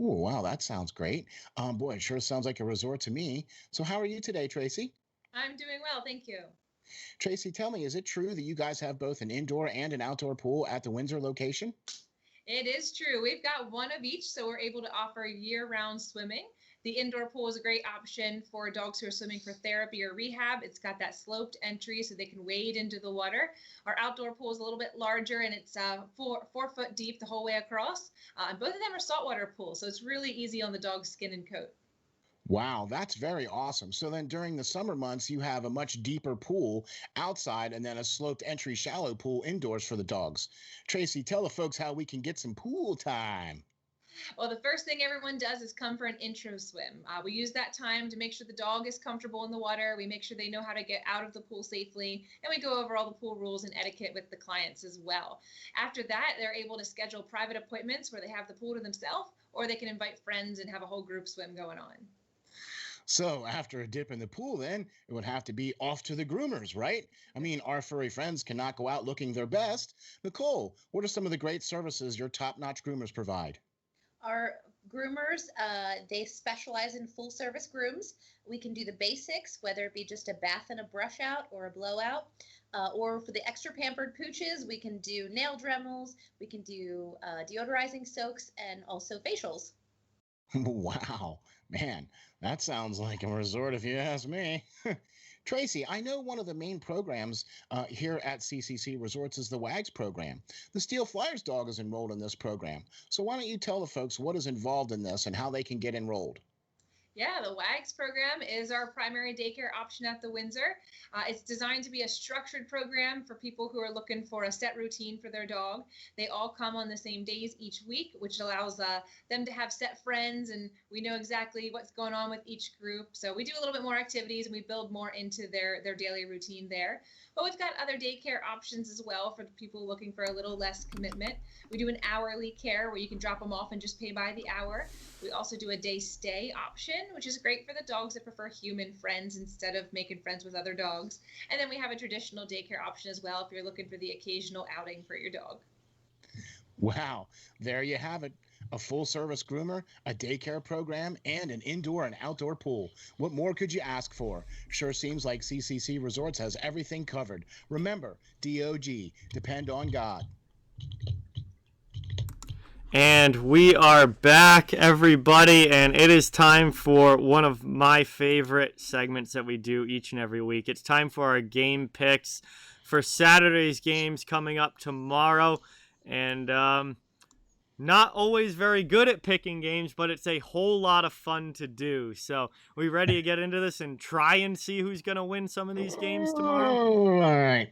Speaker 3: Oh, wow, that sounds great. Boy, it sure sounds like a resort to me. So how are you today, Tracy?
Speaker 5: I'm doing well, thank you.
Speaker 3: Tracy, tell me, is it true that you guys have both an indoor and an outdoor pool at the Windsor location?
Speaker 5: It is true. We've got one of each, so we're able to offer year-round swimming. The indoor pool is a great option for dogs who are swimming for therapy or rehab. It's got that sloped entry so they can wade into the water. Our outdoor pool is a little bit larger, and it's 4 foot deep the whole way across. And both of them are saltwater pools, so it's really easy on the dog's skin and coat.
Speaker 3: Wow, that's very awesome. So then during the summer months, you have a much deeper pool outside and then a sloped entry shallow pool indoors for the dogs. Tracy, tell the folks how we can get some pool time.
Speaker 5: Well, the first thing everyone does is come for an intro swim. We use that time to make sure the dog is comfortable in the water. We make sure they know how to get out of the pool safely, and we go over all the pool rules and etiquette with the clients as well. After that, they're able to schedule private appointments where they have the pool to themselves, or they can invite friends and have a whole group swim going on.
Speaker 3: So after a dip in the pool, then it would have to be off to the groomers, right? I mean, our furry friends cannot go out looking their best. Nicole, what are some of the great services your top-notch groomers provide?
Speaker 4: Our groomers, they specialize in full service grooms. We can do the basics, whether it be just a bath and a brush out or a blowout. Or for the extra pampered pooches, we can do nail dremels, we can do deodorizing soaks, and also facials.
Speaker 3: Wow, man, that sounds like a resort if you ask me. Tracy, I know one of the main programs here at CCC Resorts is the WAGS program. The Steel Flyers dog is enrolled in this program. So why don't you tell the folks what is involved in this and how they can get enrolled?
Speaker 5: Yeah, the WAGS program is our primary daycare option at the Windsor. It's designed to be a structured program for people who are looking for a set routine for their dog. They all come on the same days each week, which allows them to have set friends, and we know exactly what's going on with each group. So we do a little bit more activities, and we build more into their daily routine there. But we've got other daycare options as well for the people looking for a little less commitment. We do an hourly care where you can drop them off and just pay by the hour. We also do a day stay option, which is great for the dogs that prefer human friends instead of making friends with other dogs. And then we have a traditional daycare option as well if you're looking for the occasional outing for your dog.
Speaker 3: Wow, there you have it. A full-service groomer, a daycare program, and an indoor and outdoor pool. What more could you ask for? Sure seems like CCC Resorts has everything covered. Remember, DOG, depend on God.
Speaker 1: And we are back, everybody, and it is time for one of my favorite segments that we do each and every week. It's time for our game picks for Saturday's games coming up tomorrow. And not always very good at picking games, but it's a whole lot of fun to do. So we ready to get into this and try and see who's going to win some of these games tomorrow?
Speaker 3: All right.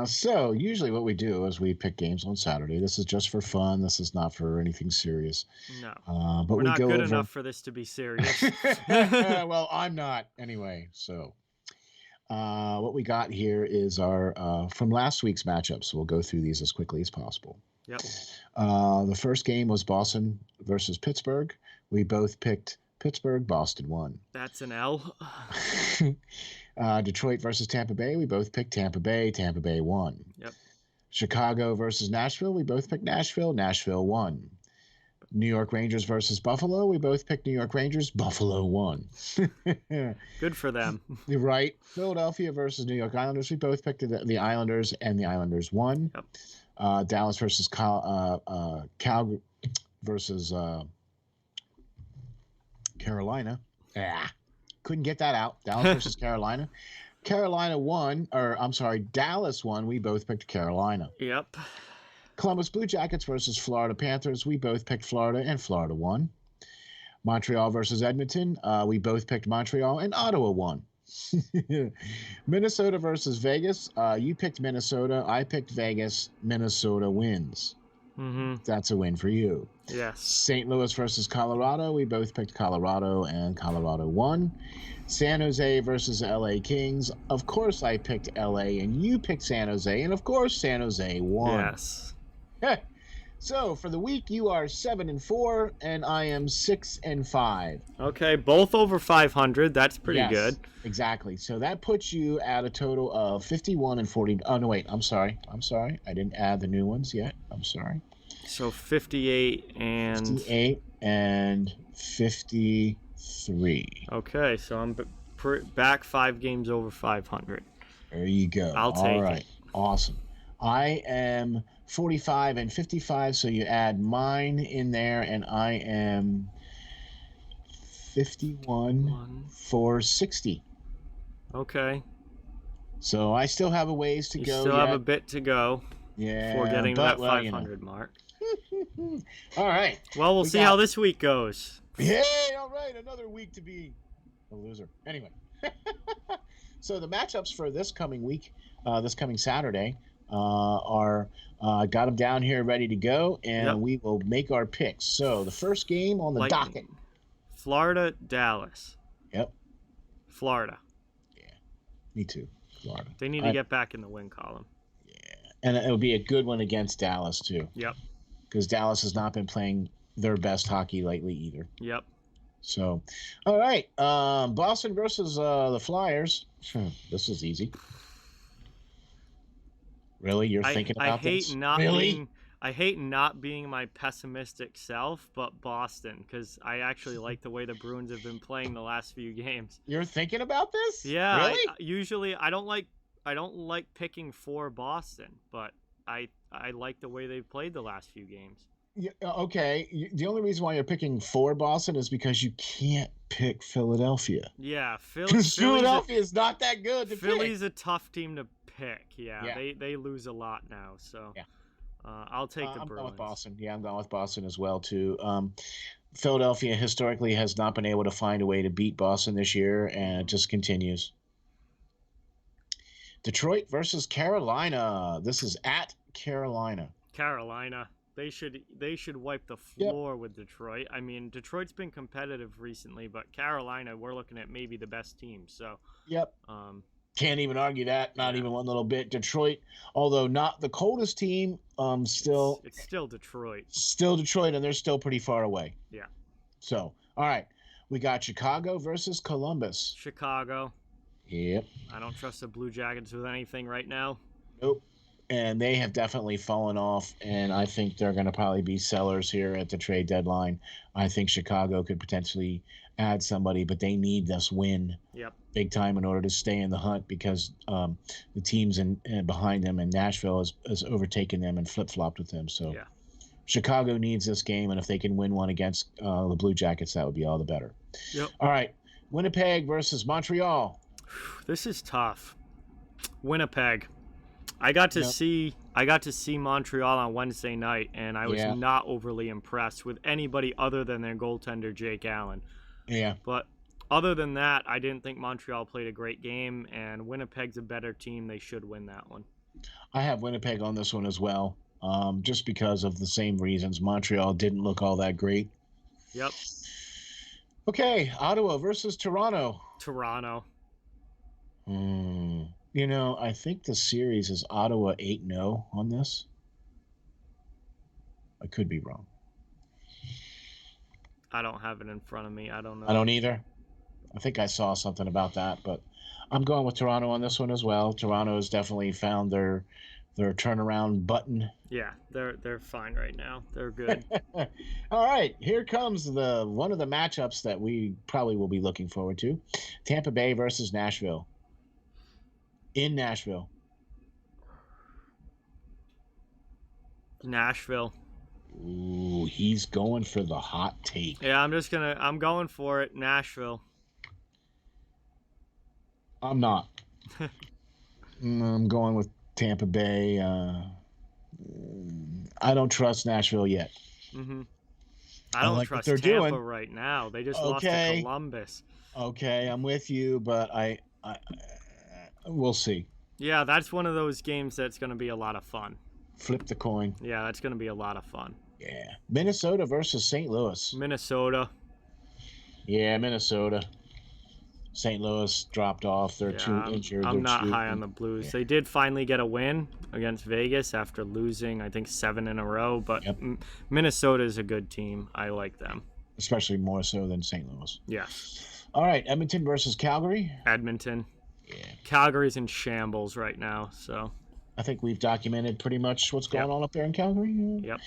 Speaker 3: So usually what we do is we pick games on Saturday. This is just for fun. This is not for anything serious.
Speaker 1: No.
Speaker 3: But
Speaker 1: we're not good enough for this to be serious.
Speaker 3: Well, I'm not anyway. So what we got here is our from last week's matchups. So we'll go through these as quickly as possible.
Speaker 1: Yep.
Speaker 3: The first game was Boston versus Pittsburgh. We both picked Pittsburgh. Boston won.
Speaker 1: That's an L.
Speaker 3: Detroit versus Tampa Bay. We both picked Tampa Bay. Tampa Bay won.
Speaker 1: Yep.
Speaker 3: Chicago versus Nashville. We both picked Nashville. Nashville won. New York Rangers versus Buffalo. We both picked New York Rangers. Buffalo won.
Speaker 1: Good for them.
Speaker 3: You're right. Philadelphia versus New York Islanders. We both picked the Islanders, and the Islanders won.
Speaker 1: Yep.
Speaker 3: Dallas versus Calgary versus Carolina. Couldn't get that out. Dallas versus Carolina. Carolina won, or I'm sorry, Dallas won. We both picked Carolina.
Speaker 1: Yep.
Speaker 3: Columbus Blue Jackets versus Florida Panthers. We both picked Florida, and Florida won. Montreal versus Edmonton. We both picked Montreal, and Ottawa won. Minnesota versus Vegas. You picked Minnesota. I picked Vegas. Minnesota wins.
Speaker 1: Mm-hmm.
Speaker 3: That's a win for you.
Speaker 1: Yes.
Speaker 3: St. Louis versus Colorado. We both picked Colorado, and Colorado won. San Jose versus LA Kings. Of course, I picked LA, and you picked San Jose, and of course, San Jose won.
Speaker 1: Yes.
Speaker 2: So for the week, you are 7-4, and I am 6-5.
Speaker 1: Okay, both over 500. That's pretty good.
Speaker 2: Exactly. So that puts you at a total of 51-40. Oh no, wait. I'm sorry. I didn't add the new ones yet. I'm sorry.
Speaker 1: So 58
Speaker 2: and 53.
Speaker 1: Okay, so I'm back 5 games over 500.
Speaker 2: There you go.
Speaker 1: I'll take it.
Speaker 2: Awesome. I am 45-55, so you add mine in there, and I am 51-60.
Speaker 1: Okay.
Speaker 2: So I still have a ways to go.
Speaker 1: You still have a bit to go.
Speaker 2: Yeah.
Speaker 1: Before getting to that 500 mark.
Speaker 2: All right.
Speaker 1: Well, we'll see how this week goes.
Speaker 2: Yay! All right, another week to be a loser. Anyway. So the matchups for this coming week, this coming Saturday, are got them down here ready to go, and we will make our picks. So the first game on the docket,
Speaker 1: Florida, Dallas.
Speaker 2: Yep.
Speaker 1: Florida.
Speaker 2: Yeah, me too. Florida.
Speaker 1: They need to get back in the win column.
Speaker 2: Yeah, and it would be a good one against Dallas too.
Speaker 1: Yep. Because
Speaker 2: Dallas has not been playing their best hockey lately either.
Speaker 1: Yep.
Speaker 2: So, all right, Boston versus the Flyers. This is easy. Really, you're thinking about this?
Speaker 1: I hate not being my pessimistic self, but Boston, because I actually like the way the Bruins have been playing the last few games.
Speaker 2: You're thinking about this?
Speaker 1: Yeah.
Speaker 2: Really?
Speaker 1: Usually, I don't like picking for Boston, but I like the way they've played the last few games.
Speaker 2: Yeah, okay. The only reason why you're picking for Boston is because you can't pick Philadelphia.
Speaker 1: Yeah,
Speaker 2: Philadelphia is not that good to
Speaker 1: Philly's a tough team to pick. Yeah. They lose a lot now, so I'll take the Bruins.
Speaker 2: I'm going with Boston. Yeah, I'm going with Boston as well too. Philadelphia historically has not been able to find a way to beat Boston this year, and it just continues. Detroit versus Carolina. This is at Carolina.
Speaker 1: Carolina. They should wipe the floor with Detroit. I mean, Detroit's been competitive recently, but Carolina, we're looking at maybe the best team. So.
Speaker 2: Yep. Can't even argue that. Not even one little bit. Detroit, although not the coldest team, it's still
Speaker 1: Detroit.
Speaker 2: Still Detroit, and they're still pretty far away.
Speaker 1: Yeah.
Speaker 2: So, all right, we got Chicago versus Columbus.
Speaker 1: Chicago.
Speaker 2: Yep.
Speaker 1: I don't trust the Blue Jackets with anything right now.
Speaker 2: Nope. And they have definitely fallen off, and I think they're going to probably be sellers here at the trade deadline. I think Chicago could potentially add somebody, but they need this win big time in order to stay in the hunt, because the teams behind them in Nashville has overtaken them and flip-flopped with them. So Chicago needs this game, and if they can win one against the Blue Jackets, that would be all the better.
Speaker 1: Yep.
Speaker 2: All right, Winnipeg versus Montreal.
Speaker 1: This is tough. Winnipeg. I got to see Montreal on Wednesday night, and I was not overly impressed with anybody other than their goaltender, Jake Allen.
Speaker 2: Yeah.
Speaker 1: But other than that, I didn't think Montreal played a great game, and Winnipeg's a better team. They should win that one.
Speaker 2: I have Winnipeg on this one as well, just because of the same reasons. Montreal didn't look all that great.
Speaker 1: Yep.
Speaker 2: Okay, Ottawa versus Toronto.
Speaker 1: Toronto.
Speaker 2: You know, I think the series is Ottawa 8-0 on this. I could be wrong.
Speaker 1: I don't have it in front of me. I don't know.
Speaker 2: I don't either. I think I saw something about that, but I'm going with Toronto on this one as well. Toronto has definitely found their turnaround button.
Speaker 1: Yeah, they're fine right now. They're good.
Speaker 2: All right, here comes one of the matchups that we probably will be looking forward to. Tampa Bay versus Nashville. In Nashville.
Speaker 1: Nashville.
Speaker 2: Ooh, he's going for the hot take.
Speaker 1: Yeah, I'm going for it. Nashville.
Speaker 2: I'm not. I'm going with Tampa Bay. I don't trust Nashville yet.
Speaker 1: Mm-hmm. I don't trust Tampa right now. They just lost to Columbus.
Speaker 2: Okay, I'm with you, but we'll see.
Speaker 1: Yeah, that's one of those games that's going to be a lot of fun.
Speaker 2: Flip the coin.
Speaker 1: Yeah, that's going to be a lot of fun.
Speaker 2: Yeah. Minnesota versus St. Louis.
Speaker 1: Minnesota.
Speaker 2: Yeah, Minnesota. St. Louis dropped off. They're too injured.
Speaker 1: I'm not high on the Blues. Yeah. They did finally get a win against Vegas after losing, I think, 7 in a row. But Minnesota is a good team. I like them.
Speaker 2: Especially more so than St. Louis.
Speaker 1: Yeah.
Speaker 2: All right, Edmonton versus Calgary.
Speaker 1: Edmonton.
Speaker 2: Yeah.
Speaker 1: Calgary's in shambles right now, so.
Speaker 2: I think we've documented pretty much what's going on up there in Calgary.
Speaker 1: Yep.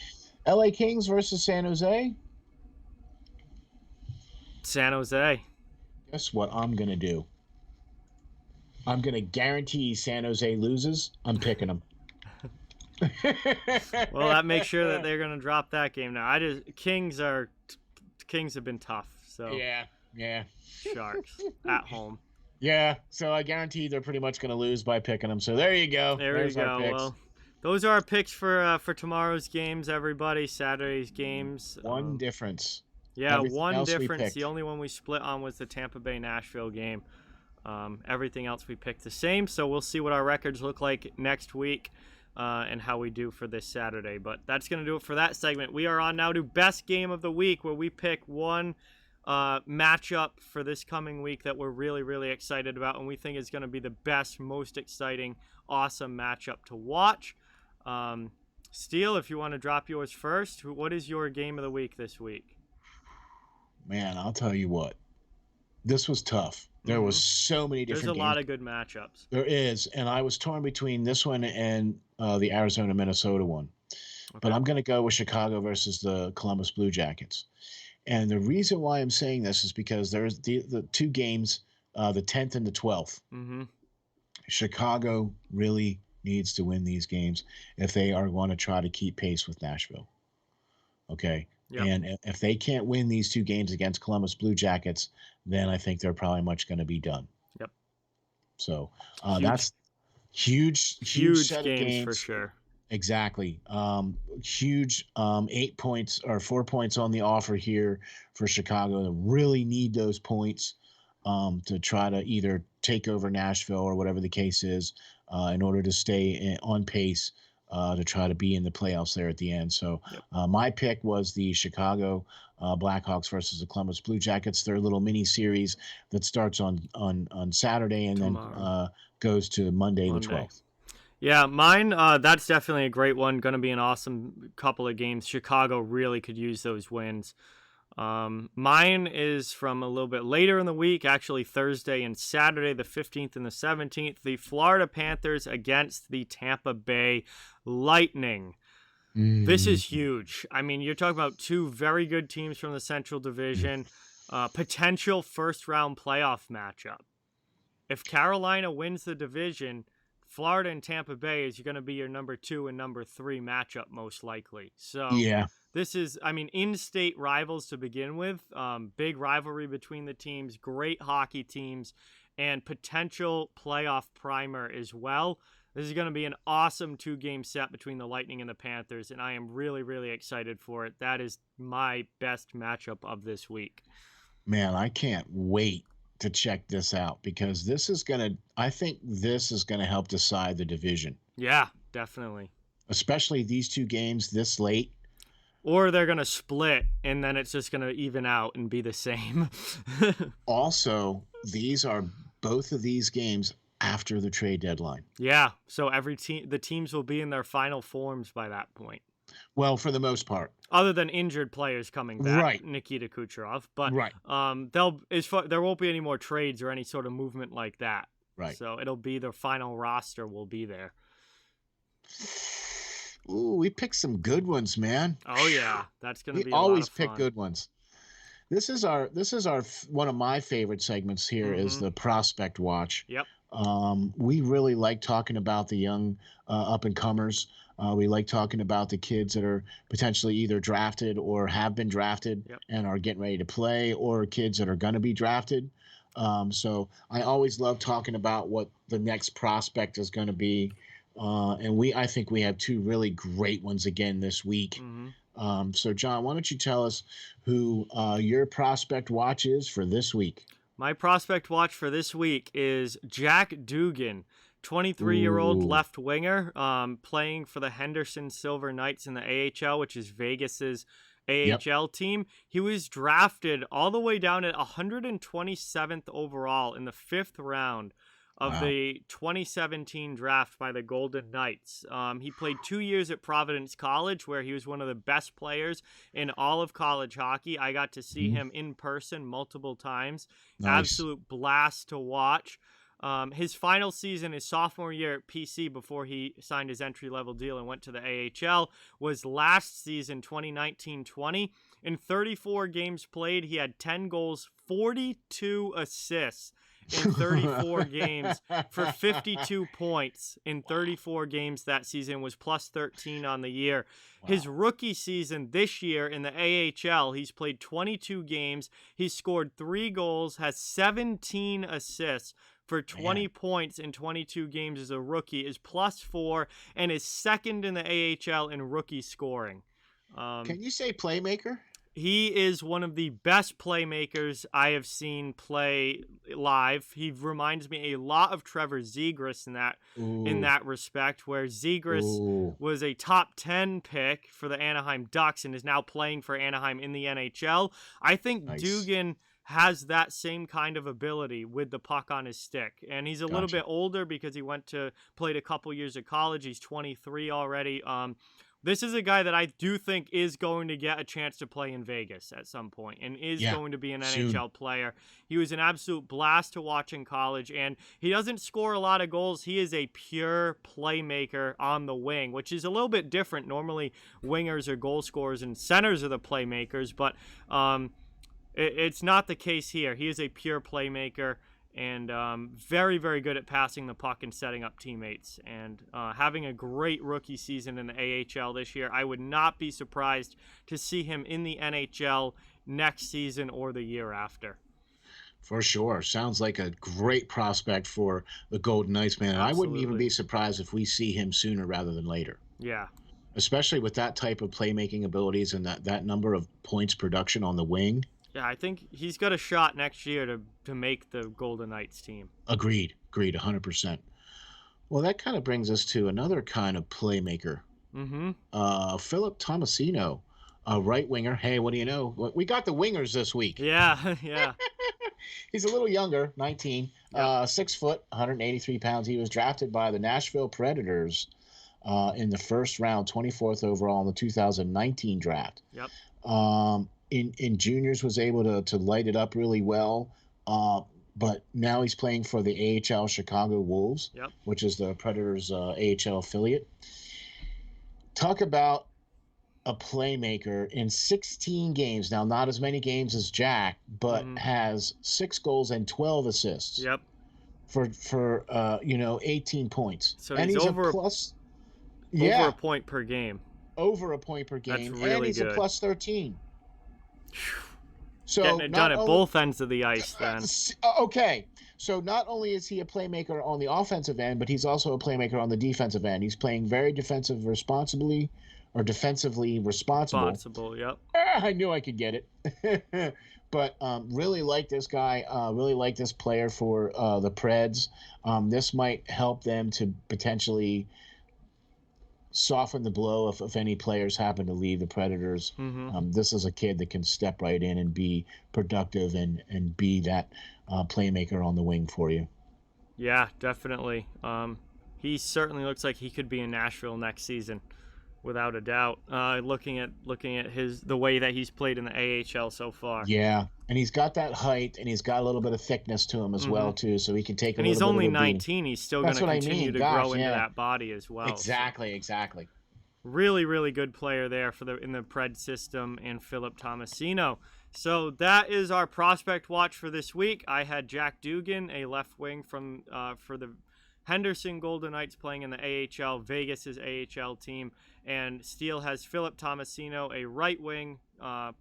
Speaker 2: LA Kings versus San Jose.
Speaker 1: San Jose.
Speaker 2: Guess what I'm going to do? I'm going to guarantee San Jose loses. I'm picking them.
Speaker 1: Well, that makes sure that they're going to drop that game now. Kings have been tough. So
Speaker 2: yeah.
Speaker 1: Sharks at home.
Speaker 2: Yeah, so I guarantee they're pretty much going to lose by picking them. So there you go.
Speaker 1: There's our picks. Well, those are our picks for tomorrow's games, everybody. Saturday's games.
Speaker 2: One difference.
Speaker 1: Yeah, one difference. The only one we split on was the Tampa Bay Nashville game. Everything else we picked the same. So we'll see what our records look like next week and how we do for this Saturday. But that's going to do it for that segment. We are on now to Best Game of the Week, where we pick one matchup for this coming week that we're really, really excited about, and we think is going to be the best, most exciting, awesome matchup to watch. Steele, if you want to drop yours first, what is your game of the week this week?
Speaker 2: Man, I'll tell you what. This was tough. There was so many different
Speaker 1: There's a lot of good matchups.
Speaker 2: There is, and I was torn between this one and the Arizona-Minnesota one. Okay. But I'm going to go with Chicago versus the Columbus Blue Jackets. And the reason why I'm saying this is because there's the two games, the 10th and the 12th.
Speaker 1: Mm-hmm.
Speaker 2: Chicago really needs to win these games if they are going to try to keep pace with Nashville. Okay? Yep. And if they can't win these two games against Columbus Blue Jackets, then I think they're probably much going to be done.
Speaker 1: Yep.
Speaker 2: So that's huge set
Speaker 1: games
Speaker 2: of games
Speaker 1: for sure.
Speaker 2: Exactly. Huge 8 points or 4 points on the offer here for Chicago. They really need those points to try to either take over Nashville or whatever the case is in order to stay on pace to try to be in the playoffs there at the end. So my pick was the Chicago Blackhawks versus the Columbus Blue Jackets. Their little mini series that starts on Saturday and tomorrow. Then goes to Monday the 12th.
Speaker 1: Yeah, mine, that's definitely a great one. Going to be an awesome couple of games. Chicago really could use those wins. Mine is from a little bit later in the week, actually Thursday and Saturday, the 15th and the 17th. The Florida Panthers against the Tampa Bay Lightning. This is huge. I mean, you're talking about two very good teams from the Central Division. Potential first-round playoff matchup. If Carolina wins the division, Florida and Tampa Bay is going to be your number 2 and number 3 matchup most likely. So this is, I mean, in-state rivals to begin with. Big rivalry between the teams, great hockey teams, and potential playoff primer as well. This is going to be an awesome 2-game set between the Lightning and the Panthers, and I am really, really excited for it. That is my best matchup of this week.
Speaker 2: Man, I can't wait to check this out because I think this is going to help decide the division.
Speaker 1: Yeah, definitely.
Speaker 2: Especially these two games this late.
Speaker 1: Or they're going to split and then it's just going to even out and be the same.
Speaker 2: Also, both of these games after the trade deadline.
Speaker 1: Yeah, so the teams will be in their final forms by that point.
Speaker 2: Well, for the most part.
Speaker 1: Other than injured players coming back,
Speaker 2: right.
Speaker 1: Nikita Kucherov, but
Speaker 2: right.
Speaker 1: There won't be any more trades or any sort of movement like that.
Speaker 2: Right.
Speaker 1: So it'll be the final roster will be there.
Speaker 2: Ooh, we picked some good ones, man.
Speaker 1: Oh yeah, that's gonna be.
Speaker 2: We always
Speaker 1: pick
Speaker 2: good ones. This is our one of my favorite segments here is the Prospect Watch.
Speaker 1: Yep.
Speaker 2: We really like talking about the young up and comers. We like talking about the kids that are potentially either drafted or have been drafted and are getting ready to play, or kids that are going to be drafted. So I always love talking about what the next prospect is going to be. And I think we have two really great ones again this week. So John, why don't you tell us who your prospect watch is for this week?
Speaker 1: My prospect watch for this week is Jack Dugan, 23-year-old left winger, playing for the Henderson Silver Knights in the AHL, which is Vegas's
Speaker 3: Yep.
Speaker 1: AHL team. He was drafted all the way down at 127th overall in the 5th round of
Speaker 3: Wow.
Speaker 1: the 2017 draft by the Golden Knights. He played 2 years at Providence College, where he was one of the best players in all of college hockey. I got to see him in person multiple times.
Speaker 3: Nice.
Speaker 1: Absolute blast to watch. His final season, his sophomore year at PC before he signed his entry-level deal and went to the AHL, was last season, 2019-20. In 34 games played, he had 10 goals, 42 assists in 34 games for 52 points in 34 games that season, was plus 13 on the year.
Speaker 3: Wow.
Speaker 1: His rookie season this year in the AHL, he's played 22 games. He's scored 3 goals, has 17 assists for 20 points in 22 games as a rookie, is plus 4, and is second in the AHL in rookie scoring.
Speaker 3: Can you say playmaker?
Speaker 1: He is one of the best playmakers I have seen play live. He reminds me a lot of Trevor Zegras in that respect, where Zegras was a top 10 pick for the Anaheim Ducks and is now playing for Anaheim in the NHL. I think Dugan has that same kind of ability with the puck on his stick. And he's a little bit older because he played a couple years of college. He's 23 already. This is a guy that I do think is going to get a chance to play in Vegas at some point and is going to be an NHL player. He was an absolute blast to watch in college, and he doesn't score a lot of goals. He is a pure playmaker on the wing, which is a little bit different. Normally, wingers are goal scorers and centers are the playmakers, but it's not the case here. He is a pure playmaker and very, very good at passing the puck and setting up teammates, and having a great rookie season in the AHL this year. I would not be surprised to see him in the NHL next season or the year after.
Speaker 3: For sure. Sounds like a great prospect for the Golden Knights, man. And I wouldn't even be surprised if we see him sooner rather than later.
Speaker 1: Yeah.
Speaker 3: Especially with that type of playmaking abilities and that number of points production on the wing.
Speaker 1: Yeah, I think he's got a shot next year to make the Golden Knights team.
Speaker 3: Agreed, 100%. Well, that kind of brings us to another kind of playmaker. Philip Tomasino, a right winger. Hey, what do you know? We got the wingers this week.
Speaker 1: Yeah, yeah.
Speaker 3: He's a little younger, 19, 6 foot, 183 pounds. He was drafted by the Nashville Predators in the first round, 24th overall in the 2019 draft.
Speaker 1: Yep.
Speaker 3: In juniors was able to light it up really well, but now he's playing for the AHL Chicago Wolves, which is the Predators' AHL affiliate. Talk about a playmaker in 16 games. Now, not as many games as Jack, but has 6 goals and 12 assists.
Speaker 1: Yep.
Speaker 3: For 18 points.
Speaker 1: So
Speaker 3: and he's
Speaker 1: over
Speaker 3: a plus.
Speaker 1: Over a point per game.
Speaker 3: Over a point per game.
Speaker 1: That's really
Speaker 3: and he's
Speaker 1: good.
Speaker 3: a plus 13. So
Speaker 1: getting it done at both ends of the ice then.
Speaker 3: Okay. So not only is he a playmaker on the offensive end, but he's also a playmaker on the defensive end. He's playing very defensively responsible.
Speaker 1: Responsible, yep.
Speaker 3: I knew I could get it. But really like this guy, really like this player for the Preds. This might help them to potentially soften the blow if any players happen to leave the Predators. This is a kid that can step right in and be productive and be that playmaker on the wing for you.
Speaker 1: Yeah, definitely. He certainly looks like he could be in Nashville next season, without a doubt. Looking at the way that he's played in the AHL so far.
Speaker 3: Yeah, and he's got that height, and he's got a little bit of thickness to him as well too, so he can take.
Speaker 1: And he's only 19. He's still going to continue to grow into
Speaker 3: yeah.
Speaker 1: that body as well.
Speaker 3: Exactly.
Speaker 1: Really, really good player there in the Pred system, and Philip Tomasino. So that is our prospect watch for this week. I had Jack Dugan, a left wing for the Henderson Golden Knights, playing in the AHL, Vegas's AHL team, and Steele has Philip Tomasino, a right wing,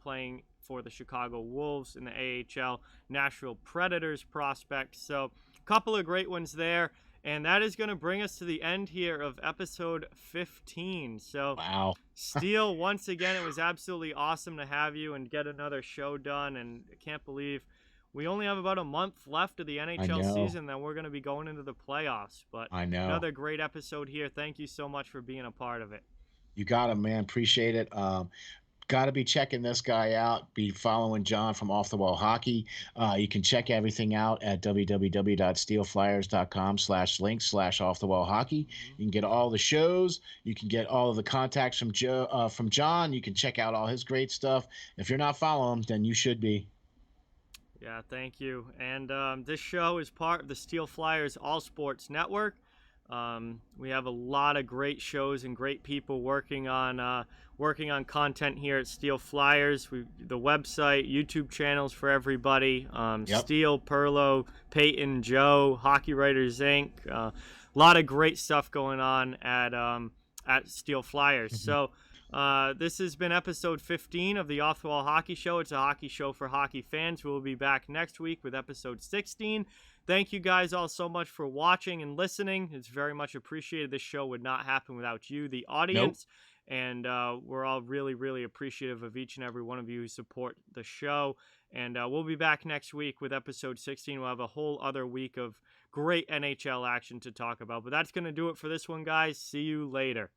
Speaker 1: playing for the Chicago Wolves in the AHL, Nashville Predators prospect. So a couple of great ones there. And that is going to bring us to the end here of episode 15. So,
Speaker 3: wow.
Speaker 1: Steele, once again, it was absolutely awesome to have you and get another show done. And I can't believe we only have about a month left of the NHL season, then we're going to be going into the playoffs. But
Speaker 3: I know.
Speaker 1: Another great episode here. Thank you so much for being a part of it.
Speaker 3: You got it, man. Appreciate it.
Speaker 2: got to be checking this guy out. Be following John from Off the Wall Hockey. You can check everything out at www.steelflyers.com/links/off the wall hockey. You can get all the shows. You can get all of the contacts from John. You can check out all his great stuff. If you're not following him, then you should be.
Speaker 1: Yeah, thank you. And this show is part of the Steel Flyers All Sports Network. We have a lot of great shows and great people working on content here at Steel Flyers. The website, YouTube channels for everybody. Steel, Perlo, Peyton, Joe, Hockey Writers Inc. A lot of great stuff going on at Steel Flyers. So this has been episode 15 of the Off the Wall Hockey Show. It's a hockey show for hockey fans. We'll be back next week with episode 16. Thank you guys all so much for watching and listening. It's very much appreciated. This show would not happen without you, the audience. Nope. And we're all really, really appreciative of each and every one of you who support the show. And we'll be back next week with episode 16. We'll have a whole other week of great NHL action to talk about. But that's going to do it for this one, guys. See you later.